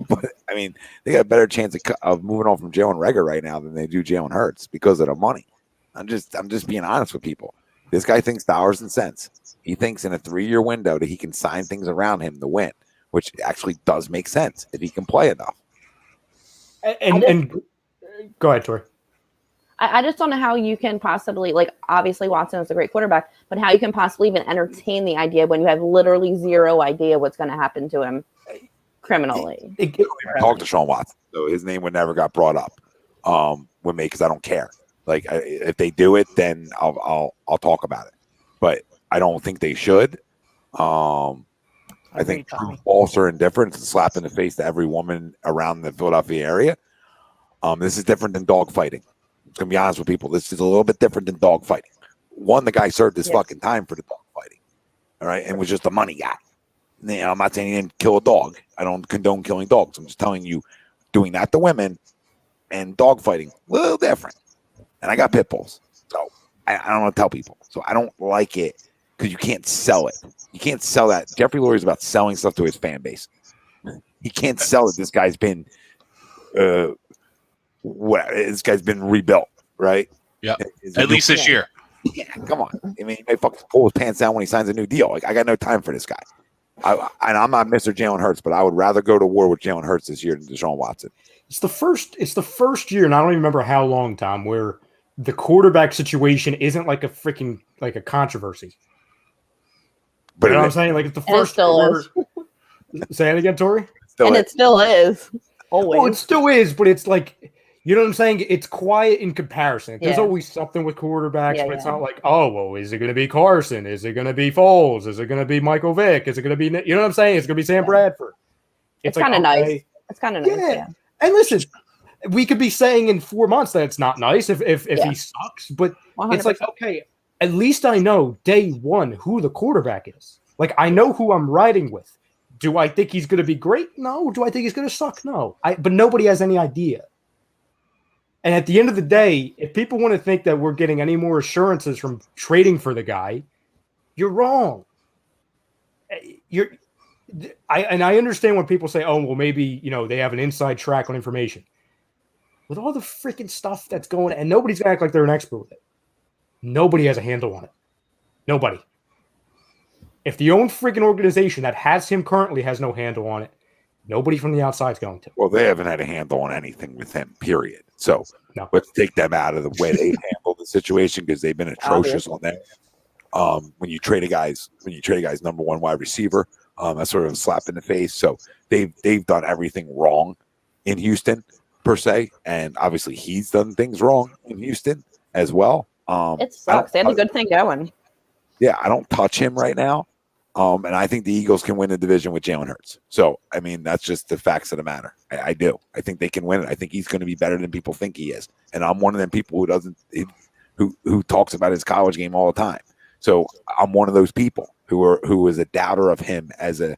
But I mean, they got a better chance of moving on from Jalen Reagor right now than they do Jalen Hurts because of the money. I'm just being honest with people. This guy thinks dollars and cents. He thinks in a 3-year window that he can sign things around him to win, which actually does make sense if he can play enough. And go ahead, Tori. I just don't know how you can possibly, like, obviously Watson is a great quarterback, but how you can possibly even entertain the idea when you have literally zero idea what's going to happen to him criminally. Talk to Deshaun Watson, so his name would never got brought up with me because I don't care. Like, if they do it, then I'll talk about it, but I don't think they should. I think true, false, or indifference is a slap in the face to every woman around the Philadelphia area. This is different than dog fighting. I'm gonna be honest with people. This is a little bit different than dog fighting. One, the guy served his fucking time for the dog fighting, all right, and was just a money guy. I'm not saying he didn't kill a dog. I don't condone killing dogs. I'm just telling you, doing that to women and dog fighting, a little different. And I got pit bulls, so I don't want to tell people. So I don't like it because you can't sell it. You can't sell that. Jeffrey Lurie is about selling stuff to his fan base. He can't sell it. This guy's been, this guy's been rebuilt, right? Yeah, at least this year. Yeah, come on. I mean, he may fucking pull his pants down when he signs a new deal. Like, I got no time for this guy. And I'm not Mr. Jalen Hurts, but I would rather go to war with Jalen Hurts this year than Deshaun Watson. It's the first year, and I don't even remember how long, Tom, where the quarterback situation isn't like a freaking like a controversy. But you know what I'm saying? Like, it's the first quarter. Say it again, Tori. It still is. Always. Well, it still is, but it's like, you know what I'm saying? It's quiet in comparison. There's always something with quarterbacks, but it's not like, oh, well, is it going to be Carson? Is it going to be Foles? Is it going to be Michael Vick? Is it going to be, you know what I'm saying? It's going to be Sam Bradford. It's like, kind of nice. It's kind of nice. Yeah. And listen, we could be saying in 4 months that it's not nice if he sucks, but 100%. It's like, okay, at least I know day one who the quarterback is. Like, I know who I'm riding with. Do I think he's going to be great? No. Do I think he's going to suck? No. But nobody has any idea. And at the end of the day, if people want to think that we're getting any more assurances from trading for the guy, you're wrong. I understand when people say, oh, well, maybe, they have an inside track on information. With all the freaking stuff that's going on, and nobody's going to act like they're an expert with it. Nobody has a handle on it. Nobody. If the own freaking organization that has him currently has no handle on it, nobody from the outside is going to. Well, they haven't had a handle on anything with him, period. So let's take them out of the way they handle the situation because they've been atrocious on that. When you trade a guy's number one wide receiver, that's sort of a slap in the face. So they've done everything wrong in Houston per se, and obviously he's done things wrong in Houston as well. It sucks. They had a good thing going. Yeah, I don't touch him right now. And I think the Eagles can win the division with Jalen Hurts. So, I mean, that's just the facts of the matter. I do. I think they can win it. I think he's going to be better than people think he is. And I'm one of them people who talks about his college game all the time. So I'm one of those people who is a doubter of him as a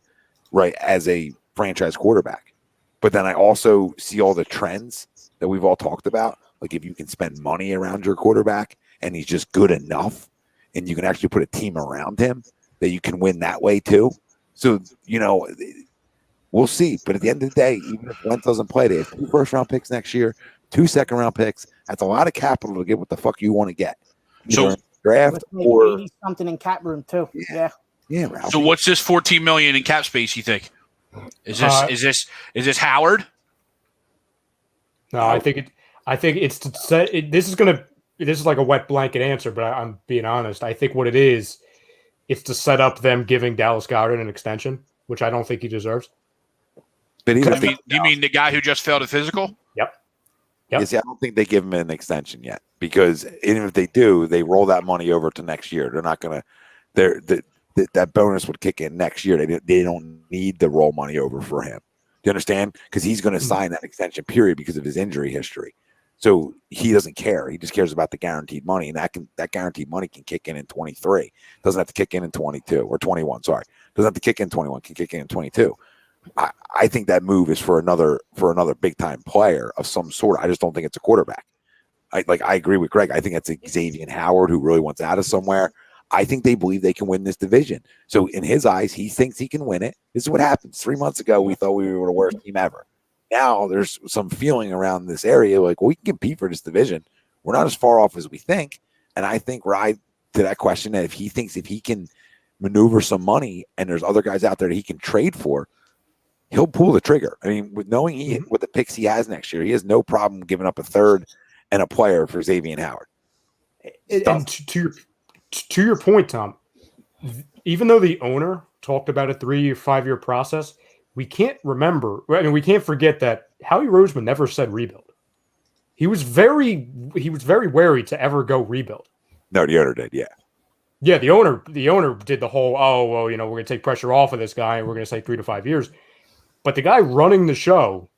franchise quarterback. But then I also see all the trends that we've all talked about. Like if you can spend money around your quarterback and he's just good enough and you can actually put a team around him, that you can win that way too. So, we'll see. But at the end of the day, even if Wentz doesn't play, they have 2 first-round picks next year, 2 second-round picks. That's a lot of capital to get what the fuck you want to get. So draft or 80 something in cap room too. Yeah. Ralphie. So what's this $14 million in cap space? You think? Is this Howard? No, I think it's to set. This is like a wet blanket answer, but I'm being honest. I think what it is, it's to set up them giving Dallas Goedert an extension, which I don't think he deserves. But You mean the guy who just failed a physical? Yep. Yeah, see, I don't think they give him an extension yet because even if they do, they roll that money over to next year. They're not going to. That bonus would kick in next year. They don't need to roll money over for him. Do you understand? Because he's going to sign that extension period because of his injury history. So he doesn't care. He just cares about the guaranteed money, and that guaranteed money can kick in 23. Doesn't have to kick in 22 or 21. Sorry, doesn't have to kick in 21. Can kick in 22. I think that move is for another big time player of some sort. I just don't think it's a quarterback. I agree with Greg. I think it's Xavier Howard who really wants out of somewhere. I think they believe they can win this division. So in his eyes, he thinks he can win it. This is what happens. 3 months ago, we thought we were the worst team ever. Now there's some feeling around this area like, well, we can compete for this division. We're not as far off as we think. And I think to that question that if he can maneuver some money and there's other guys out there that he can trade for, he'll pull the trigger. I mean, with knowing what the picks he has next year, he has no problem giving up a third and a player for Xavier Howard. And to your point, Tom, even though the owner talked about a 3 or 5 year process, we can't forget that Howie Roseman never said rebuild. He was very wary to ever go rebuild. No, the owner did, yeah. Yeah, the owner did the whole, we're going to take pressure off of this guy and we're going to say 3 to 5 years. But the guy running the show,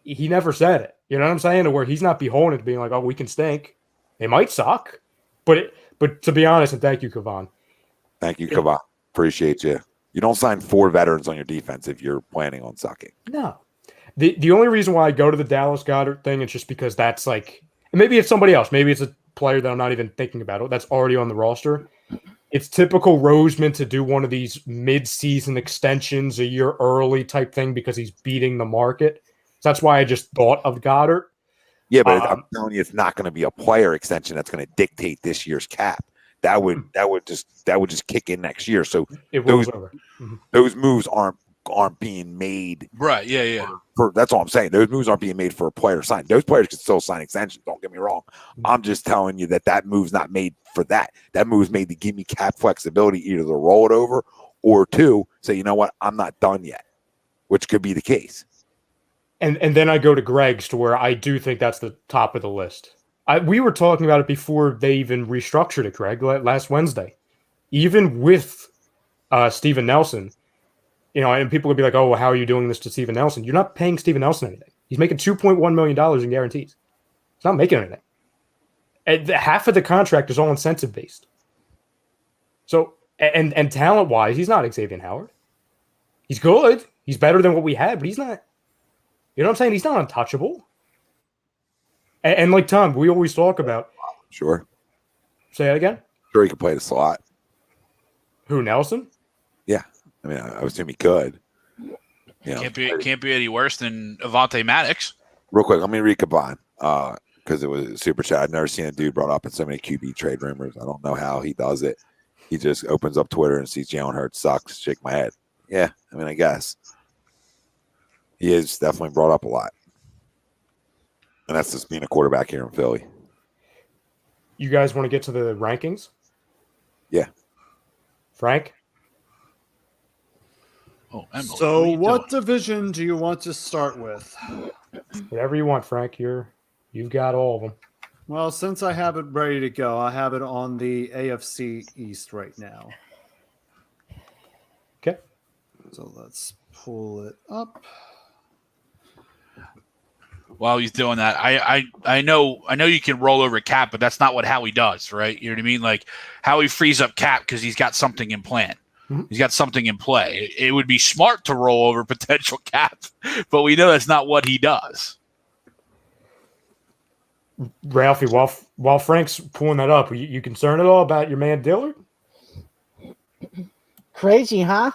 he never said it. You know what I'm saying? To where he's not beholden to being like, we can stink. They might suck. But to be honest, and thank you, Kavan. Thank you, Kavan. Appreciate you. You don't sign 4 veterans on your defense if you're planning on sucking. No. The only reason why I go to the Dallas Goedert thing is just because that's like, and maybe it's somebody else. Maybe it's a player that I'm not even thinking about. That's already on the roster. It's typical Roseman to do one of these mid-season extensions a year early type thing because he's beating the market. So that's why I just thought of Goedert. Yeah, but I'm telling you, it's not going to be a player extension that's going to dictate this year's cap. That would just kick in next year. So those moves aren't being made. Right. Yeah. That's all I'm saying. Those moves aren't being made for a player sign. Those players can still sign extensions. Don't get me wrong. I'm just telling you that move's not made for that. That move's made to give me cap flexibility, either to roll it over or to say, you know what, I'm not done yet, which could be the case. And then I go to Greg's to where I do think that's the top of the list. We were talking about it before they even restructured it, Greg, last Wednesday. Even with Steven Nelson, and people would be like, how are you doing this to Steven Nelson? You're not paying Steven Nelson anything. He's making $2.1 million in guarantees. He's not making anything. And half of the contract is all incentive-based. So, and talent-wise, he's not Xavier Howard. He's good. He's better than what we had, but he's not. You know what I'm saying? He's not untouchable. And like Tom, we always talk about. Sure. Say that again? Sure, he can play the slot. Who, Nelson? Yeah. I mean, I assume he could. Can't be any worse than Avante Maddox. Real quick, let me read Caban because it was a super chat. I've never seen a dude brought up in so many QB trade rumors. I don't know how he does it. He just opens up Twitter and sees Jalen Hurts sucks. Shake my head. Yeah, I mean, I guess. He is definitely brought up a lot. And that's just being a quarterback here in Philly. You guys want to get to the rankings? Yeah. Frank? Oh, Emily, So what division do you want to start with? Whatever you want, Frank. You've got all of them. Well, since I have it ready to go, I have it on the AFC East right now. Okay. So let's pull it up. While he's doing that, I know you can roll over Cap, but that's not what Howie does, right? You know what I mean? Like Howie frees up Cap because he's got something in plan. Mhm. He's got something in play. It would be smart to roll over potential Cap, but we know that's not what he does. Ralphie, while Frank's pulling that up, you concerned at all about your man Dillard? Crazy, huh?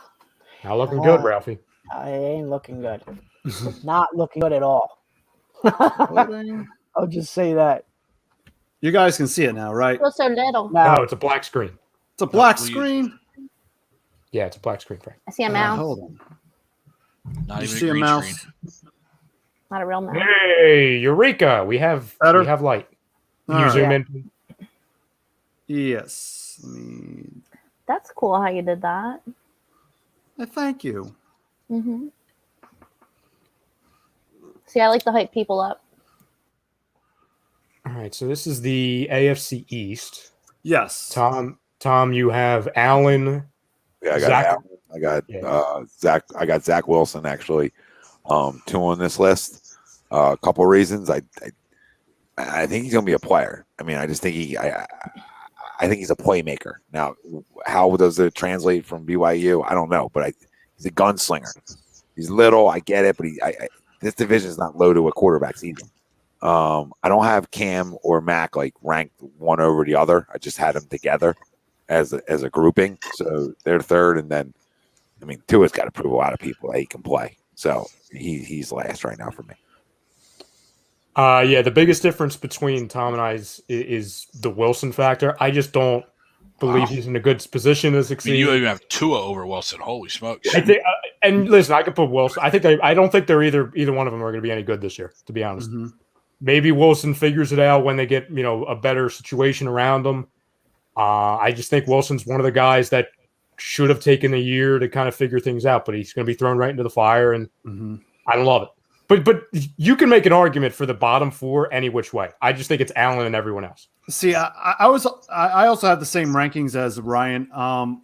Not looking good, Ralphie. I ain't looking good. Not looking good at all. I'll just say that. You guys can see it now, right? Feels so little. No, Now, it's a black screen. It's a black please. screen. Yeah, it's a black screen, Frank. I see a mouse. Hold on. Not You even see a a green mouse? screen. Not a real mouse. Hey, Eureka! We have Better? light. Can All you right. zoom in? Yes. Let me. That's cool how you did that. Thank you. Mm-hmm. See, I like to hype people up. All right, so this is the AFC East. Yes. Tom, you have Allen. Yeah, I got Zach- Allen. I got Zach. I got Zach Wilson actually. 2 on this list. A couple reasons. I think he's gonna be a player. I mean, I just think I think he's a playmaker. Now, how does it translate from BYU? I don't know, but he's a gunslinger. He's little. I get it, but this division is not loaded with quarterbacks either. I don't have Cam or Mac like ranked one over the other. I just had them together as a grouping. So they're third, and then I mean Tua's got to prove a lot of people that he can play. So he's last right now for me. Yeah, the biggest difference between Tom and I is the Wilson factor. I just don't believe he's in a good position to I succeed. mean, you even have Tua over Wilson. Holy smokes! I think, and listen, I could put Wilson. I don't think they're either one of them are going to be any good this year. To be honest, Mhm. maybe Wilson figures it out when they get a better situation around them. I just think Wilson's one of the guys that should have taken a year to kind of figure things out, but he's going to be thrown right into the fire, and I don't love it. But you can make an argument for the bottom four any which way. I just think it's Allen and everyone else. See, I also have the same rankings as Ryan.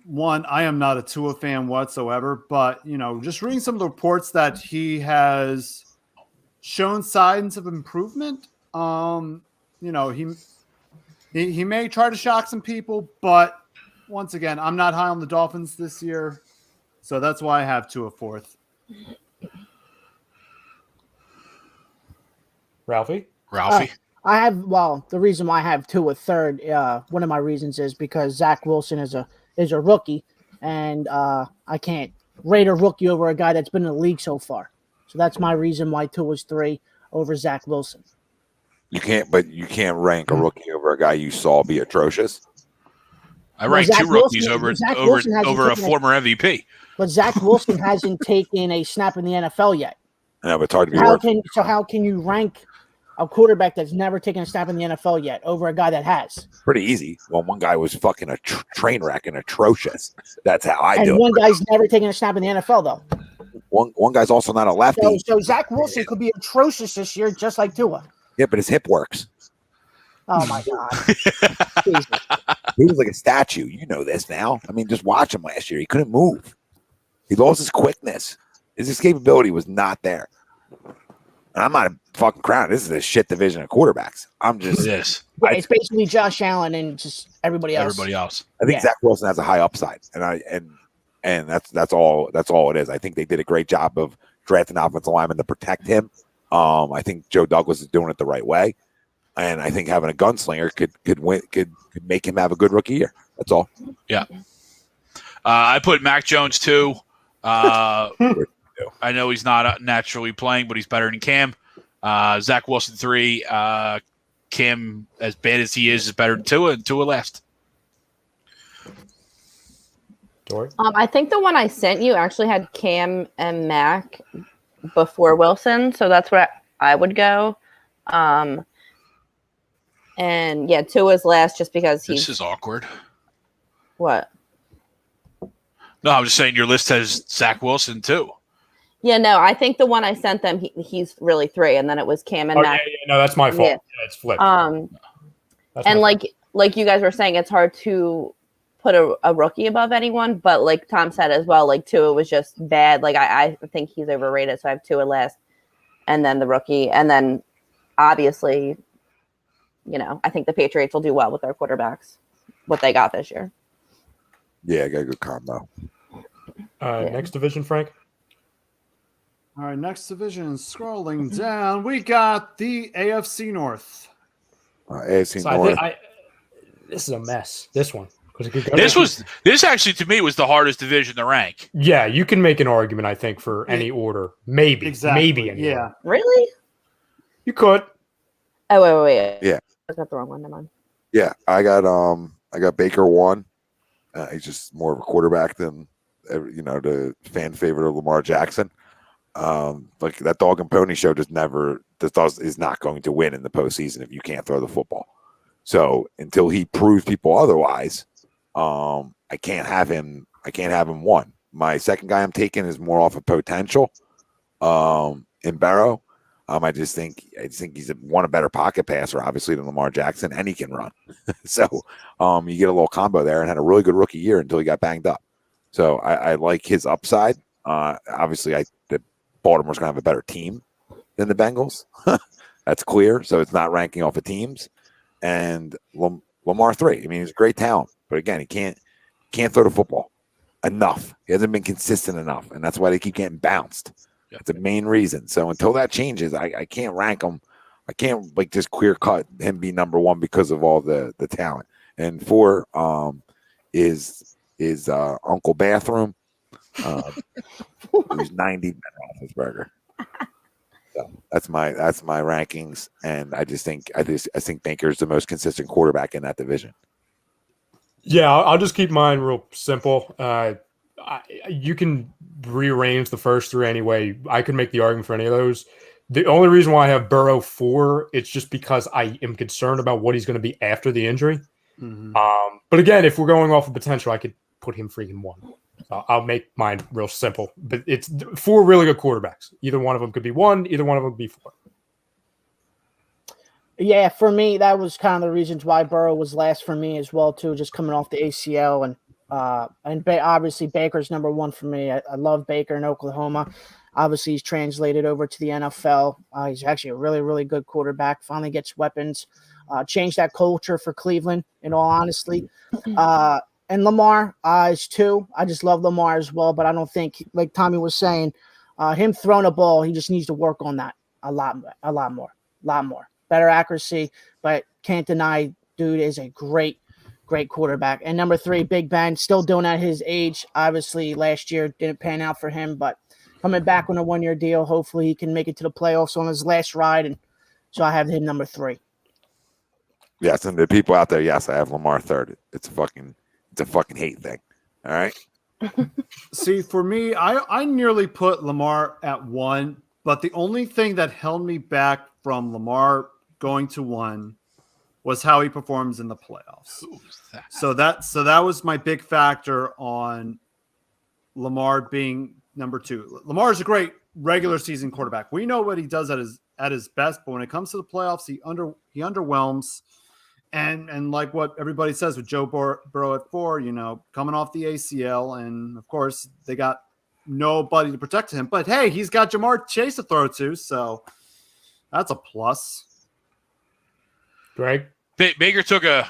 One, I am not a Tua fan whatsoever, but just reading some of the reports that he has shown signs of improvement. He may try to shock some people, but once again, I'm not high on the Dolphins this year, so that's why I have Tua fourth. Ralphie? I have the reason why I have Tua third. One of my reasons is because Zach Wilson is a rookie, and I can't rate a rookie over a guy that's been in the league so far. So that's my reason why Tua's 3 over Zach Wilson. You can't rank a rookie over a guy you saw be atrocious. I rank Zach 2 rookies Wilson over hasn't a taken former MVP. But Zach Wilson hasn't taken a snap in the NFL yet. No, but it's hard to be worth. How can you rank a quarterback that's never taken a snap in the NFL yet over a guy that has? Pretty easy. Well, one guy was fucking a train wreck and atrocious. That's how I do And it. one guy's never taken a snap in the NFL though. One guy's also not a lefty. So Zach Wilson could be atrocious this year, just like Tua. Yeah, but his hip works. Oh my God. Jesus. He was like a statue. You know this now. I mean, just watch him last year. He couldn't move. He lost his quickness. His escapability was not there. And I'm not a fucking crown. This is a shit division of quarterbacks. I'm just. It is. Yeah, it's basically Josh Allen and just everybody else. Everybody else. I think Zach Wilson has a high upside, and that's all it is. I think they did a great job of drafting offensive linemen to protect him. I think Joe Douglas is doing it the right way, and I think having a gunslinger could make him have a good rookie year. That's all. Yeah. I put Mac Jones 2. I know he's not naturally playing, but he's better than Cam. Zach Wilson 3. Cam, as bad as he is better than Tua, and Tua last. Dory? I think the one I sent you actually had Cam and Mac before Wilson, so that's where I would go. And yeah, Tua's last just because This is awkward. What? No, I'm just saying your list has Zach Wilson too. Yeah, no, I think the one I sent them, he's really 3, and then it was Cam and Mac. No, that's my fault. Yeah. Yeah, it's flipped. And like you guys were saying, it's hard to put a rookie above anyone. But like Tom said as well, like Tua was just bad. Like I think he's overrated. So I have Tua last, and then the rookie, and then obviously, I think the Patriots will do well with their quarterbacks, what they got this year. Yeah, I got a good combo. Next division, Frank. All right, next division. Scrolling down, we got the AFC North. AFC So North. This is a mess. This one. This actually to me was the hardest division to rank. Yeah, you can make an argument, I think, for any order. Maybe. Exactly. Maybe any Yeah. order. Really? You could. Oh, wait. Yeah. I got the wrong one. Never mind. Yeah, I got Baker 1. He's just more of a quarterback than the fan favorite of Lamar Jackson. Like that dog and pony show is not going to win in the postseason if you can't throw the football. So until he proves people otherwise, I can't have him 1. My second guy I'm taking is more off of potential. In Barrow. I just think he's a better pocket passer, obviously, than Lamar Jackson, and he can run. So you get a little combo there, and had a really good rookie year until he got banged up. So I like his upside. Obviously, Baltimore's going to have a better team than the Bengals. That's clear. So it's not ranking off of teams. And Lamar 3. I mean, he's a great talent, but again, he can't throw the football enough. He hasn't been consistent enough, and that's why they keep getting bounced. That's the main reason. So until that changes, I can't rank him. I can't just clear cut him be number 1 because of all the talent. And 4 is Uncle Bathroom. Who's 90 Ben Roethlisberger. So that's my rankings, and I think Baker's the most consistent quarterback in that division. Yeah, I'll just keep mine real simple. You can rearrange the first 3 anyway. I could make the argument for any of those. The only reason why I have Burrow 4, it's just because I am concerned about what he's going to be after the injury. Mm-hmm. But again, if we're going off of potential, I could put him freaking 1. I'll make mine real simple. But it's 4 really good quarterbacks. Either one of them could be 1. Either one of them could be 4. Yeah, for me, that was kind of the reasons why Burrow was last for me as well, too, just coming off the ACL. And obviously Baker's number 1 for me. I love Baker in Oklahoma. Obviously, he's translated over to the NFL. He's actually a really, really good quarterback. Finally gets weapons. Changed that culture for Cleveland, in all honesty. And Lamar is 2. I just love Lamar as well, but I don't think, like Tommy was saying, him throwing a ball, he just needs to work on that a lot more. Better accuracy, but can't deny dude is a great quarterback. And number 3, Big Ben, still doing at his age. Obviously, last year didn't pan out for him, but coming back on a 1-year deal, hopefully he can make it to the playoffs on his last ride. And so I have him number 3. Yes, and the people out there, yes, I have Lamar 3rd. It's a fucking hate thing. All right. See, for me, I nearly put Lamar at 1, but the only thing that held me back from Lamar going to 1 was how he performs in the playoffs. So that was my big factor on Lamar being number 2. Lamar is a great regular season quarterback. We know what he does at his best, but when it comes to the playoffs, he underwhelms. And like what everybody says with Joe Burrow at 4, coming off the ACL, and of course they got nobody to protect him. But hey, he's got Jamar Chase to throw to, so that's a plus. Greg? Baker took a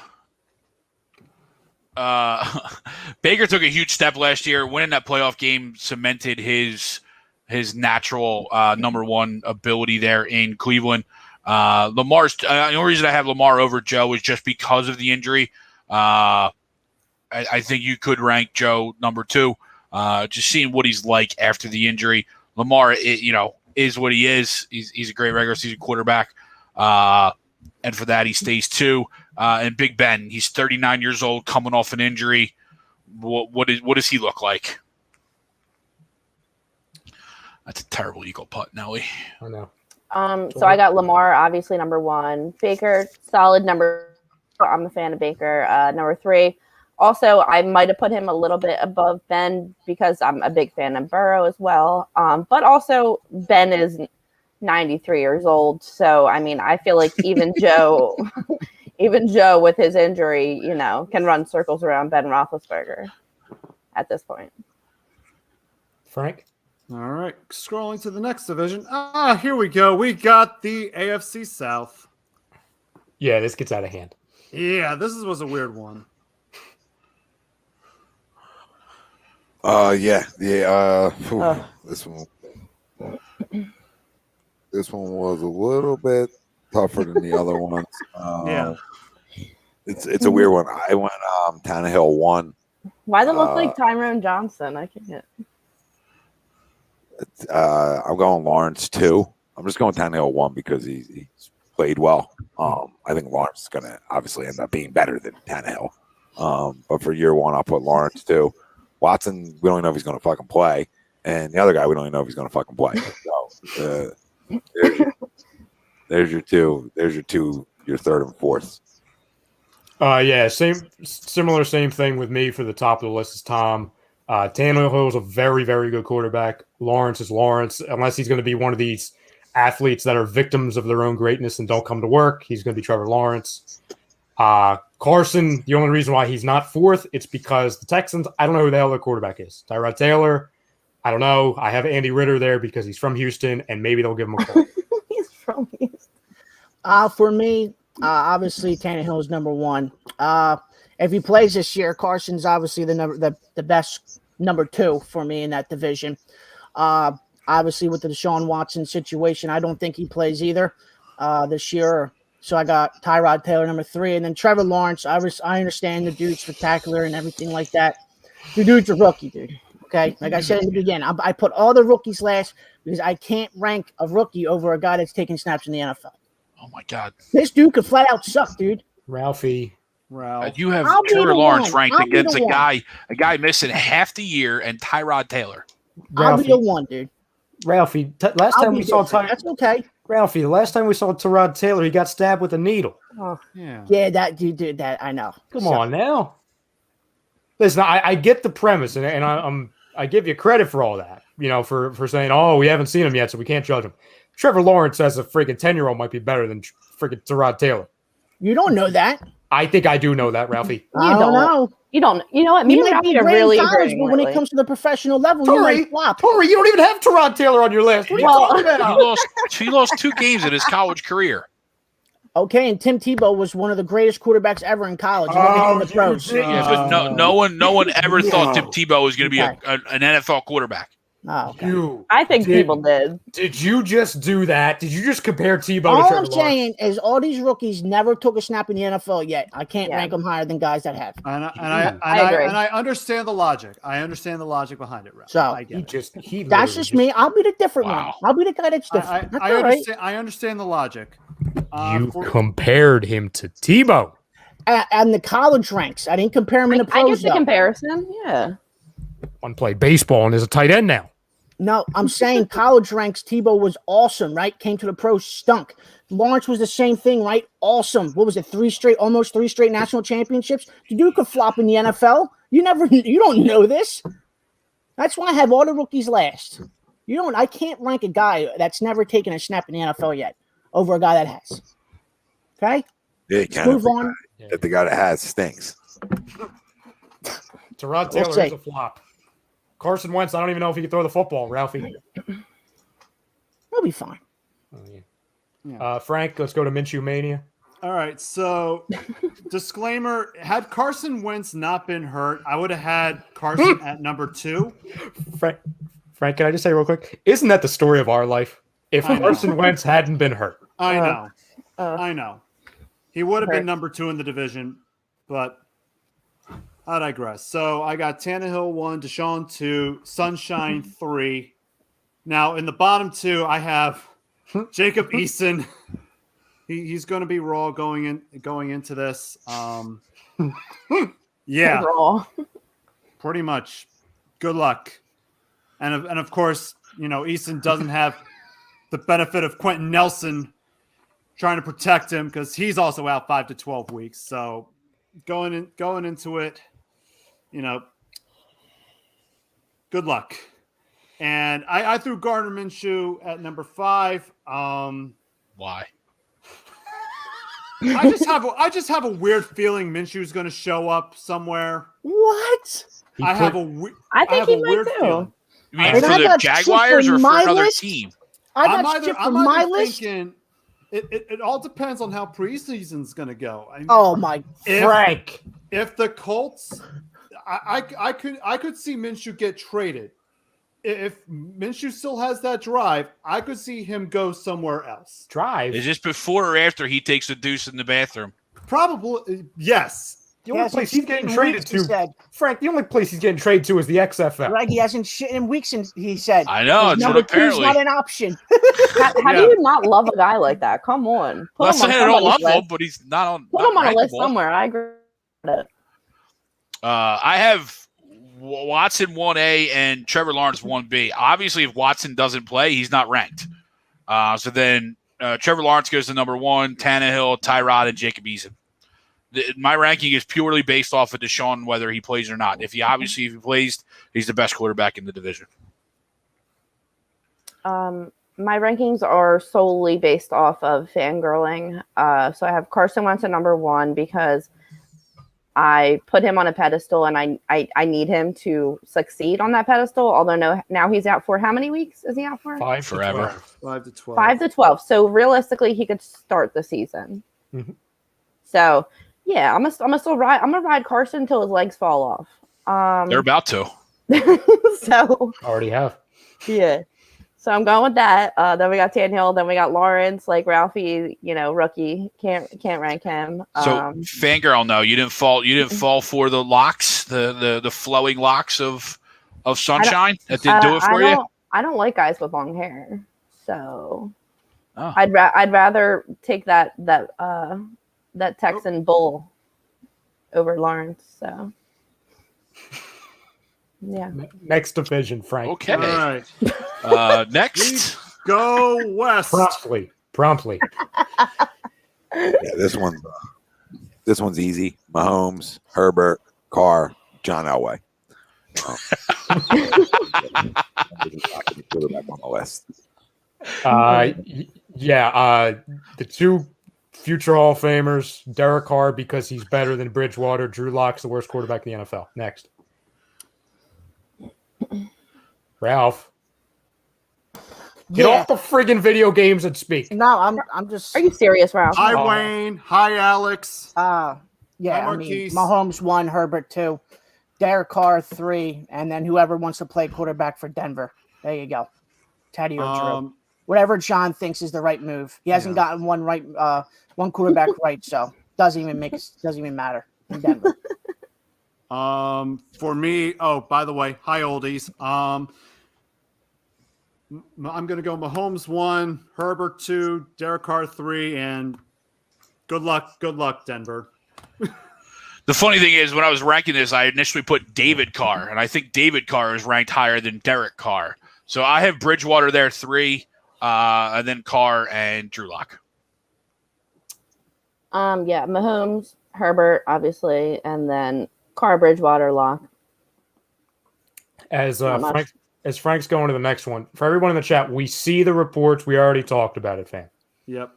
huge step last year. Winning that playoff game cemented his natural number 1 ability there in Cleveland. Lamar's the only reason I have Lamar over Joe is just because of the injury. I think you could rank Joe number 2. Just seeing what he's like after the injury. Lamar, is what he is. He's a great regular season quarterback. And for that, he stays 2. And Big Ben, he's 39 years old, coming off an injury. What does he look like? That's a terrible eagle putt, Nelly. I know. So I got Lamar, obviously number 1. Baker, solid number 4. I'm a fan of Baker. Number 3. Also, I might have put him a little bit above Ben because I'm a big fan of Burrow as well. But also, Ben is 93 years old. So, I mean, I feel like even Joe Even Joe, with his injury, can run circles around Ben Roethlisberger at this point. Frank? All right, scrolling to the next division. Here we go. We got the AFC South. Yeah, this gets out of hand. Yeah, was a weird one. Yeah. This one was a little bit tougher than the other ones. Yeah. It's a weird one. I went Tannehill 1. Why does it look like Tyrone Johnson? I can't. I'm going Lawrence 2. I'm just going Tannehill 1 because he's played well. I think Lawrence is going to obviously end up being better than Tannehill. But for year 1, I'll put Lawrence 2. Watson, we don't even know if he's going to fucking play. And the other guy, we don't even know if he's going to fucking play. So there's your two. There's your two, your third and fourth. Yeah, same thing with me for the top of the list is Tom. Tannehill is a very, very good quarterback. Lawrence is Lawrence. Unless he's going to be one of these athletes that are victims of their own greatness and don't come to work, he's going to be Trevor Lawrence. Carson, the only reason why he's not fourth, it's because the Texans, I don't know who the hell their quarterback is. Tyrod Taylor, I don't know. I have Andy Ritter there because he's from Houston, and maybe they'll give him a call. He's from Houston. For me, obviously Tannehill is number 1. If he plays this year, Carson's obviously the best number 2 for me in that division. Obviously with the Deshaun Watson situation, I don't think he plays either this year. So I got Tyrod Taylor number 3, and then Trevor Lawrence. I understand the dude's spectacular and everything like that. The dude's a rookie, dude. Okay, like I said in the beginning, I put all the rookies last because I can't rank a rookie over a guy that's taking snaps in the NFL. Oh my God, this dude could flat out suck, dude. Ralphie. You have Trevor Lawrence ranked against a guy missing half the year and Tyrod Taylor. I'll be the one, dude. Ralphie, last time we saw Tyrod, that's okay. Ralphie, the last time we saw Tyrod Taylor, he got stabbed with a needle. Oh, yeah, that dude did that. I know. Come on now. Listen, I get the premise, and I give you credit for all that. For saying, oh, we haven't seen him yet, so we can't judge him. Trevor Lawrence as a freaking 10-year-old might be better than freaking Tyrod Taylor. You don't know that. I think I do know that, Ralphie. I don't know. You don't. You know what? Me and Ralphie are really agreeing. But when it comes to the professional level, Tori, you're flop. Tori, you don't even have Tyrod Taylor on your list. What are you talking about? He lost 2 games in his college career. Okay, and Tim Tebow was one of the greatest quarterbacks ever in college. The pros. No one ever thought Tim Tebow was going to be an NFL quarterback. Oh, okay. I think people did. Did you just do that? Did you just compare Tebow to Trevor All Lawrence? I'm saying is all these rookies never took a snap in the NFL yet. I can't rank them higher than guys that have. And I understand the logic. I understand the logic behind it, Ralph. So I get it. That's just me. I'll be the different one. I'll be the guy that's different. I understand the logic. You compared him to Tebow. And the college ranks. I didn't compare him in the pros. I get the comparison. Yeah. One played baseball and is a tight end now. No, I'm saying college ranks. Tebow was awesome, right? Came to the pros, stunk. Lawrence was the same thing, right? Awesome. What was it? Almost three straight national championships. The dude could flop in the NFL. You don't know this. That's why I have all the rookies last. I can't rank a guy that's never taken a snap in the NFL yet over a guy that has. Okay? Yeah, you can't. Move on. That the guy that has stinks. Tyrod Taylor is a flop. Carson Wentz, I don't even know if he can throw the football, Ralphie. He'll be fine. Oh, yeah. Frank, let's go to Minshew Mania. All right, so disclaimer, had Carson Wentz not been hurt, I would have had Carson at number 2. Frank, can I just say real quick? Isn't that the story of our life? If Carson Wentz hadn't been hurt. I know. He would have been number 2 in the division, but I digress. So I got Tannehill 1, Deshaun 2, Sunshine 3. Now in the bottom 2, I have Jacob Eason. He's going to be raw going into this. Yeah, raw. Pretty much. Good luck. And of course, Eason doesn't have the benefit of Quentin Nelson trying to protect him because he's also out 5 to 12 weeks. So going into it. Good luck. And I threw Gardner Minshew at number 5. Why? I just have a weird feeling Minshew's going to show up somewhere. What? I think he might too. You mean And for I the got shit Jaguars for or for my another list. team? I got shit for my list. Thinking, it all depends on how preseason's going to go. Oh my Frank! If the Colts, I could see Minshew get traded. If Minshew still has that drive, I could see him go somewhere else. Drive. Is this before or after he takes a deuce in the bathroom? Probably yes. The only place he's getting in traded weeks, he to, said. Frank. The only place he's getting traded to is the XFL. Right, he hasn't shit in weeks, and he said. I know. It's Number what two's apparently. not an option. How do you not love a guy like that? Come on. I'm not saying I don't love somebody's him, list. but he's not on. Put not him on a list rankable. somewhere. I agree with it. I have Watson 1A and Trevor Lawrence 1B. Obviously, if Watson doesn't play, he's not ranked. So then Trevor Lawrence goes to number 1, Tannehill, Tyrod, and Jacob Eason. My ranking is purely based off of Deshaun, whether he plays or not. If he plays, he's the best quarterback in the division. My rankings are solely based off of fangirling. So I have Carson Wentz at number 1 because I put him on a pedestal, and I need him to succeed on that pedestal. Although now he's out for how many weeks is he out for? 5 Forever. 5 to 12. 5 to 12. So realistically, he could start the season. Mm-hmm. So yeah, I'm gonna ride Carson until his legs fall off. They're about to. So Already have. yeah. So I'm going with that. Then we got Tannehill. Then we got Lawrence, like Ralphie, rookie. Can't rank him. So fangirl, no, you didn't fall for the locks, the flowing locks of sunshine. That didn't do it for you. I don't like guys with long hair, so Oh. I'd rather take that Texan bull over Lawrence. So yeah. Next division, Frank. Okay. All right. Next. Go west. Promptly. Yeah, this one's easy. Mahomes, Herbert, Carr, John Elway. Quarterback on the list. The two future Hall of Famers, Derek Carr because he's better than Bridgewater. Drew Lock's the worst quarterback in the NFL. Next. Ralph. Get off the friggin' video games and speak. No, I'm just. Are you serious, Ralph? Hi, Wayne. Hi, Alex. Yeah, Hi, I mean, Marquise. Mahomes 1, Herbert 2, Derek Carr 3, and then whoever wants to play quarterback for Denver. There you go. Teddy or Drew. Whatever John thinks is the right move. He hasn't gotten one quarterback right, so doesn't even matter in Denver. For me, by the way, hi oldies. I'm going to go Mahomes 1, Herbert 2, Derek Carr 3, and good luck, Denver. The funny thing is, when I was ranking this, I initially put David Carr, and I think David Carr is ranked higher than Derek Carr. So I have Bridgewater there 3, and then Carr and Drew Lock. Yeah, Mahomes, Herbert, obviously, and then Carr, Bridgewater, Lock. As Frank's going to the next one, for everyone in the chat, we see the reports. We already talked about it, fam. Yep.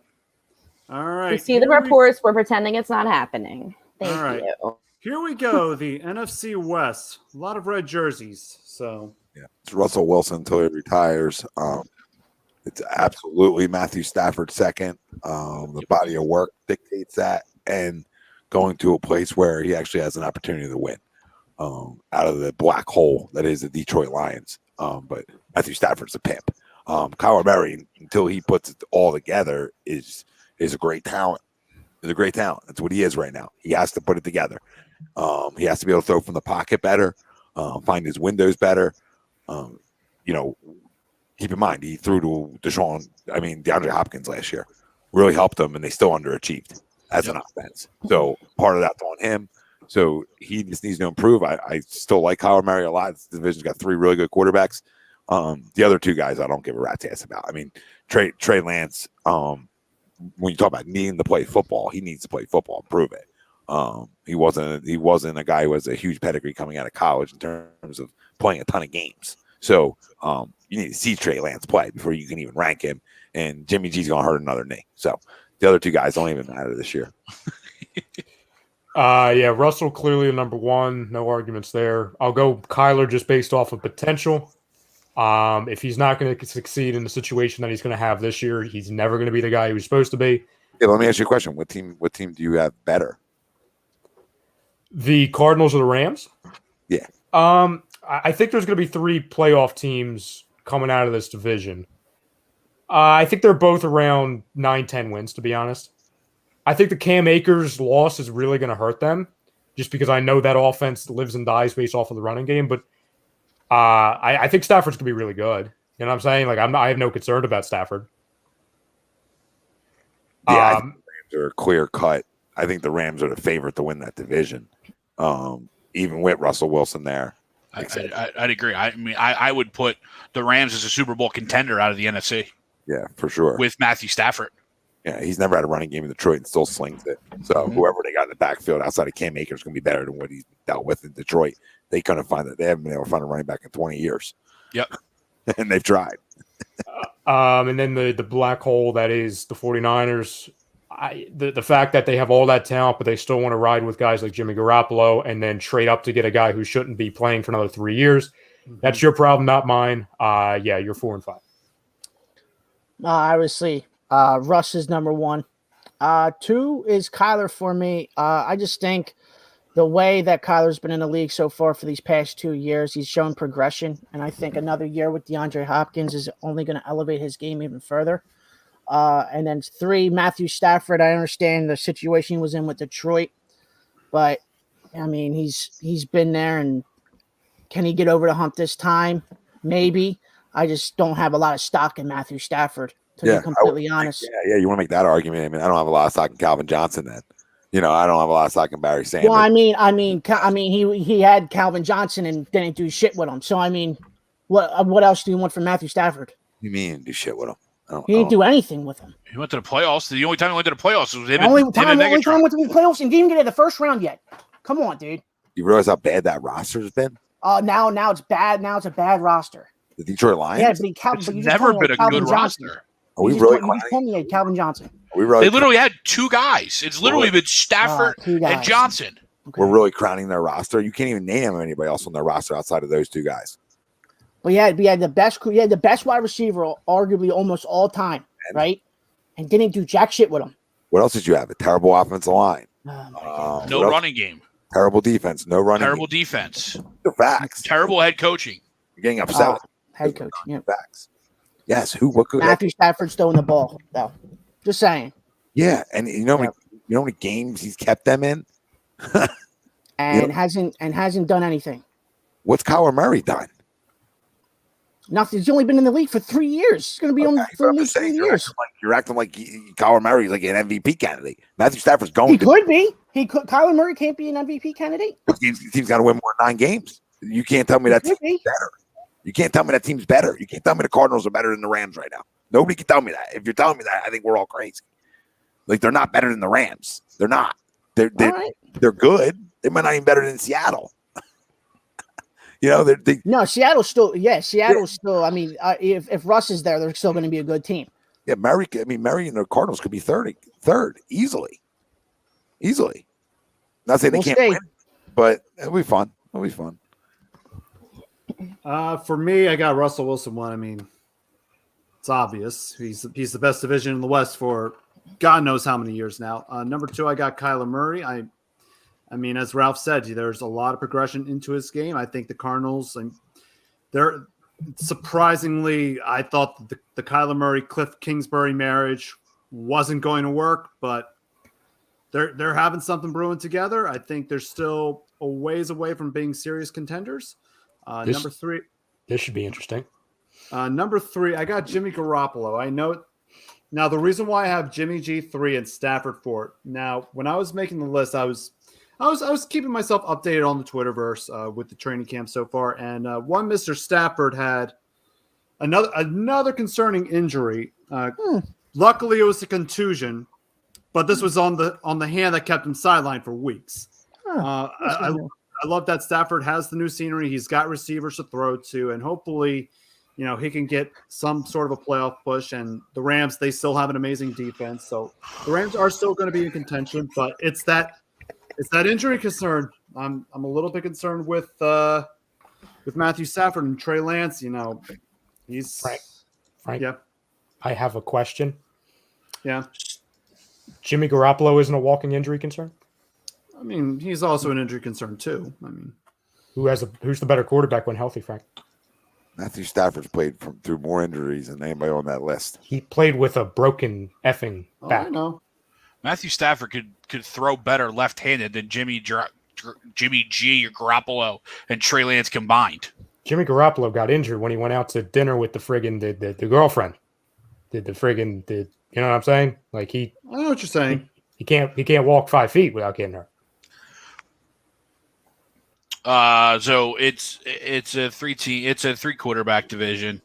All right. We see the reports. We're pretending it's not happening. Thank you. Here we go. The NFC West. A lot of red jerseys. So Yeah, it's Russell Wilson until he retires. It's absolutely Matthew Stafford second. The body of work dictates that, and going to a place where he actually has an opportunity to win out of the black hole that is the Detroit Lions. But Matthew Stafford's a pimp. Kyler Murray, until he puts it all together, is a great talent. He's a great talent. That's what he is right now. He has to put it together. He has to be able to throw from the pocket better, find his windows better. Keep in mind, he threw to DeAndre Hopkins last year. Really helped them, and they still underachieved as an offense. So part of that's on him. So he just needs to improve. I still like Kyler Murray a lot. This division's got 3 really good quarterbacks. The other 2 guys I don't give a rat's ass about. I mean, Trey Lance, when you talk about needing to play football, he needs to play football and prove it. He wasn't a guy who has a huge pedigree coming out of college in terms of playing a ton of games. So you need to see Trey Lance play before you can even rank him. And Jimmy G's going to hurt another knee. So The other two guys don't even matter this year. Yeah, Russell clearly the number one. No arguments there. I'll go Kyler just based off of potential. If he's not going to succeed in the situation that he's going to have this year, he's never going to be the guy he was supposed to be. Yeah, let me ask you a question. What team do you have better? The Cardinals or the Rams? Yeah. I think there's going to be 3 playoff teams coming out of this division. I think they're both around 9-10 wins, to be honest. I think the Cam Akers loss is really going to hurt them just because I know that offense lives and dies based off of the running game. But I think Stafford's going to be really good. You know what I'm saying? Like, I have no concern about Stafford. Yeah, I think the Rams are clear cut. I think the Rams are the favorite to win that division, even with Russell Wilson there. I'd agree. I mean, I would put the Rams as a Super Bowl contender out of the NFC. Yeah, for sure. With Matthew Stafford. Yeah, he's never had a running game in Detroit and still slings it. So whoever they got in the backfield outside of Cam Akers is going to be better than what he's dealt with in Detroit. They couldn't find it. They haven't been able to find a running back in 20 years. Yep. And they've tried. And then the black hole that is the 49ers. The fact that they have all that talent, but they still want to ride with guys like Jimmy Garoppolo and then trade up to get a guy who shouldn't be playing for another 3 years. That's your problem, not mine. Yeah, you're 4-5. Obviously, Russ is number 1. 2 is Kyler for me. I just think the way that Kyler's been in the league so far for these past 2 years, he's shown progression. And I think another year with DeAndre Hopkins is only going to elevate his game even further. And then 3, Matthew Stafford. I understand the situation he was in with Detroit, but I mean, he's been there, and can he get over the hump this time? Maybe. I just don't have a lot of stock in Matthew Stafford, to be completely honest. Yeah, you want to make that argument. I mean, I don't have a lot of stock in Calvin Johnson then. You know, I don't have a lot of stock in Barry Sanders. Well, I mean, he had Calvin Johnson and didn't do shit with him. So I mean, what else do you want from Matthew Stafford? You mean do shit with him? He didn't do anything with him. He went to the playoffs. The only time he went to the playoffs was him. The only time he went to the playoffs and didn't get to the first round yet. Come on, dude. You realize how bad that roster's been? Now it's bad. Now it's a bad roster. The Detroit Lions? Yeah, it's never been a good roster. Are we really clowning Calvin Johnson? Are we really? They literally had 2 guys. It's literally been Stafford and Johnson. Okay. We're really crowning their roster. You can't even name anybody else on their roster outside of those 2 guys. But we had the best wide receiver, arguably almost all time, right? And didn't do jack shit with him. What else did you have? A terrible offensive line. No running game. Terrible defense. No running. Terrible defense. The facts. Terrible head coaching. You're getting upset. Head coach. Yeah. Facts. Yes. What could Matthew Stafford's throwing the ball, though. Just saying. Yeah, and you know how many games he's kept them in, and hasn't done anything. What's Kyler Murray done? Nothing. He's only been in the league for 3 years. He's going to be on for at least 3 years. You're acting like Kyler Murray's like an MVP candidate. Matthew Stafford's going. He could be. Kyler Murray can't be an MVP candidate. Team's got to win more than 9 games. You can't tell me that team's better. You can't tell me that team's better. You can't tell me the Cardinals are better than the Rams right now. Nobody can tell me that. If you're telling me that, I think we're all crazy. Like, they're not better than the Rams. They're not. They're good. They might not even better than Seattle. You know, no, Seattle's still. Yeah, Seattle's still. I mean, if Russ is there, they're still going to be a good team. Yeah, Murray and the Cardinals could be third easily. Not saying they can't win, but it'll be fun. For me, I got Russell Wilson 1. I mean, it's obvious. He's the best division in the West for God knows how many years now. Number 2, I got Kyler Murray. I mean, as Ralph said, there's a lot of progression into his game. I think the Cardinals, they're surprisingly, I thought the Kyler Murray Cliff Kingsbury marriage wasn't going to work, but they're having something brewing together. I think they're still a ways away from being serious contenders. Number 3, this should be interesting. Number 3, I got Jimmy Garoppolo. I know. Now, the reason why I have Jimmy G 3 and Stafford 4. Now, when I was making the list, I was keeping myself updated on the Twitterverse with the training camp so far, and one Mr. Stafford had another concerning injury. Luckily, it was a contusion, but this was on the hand that kept him sidelined for weeks. I love that Stafford has the new scenery. He's got receivers to throw to, and hopefully he can get some sort of a playoff push. And the Rams, they still have an amazing defense. So the Rams are still going to be in contention, but it's that injury concern. I'm a little bit concerned with Matthew Stafford and Trey Lance. He's Frank. Yeah. I have a question. Yeah. Jimmy Garoppolo isn't a walking injury concern? I mean, he's also an injury concern too. I mean, who's the better quarterback when healthy, Frank? Matthew Stafford's played through more injuries than anybody on that list. He played with a broken effing back. I know. Matthew Stafford could throw better left-handed than Jimmy G or Garoppolo and Trey Lance combined. Jimmy Garoppolo got injured when he went out to dinner with the friggin' the girlfriend. You know what I'm saying? Like I know what you're saying. He can't walk 5 feet without getting hurt. So it's a three quarterback division.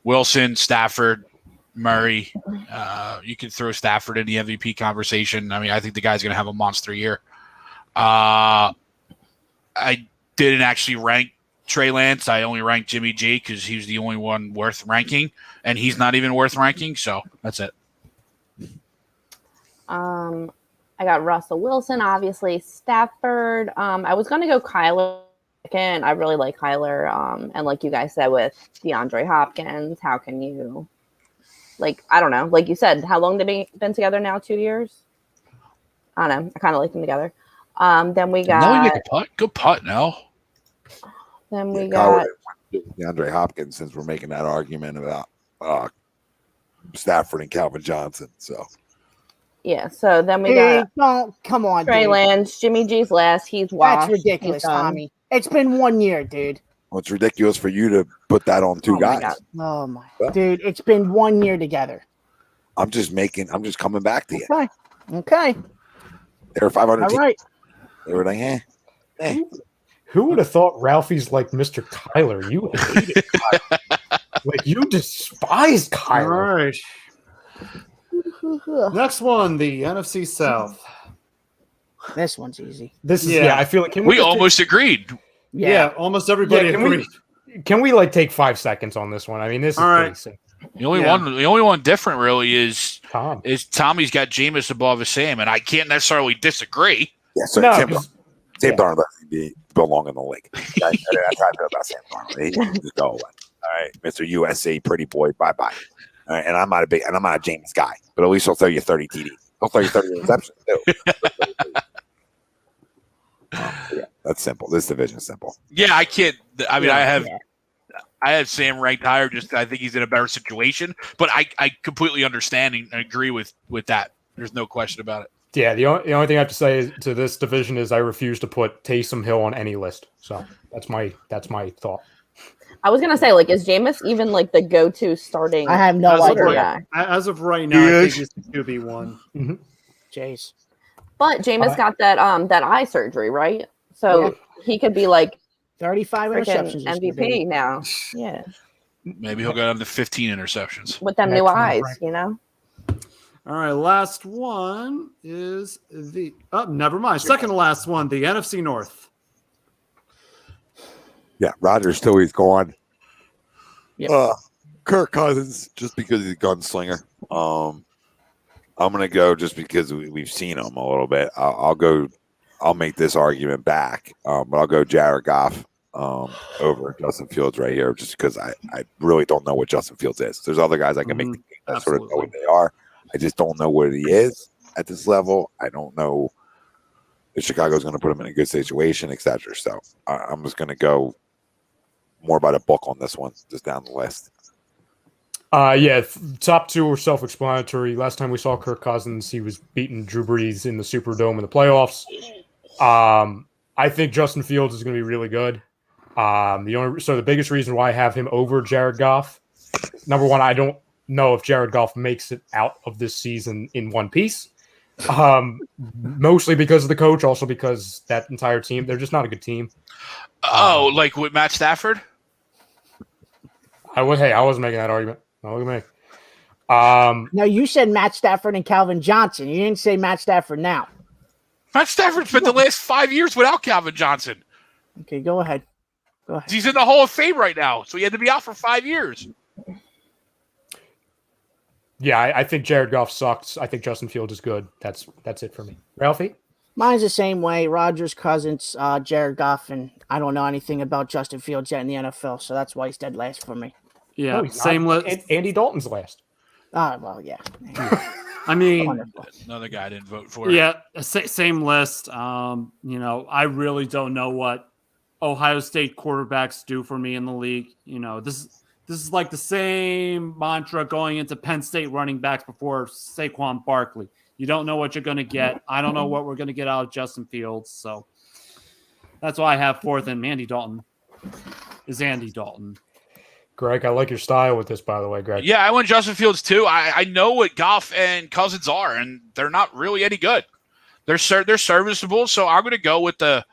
Wilson, Stafford, Murray. You can throw Stafford in the MVP conversation. I mean, I think the guy's going to have a monster year. I didn't actually rank Trey Lance. I only ranked Jimmy G because he was the only one worth ranking, and he's not even worth ranking. So that's it. I got Russell Wilson, obviously Stafford. I was going to go Kyler second. I really like Kyler. And like you guys said with DeAndre Hopkins, how can you, I don't know. Like you said, how long they been together now? 2 years? I don't know. I kind of like them together. Then we got. Now we make a putt. Good putt now. Then we got DeAndre Hopkins, since we're making that argument about Stafford and Calvin Johnson. So. Yeah, so then we got come on, Trey dude. Lance, Jimmy G's last. He's washed. That's ridiculous, Tommy. It's been 1 year, dude. Well, it's ridiculous for you to put that on two guys. Oh my dude, it's been 1 year together. I'm just coming back to you. Okay. They're 500 All teams. right. They were like, Who would have thought Ralphie's like Mr. Kyler? You hated Kyler. You despise Kyler. All right. Next one, the NFC South. This one's easy. I feel like we almost agreed. Yeah, almost everybody agreed. Can we take 5 seconds on this one? I mean, this is pretty simple. The only one different really is Tom. Tommy's got Jameis above his Sam, and I can't necessarily disagree. Yeah, so Sam Darnold doesn't belong in the league. That's how I feel about Sam Darnold. He can just go away. All right, Mr. USC, pretty boy, bye-bye. All right, and I'm not a James guy, but at least he'll throw you 30 TD. He'll throw you 30 receptions too. Yeah, that's simple. This division is simple. Yeah, I can't. I mean, I have Sam ranked higher. Just I think he's in a better situation, but I completely understand and agree with that. There's no question about it. Yeah, the only thing I have to say to this division is I refuse to put Taysom Hill on any list. So that's my thought. I was gonna say, is Jameis even the go-to starting? I have no idea. As of right now, I think he's the QB1. Mm-hmm. Jace. But Jameis got that eye surgery, right? So he could be 35 interceptions. MVP now. Yeah. Maybe he'll go down to 15 interceptions with them new eyes, All right, last one is never mind. Second to last one, the NFC North. Yeah, Rodgers till he's gone. Yep. Kirk Cousins, just because he's a gunslinger. I'm gonna go just because we've seen him a little bit. I'll make this argument back, but I'll go Jared Goff over Justin Fields right here, just because I really don't know what Justin Fields is. There's other guys I can make the game that sort of know what they are. I just don't know what he is at this level. I don't know if Chicago's going to put him in a good situation, etc. So I'm just going to go more by the book on this one, just down the list. Top two are self-explanatory. Last time we saw Kirk Cousins, he was beating Drew Brees in the Superdome in the playoffs. I think Justin Fields is going to be really good. The biggest reason why I have him over Jared Goff, number one, I don't know if Jared Goff makes it out of this season in one piece. Mostly because of the coach, also because that entire team, they're just not a good team. Like with Matt Stafford? I wasn't making that argument. No, look at me. No, you said Matt Stafford and Calvin Johnson. You didn't say Matt Stafford now. Matt Stafford spent the last 5 years without Calvin Johnson. Okay, go ahead. Go ahead. He's in the Hall of Fame right now, so he had to be out for 5 years. Yeah, I think Jared Goff sucks. I think Justin Fields is good. That's it for me. Ralphie? Mine's the same way. Rodgers, Cousins, Jared Goff, and I don't know anything about Justin Fields yet in the NFL, so that's why he's dead last for me. Yeah, No, same not. list. Andy Dalton's last. Well, yeah. I mean, Wonderful. Another guy didn't vote for it. yeah, same list. I really don't know what Ohio State quarterbacks do for me in the league. This is like the same mantra going into Penn State running backs before Saquon Barkley. You don't know what you're going to get. I don't know what we're going to get out of Justin Fields. So that's why I have fourth, and Andy Dalton is Andy Dalton. Greg, I like your style with this, by the way, Greg. Yeah, I went Justin Fields too. I know what Goff and Cousins are, and they're not really any good. They're serviceable, so I'm going to go with the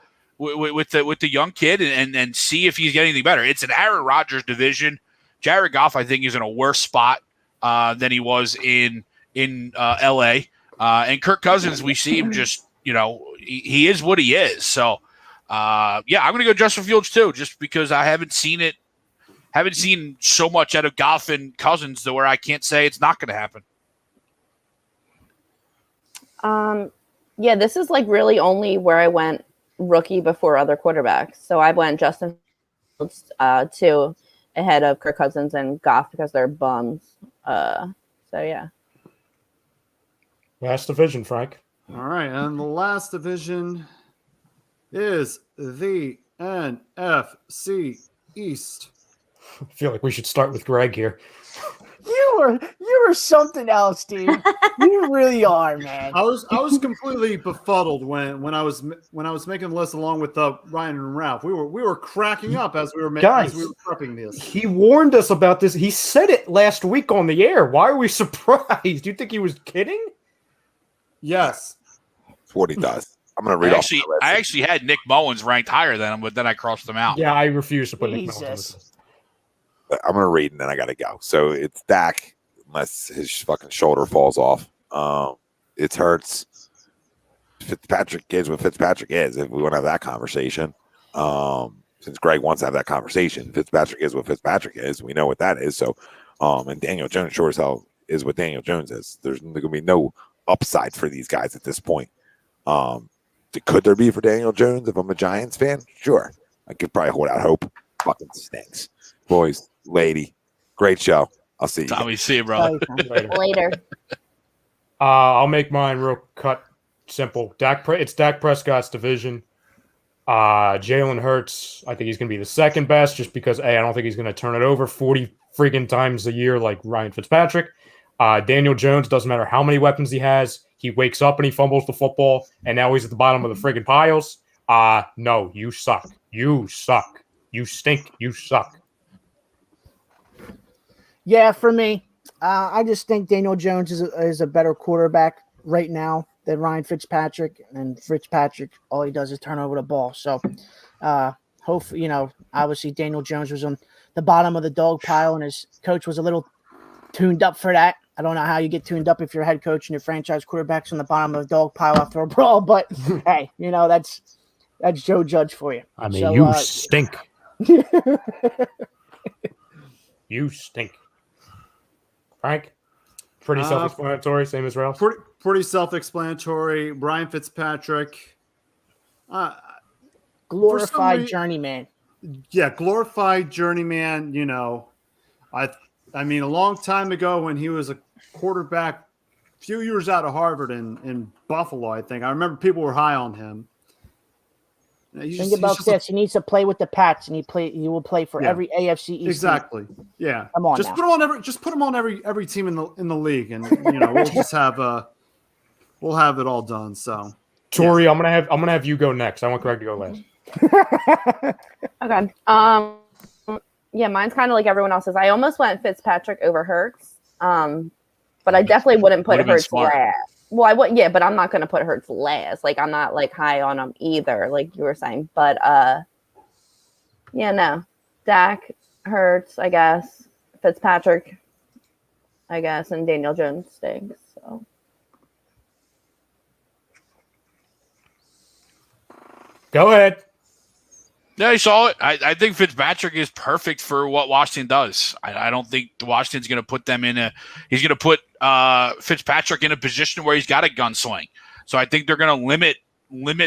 young kid and see if he's getting anything better. It's an Aaron Rodgers division. Jared Goff, I think, is in a worse spot than he was in L.A. And Kirk Cousins, we see him just, he is what he is. So, I'm going to go Justin Fields too, just because I haven't seen so much out of Goff and Cousins to where I can't say it's not going to happen. Yeah, this is like really only where I went rookie before other quarterbacks. So I went Justin Fields 2 ahead of Kirk Cousins and Goff because they're bums. So yeah. Last division, Frank. All right, and the last division is the NFC East. I feel like we should start with Greg here. You were something else, dude. You really are, man. I was completely befuddled when I was making the list along with Ryan and Ralph. We were cracking up as we were prepping this. He warned us about this. He said it last week on the air. Why are we surprised? Do you think he was kidding? Yes. That's what he does. I'm going to read off. I actually had Nick Mullins ranked higher than him, but then I crossed him out. Yeah, I refuse to put Nick Mullins on this list. I'm going to read and then I got to go. So it's Dak, unless his fucking shoulder falls off. It hurts. Fitzpatrick is what Fitzpatrick is, if we want to have that conversation. Since Greg wants to have that conversation, Fitzpatrick is what Fitzpatrick is. We know what that is. So, and Daniel Jones sure as hell is what Daniel Jones is. There's going to be no upside for these guys at this point. Could there be for Daniel Jones if I'm a Giants fan? Sure. I could probably hold out hope. Fucking stinks. Boys, lady, great show. I'll see you. Tommy, see you, brother. Later. I'll make mine real simple. It's Dak Prescott's division. Jalen Hurts, I think he's going to be the second best just because, I don't think he's going to turn it over 40 freaking times a year like Ryan Fitzpatrick. Daniel Jones, doesn't matter how many weapons he has. He wakes up and he fumbles the football, and now he's at the bottom of the friggin' piles. No, you suck. You suck. You stink. You suck. Yeah, for me, I just think Daniel Jones is a better quarterback right now than Ryan Fitzpatrick. And Fitzpatrick, all he does is turn over the ball. So, hopefully, obviously Daniel Jones was on the bottom of the dog pile, and his coach was a little tuned up for that. I don't know how you get tuned up if your head coach and your franchise quarterback's on the bottom of the dog pile after a brawl, but hey, that's Joe Judge for you. I mean, you stink. You stink. Frank? Pretty self-explanatory, same as Ralph? Pretty self-explanatory. Ryan Fitzpatrick. Glorified journeyman. Yeah, glorified journeyman, I mean, a long time ago when he was a quarterback, a few years out of Harvard in Buffalo, I think. I remember people were high on him. Think about this. He needs to play with the Pats, and he will play for every AFC East. Exactly. Team. Yeah. Come on. Put him on every team in the league, and we'll just have we'll have it all done. So, Tori, I'm gonna have you go next. I want Greg to go last. Okay. Yeah, mine's kind of like everyone else's. I almost went Fitzpatrick over Hurts, but I definitely wouldn't put Hurts last. Well, I would, yeah, but I'm not going to put Hurts last. Like, I'm not like high on him either, like you were saying. But no, Dak, Hurts, I guess, Fitzpatrick, I guess, and Daniel Jones stinks. So. Go ahead. Yeah, I saw it. I think Fitzpatrick is perfect for what Washington does. I don't think Washington's going to put them in a – he's going to put Fitzpatrick in a position where he's got a gunsling. So I think they're going to limit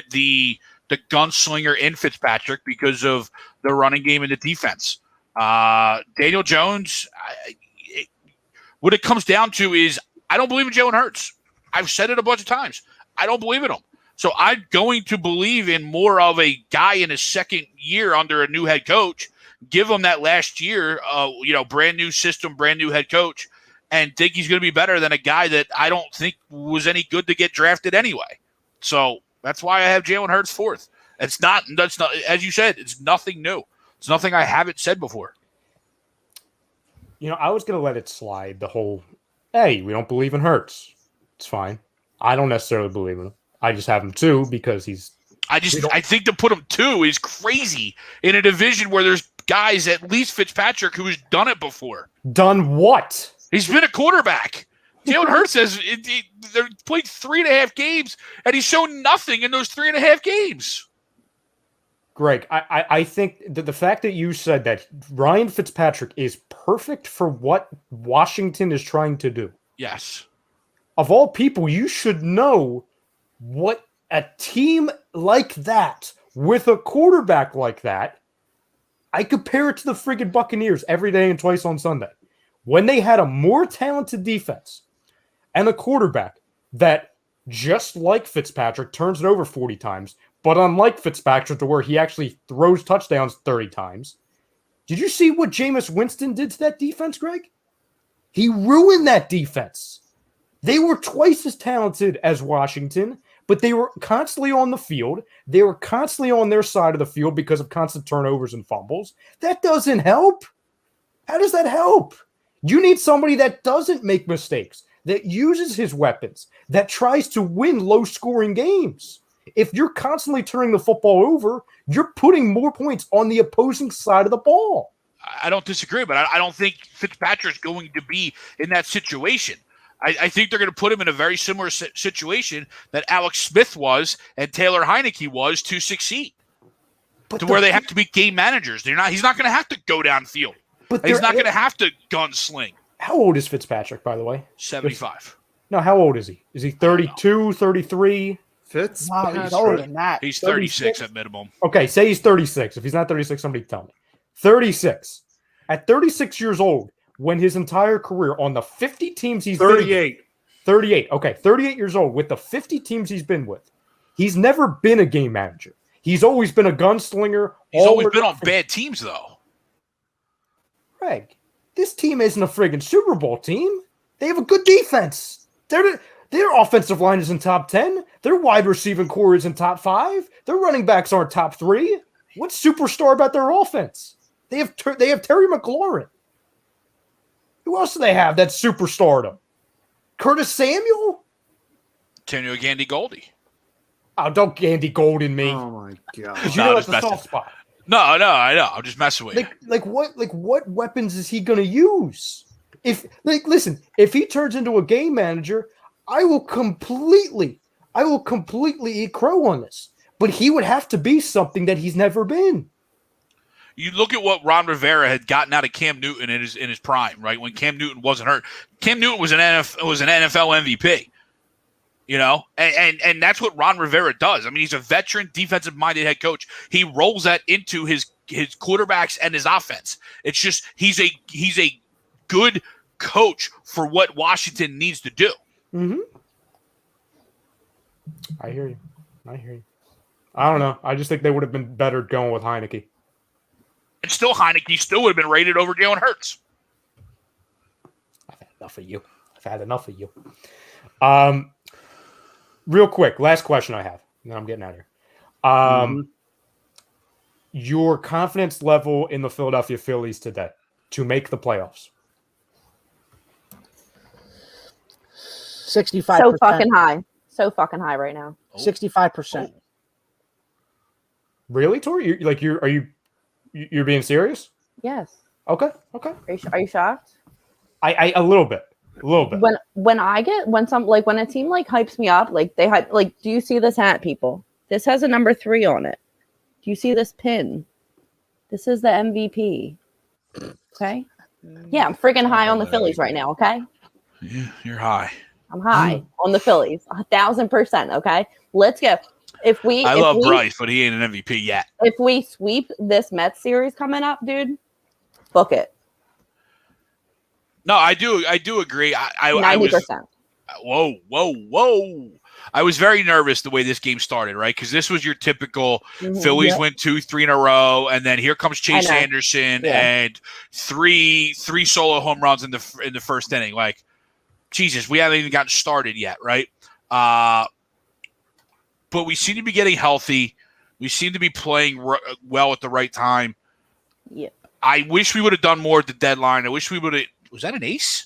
the gunslinger in Fitzpatrick because of the running game and the defense. Daniel Jones, what it comes down to is I don't believe in Jalen Hurts. I've said it a bunch of times. I don't believe in him. So I'm going to believe in more of a guy in his second year under a new head coach, give him that last year, brand new system, brand new head coach, and think he's going to be better than a guy that I don't think was any good to get drafted anyway. So that's why I have Jalen Hurts fourth. That's not, as you said, it's nothing new. It's nothing I haven't said before. I was going to let it slide the whole, hey, we don't believe in Hurts. It's fine. I don't necessarily believe in him. I just have him 2 because he's. I think to put him 2 is crazy in a division where there's guys, at least Fitzpatrick, who has done it before. Done what? He's been a quarterback. Jalen Hurts says they're played 3.5 games, and he's shown nothing in those 3.5 games. Greg, I think that the fact that you said that Ryan Fitzpatrick is perfect for what Washington is trying to do. Yes. Of all people, you should know what a team like that, with a quarterback like that, I compare it to the friggin' Buccaneers every day and twice on Sunday. When they had a more talented defense and a quarterback that, just like Fitzpatrick, turns it over 40 times, but unlike Fitzpatrick to where he actually throws touchdowns 30 times. Did you see what Jameis Winston did to that defense, Greg? He ruined that defense. They were twice as talented as Washington, but they were constantly on the field. They were constantly on their side of the field because of constant turnovers and fumbles. That doesn't help. How does that help? You need somebody that doesn't make mistakes, that uses his weapons, that tries to win low-scoring games. If you're constantly turning the football over, you're putting more points on the opposing side of the ball. I don't disagree, but I don't think Fitzpatrick's going to be in that situation. I think they're going to put him in a very similar situation that Alex Smith was and Taylor Heineke was to succeed, where they have to be game managers. He's not going to have to go downfield. But he's not going to have to gunsling. How old is Fitzpatrick, by the way? 75. No, how old is he? Is he 32, 33? Fitz? Wow, he's older than that. He's 36 at minimum. Okay, say he's 36. If he's not 36, somebody tell me. 36. At 36 years old, when his entire career on the 50 teams he's 38. 38. Okay, 38 years old with the 50 teams he's been with. He's never been a game manager. He's always been a gunslinger. He's always been on bad teams, though. Greg, this team isn't a friggin' Super Bowl team. They have a good defense. Their offensive line is in top 10. Their wide receiving core is in top 5. Their running backs aren't top 3. What's superstar about their offense? They have Terry McLaurin. Who else do they have that's superstardom? Curtis Samuel? Samuel Gandy Goldie. Oh, don't Gandy Golden me. Oh my god! You know that's a soft spot. No, I know. I'm just messing with you. What weapons is he going to use? Listen, if he turns into a game manager, I will completely eat crow on this. But he would have to be something that he's never been. You look at what Ron Rivera had gotten out of Cam Newton in his prime, right? When Cam Newton wasn't hurt, Cam Newton was an NFL MVP. And that's what Ron Rivera does. I mean, he's a veteran, defensive-minded head coach. He rolls that into his quarterbacks and his offense. It's just he's a good coach for what Washington needs to do. Mm-hmm. I hear you. I don't know. I just think they would have been better going with Heineke. And still, Heineke still would have been rated over Jalen Hurts. I've had enough of you. Real quick, last question I have, and then I'm getting out of here. Your confidence level in the Philadelphia Phillies today to make the playoffs? 65%. So fucking high right now. 65%. Really, Tori? You're being serious? Yes. Okay. Are you shocked? I a little bit. When when a team hypes me up, do you see this hat, people? This has a number 3 on it. Do you see this pin? This is the MVP. Okay. Yeah, I'm freaking high on the Phillies right now. Okay. Yeah, you're high. I'm high on the Phillies. 1,000%. Okay. Let's go. I love Bryce, but he ain't an MVP yet. If we sweep this Mets series coming up, dude, book it. No, I do agree. I 90%. Whoa. I was very nervous the way this game started, right? Because this was your typical Phillies win 2-3 in a row, and then here comes Chase Anderson and three solo home runs in the first inning. Like, Jesus, we haven't even gotten started yet, right? But we seem to be getting healthy. We seem to be playing well at the right time. Yeah. I wish we would have done more at the deadline. I wish we would have. Was that an ace?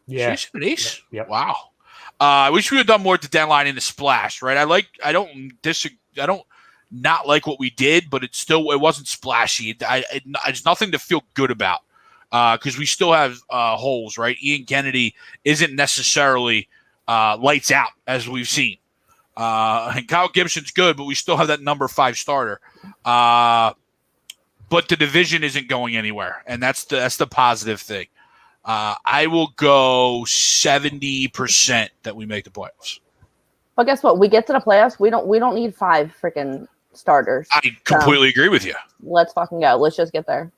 Yeah. Chase an ace? Yep. Wow. I wish we would have done more at the deadline in the splash, right? I don't not like what we did, but it wasn't splashy. It's nothing to feel good about because we still have holes, right? Ian Kennedy isn't necessarily lights out as we've seen. And Kyle Gibson's good, but we still have that number 5 starter. But the division isn't going anywhere, and that's the positive thing. I will go 70% that we make the playoffs. But guess what? We get to the playoffs. We don't need 5 freaking starters. I completely agree with you. Let's fucking go. Let's just get there.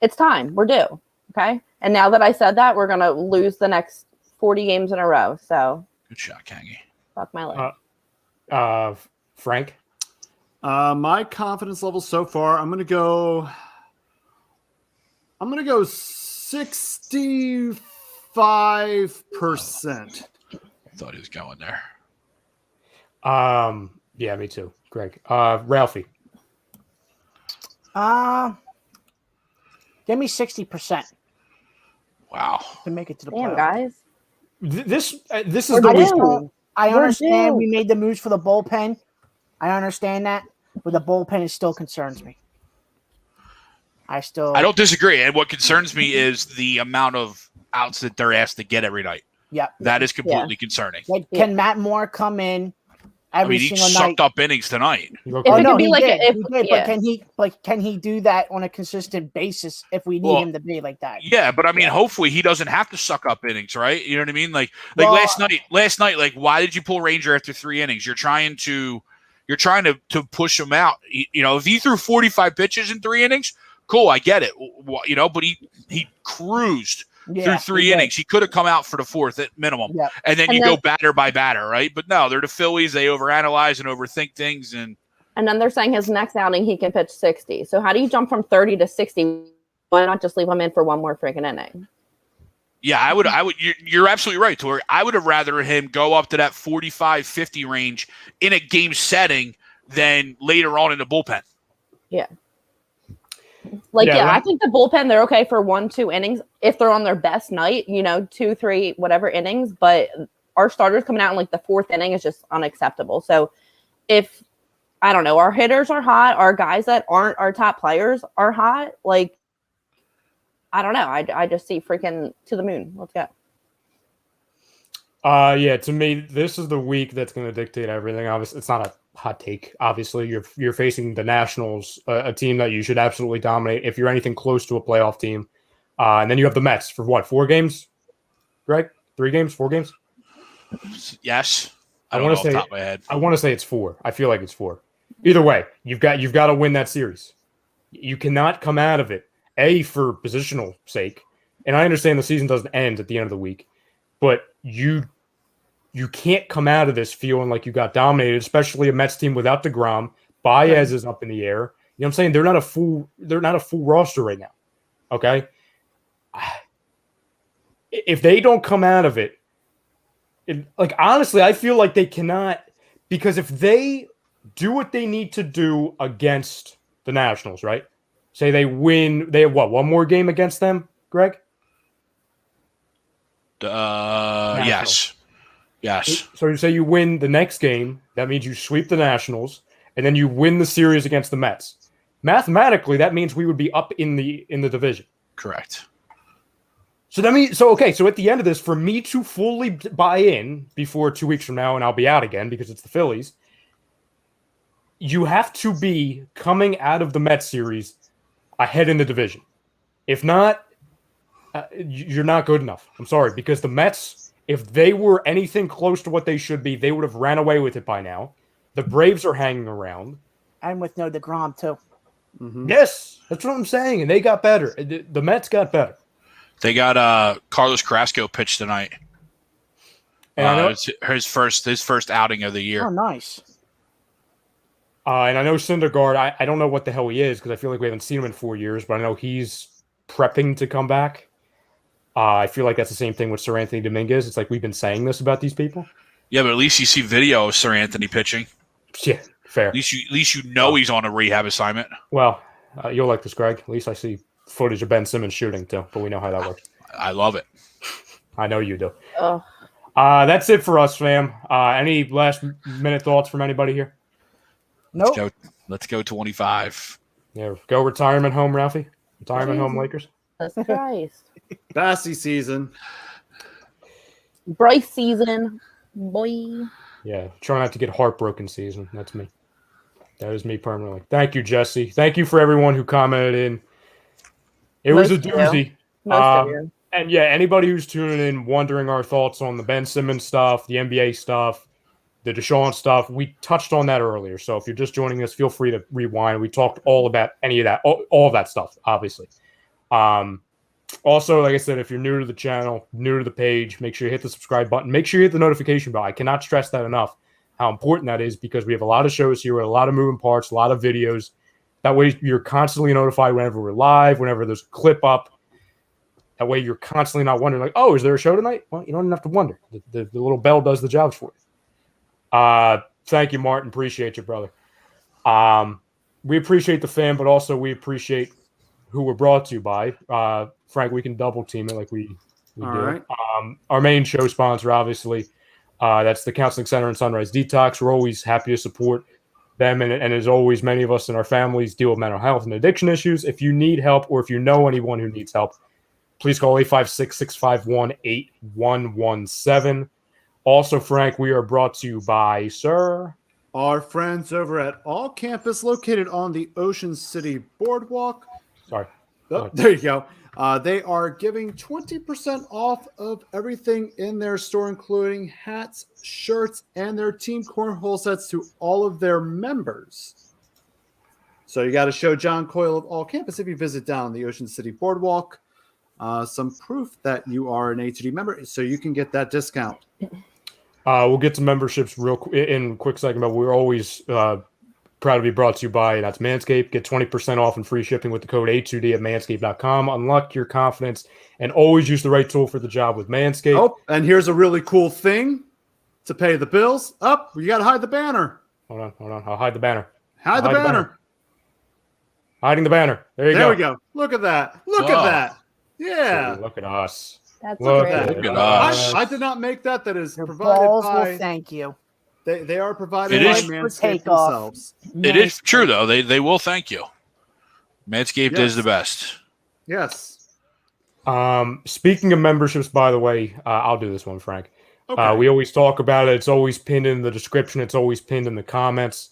It's time. We're due. Okay. And now that I said that, we're gonna lose the next 40 games in a row. So good shot, Kangi. Fuck my life. Frank. My confidence level so far, I'm gonna go 65%. I thought he was going there. Yeah, me too. Greg. Ralphie. Give me 60%. Wow. To make it to the Damn, playoffs. guys. This is the week. I understand we made the moves for the bullpen. I understand that, but the bullpen still concerns me. I don't disagree. And what concerns me is the amount of outs that they're asked to get every night. Yeah. That is completely concerning. Like, can Matt Moore come in every single night? He sucked up innings tonight. Can he do that on a consistent basis if we need him to be like that? Yeah, but I mean, hopefully he doesn't have to suck up innings, right? You know what I mean? Like last night, like, why did you pull Ranger after 3 innings? You're trying to push him out. You know, if he threw 45 pitches in 3 innings, cool, I get it. You know, but he cruised through 3 innings. He could have come out for the 4th at minimum. Yeah. And then go batter by batter, right? But no, they're the Phillies. They overanalyze and overthink things. And then they're saying his next outing he can pitch 60. So how do you jump from 30 to 60? Why not just leave him in for one more freaking inning? Yeah, I would. You're absolutely right, Tori. I would have rather him go up to that 45, 50 range in a game setting than later on in the bullpen. Yeah. I think the bullpen, they're okay for 1-2 innings if they're on their best night, 2-3, whatever innings. But our starters coming out in like the 4th inning is just unacceptable. So if, I don't know, our hitters are hot, our guys that aren't our top players are hot, like, I don't know. I just see freaking to the moon. Let's go. Yeah, to me, this is the week that's going to dictate everything. Obviously, it's not a hot take. Obviously, you're facing the Nationals, a team that you should absolutely dominate if you're anything close to a playoff team. And then you have the Mets for what, 4 games? Greg, 3 games, 4 games? Yes. I want to say, top of my head. I want to say it's 4. I feel like it's 4. Either way, you've got to win that series. You cannot come out of it, for positional sake. And I understand the season doesn't end at the end of the week, but you can't come out of this feeling like you got dominated, especially a Mets team without DeGrom. Baez is up in the air. You know what I'm saying? They're not a full roster right now. Okay? If they don't come out of it, honestly, I feel like they cannot, because if they do what they need to do against the Nationals, right? Say they win, they have what, 1 more game against them, Greg? Yes. Yes. So you say you win the next game, that means you sweep the Nationals, and then you win the series against the Mets. Mathematically, that means we would be up in the division. Correct. So that means so at the end of this, for me to fully buy in before 2 weeks from now, and I'll be out again because it's the Phillies, you have to be coming out of the Mets series ahead in the division. If not, you're not good enough. I'm sorry, because the Mets, if they were anything close to what they should be, they would have ran away with it by now. The Braves are hanging around. I'm with no DeGrom too. Mhm. Yes, that's what I'm saying, and they got better. The Mets got better. They got Carlos Carrasco pitched tonight. And I know It's his first outing of the year. Oh, nice. And I know Syndergaard, I don't know what the hell he is because I feel like we haven't seen him in 4 years, but I know he's prepping to come back. I feel like that's the same thing with Sir Anthony Dominguez. It's like we've been saying this about these people. Yeah, but at least you see video of Sir Anthony pitching. Yeah, fair. At least you know he's on a rehab assignment. Well, you'll like this, Greg. At least I see footage of Ben Simmons shooting too, but we know how that works. I love it. I know you do. Oh, That's it for us, fam. Any last minute thoughts from anybody here? Nope. Let's go 25. Yeah, go retirement home, Ralphie. Retirement home, Lakers. Jesus Christ. Bassy season. Bryce season, boy. Yeah, try not to get heartbroken season. That's me. That is me permanently. Thank you, Jesse. Thank you for everyone who commented in. It was a Most of you. doozy. Most of you. And yeah, anybody who's tuning in, wondering our thoughts on the Ben Simmons stuff, the NBA stuff, the Deshaun stuff, we touched on that earlier. So if you're just joining us, feel free to rewind. We talked all about any of that, all of that stuff, obviously. Also, like I said, if you're new to the channel, new to the page, make sure you hit the subscribe button. Make sure you hit the notification bell. I cannot stress that enough, how important that is, because we have a lot of shows here, a lot of moving parts, a lot of videos. That way you're constantly notified whenever we're live, whenever there's a clip up. That way you're constantly not wondering, like, oh, is there a show tonight? Well, you don't even have to wonder. The little bell does the job for you. Thank you, Martin. Appreciate you, brother. We appreciate the fan, but also we appreciate who we're brought to you by. Frank, we can double team it like we All do. right. Our main show sponsor, obviously, that's the Counseling Center and Sunrise Detox. We're always happy to support them. And as always, many of us and our families deal with mental health and addiction issues. If you need help or if you know anyone who needs help, please call 856-651-8117. Also, Frank, we are brought to you by, sir, Our friends over at All Campus, located on the Ocean City Boardwalk. Sorry. Oh, there you go. They are giving 20% off of everything in their store, including hats, shirts, and their team cornhole sets to all of their members. So you got to show John Coyle of All Campus if you visit down the Ocean City Boardwalk some proof that you are an A2D member, so you can get that discount. We'll get to memberships in a quick second, but we're always proud to be brought to you by, that's Manscaped. Get 20% off and free shipping with the code A2D at manscaped.com. Unlock your confidence and always use the right tool for the job with Manscaped. Oh, and here's a really cool thing to pay the bills. Up, you got to hide the banner. Hold on. I'll hide the banner. Hide the banner. Hiding the banner. There you go. There we go. Look at that. Look at that. Yeah. Dude, look at us. That's Look great. at Look at us. I did not make that. That is Your provided balls by. will thank you. They are provided It by is- Manscaped Takeoff. themselves. It is true, though. They will thank you. Manscaped Yes. is the best. Yes. Speaking of memberships, by the way, I'll do this one, Frank. Okay. We always talk about it. It's always pinned in the description. It's always pinned in the comments.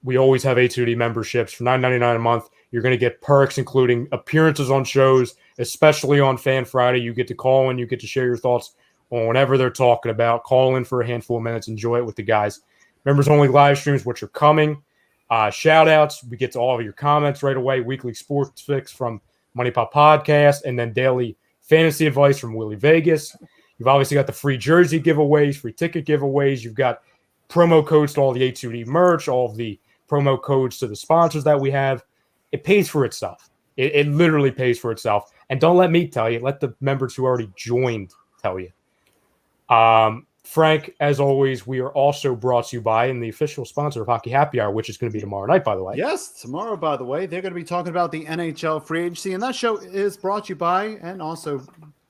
We always have A2D memberships for $9.99 a month. You're going to get perks, including appearances on shows, especially on Fan Friday. You get to call in. You get to share your thoughts on whatever they're talking about. Call in for a handful of minutes. Enjoy it with the guys. Members-only live streams, which are coming. Shout-outs. We get to all of your comments right away. Weekly sports fix from Money Pop Podcast, and then daily fantasy advice from Willie Vegas. You've obviously got the free jersey giveaways, free ticket giveaways. You've got promo codes to all the A2D merch, all of the promo codes to the sponsors that we have. It pays for itself. It literally pays for itself. And don't let me tell you. Let the members who already joined tell you. Frank, as always, we are also brought to you by and the official sponsor of Hockey Happy Hour, which is going to be tomorrow night, by the way. Yes, tomorrow, by the way, they're going to be talking about the NHL free agency, and that show is brought to you by, and also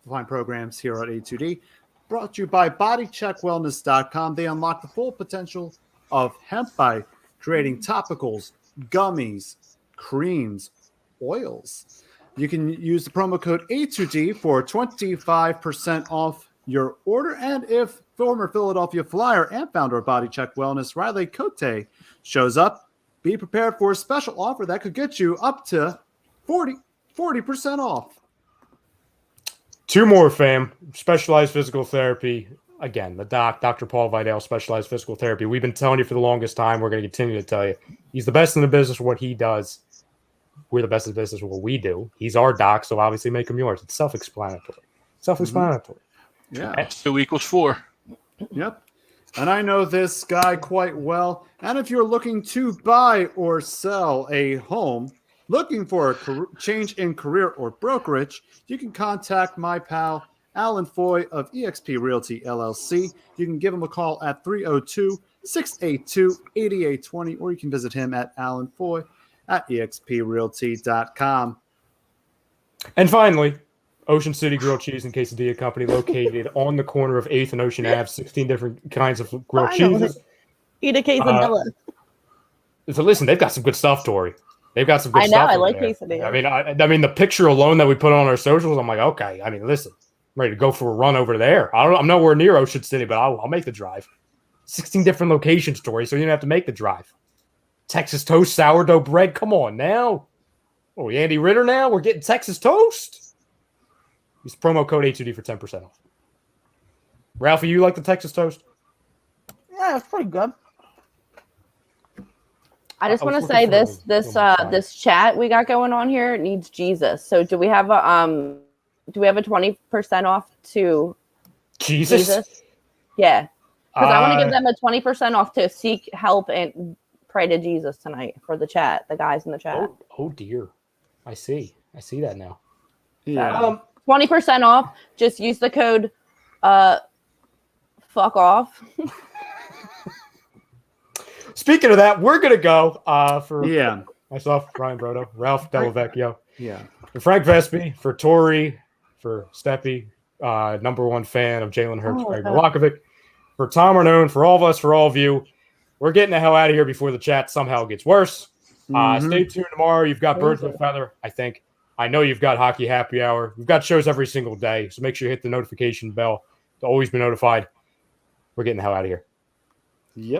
find programs here at A2D, brought to you by BodyCheckWellness.com. They unlock the full potential of hemp by creating topicals, gummies, creams, oils. You can use the promo code A2D for 25% off your order, and if former Philadelphia Flyer and founder of Body Check Wellness, Riley Cote, shows up. Be prepared for a special offer that could get you up to 40% off. Two more, fam. Specialized physical therapy. Again, the doc, Dr. Paul Vidal, Specialized Physical Therapy. We've been telling you for the longest time. We're going to continue to tell you. He's the best in the business for what he does. We're the best in the business for what we do. He's our doc, so obviously make him yours. It's self-explanatory. Yeah. That's 2 equals 4. Yep. And I know this guy quite well. And if you're looking to buy or sell a home, looking for a change in career or brokerage, you can contact my pal, Alan Foy of eXp Realty LLC. You can give him a call at 302-682-8820, or you can visit him at alanfoy at exprealty.com. And finally, Ocean City Grilled Cheese and Quesadilla Company, located on the corner of 8th and Ocean Ave. 16 different kinds of grilled cheeses. Eat a quesadilla. So listen, they've got some good stuff, Tori. They've got some good I know, stuff. I like there. quesadillas. I mean, the picture alone that we put on our socials, I'm like, okay. I mean, listen, I'm ready to go for a run over there. I'm nowhere near Ocean City, but I'll make the drive. 16 different locations, Tori, so you don't have to make the drive. Texas toast, sourdough bread. Come on now. Oh, Andy Ritter now? We're getting Texas toast? Use promo code A2D for 10% off. Ralphie, you like the Texas toast? Yeah, it's pretty good. I just want to say this chat we got going on here needs Jesus. So do we have a 20% off to Jesus? Yeah. Because I want to give them a 20% off to seek help and pray to Jesus tonight for the chat, the guys in the chat. Oh dear. I see that now. Yeah. 20% off. Just use the code fuck off. Speaking of that, we're going to go for myself, Ryan Brodo, Ralph Delavecchio, for Frank Vespi, for Tori, for Steppy, number one fan of Jalen Hurts, Greg Milakovic, for Tom Arnone, for all of us, for all of you. We're getting the hell out of here before the chat somehow gets worse. Stay tuned tomorrow. You've got Birds of a Feather, I think. I know you've got Hockey Happy Hour. We've got shows every single day, so make sure you hit the notification bell to always be notified. We're getting the hell out of here. Yep.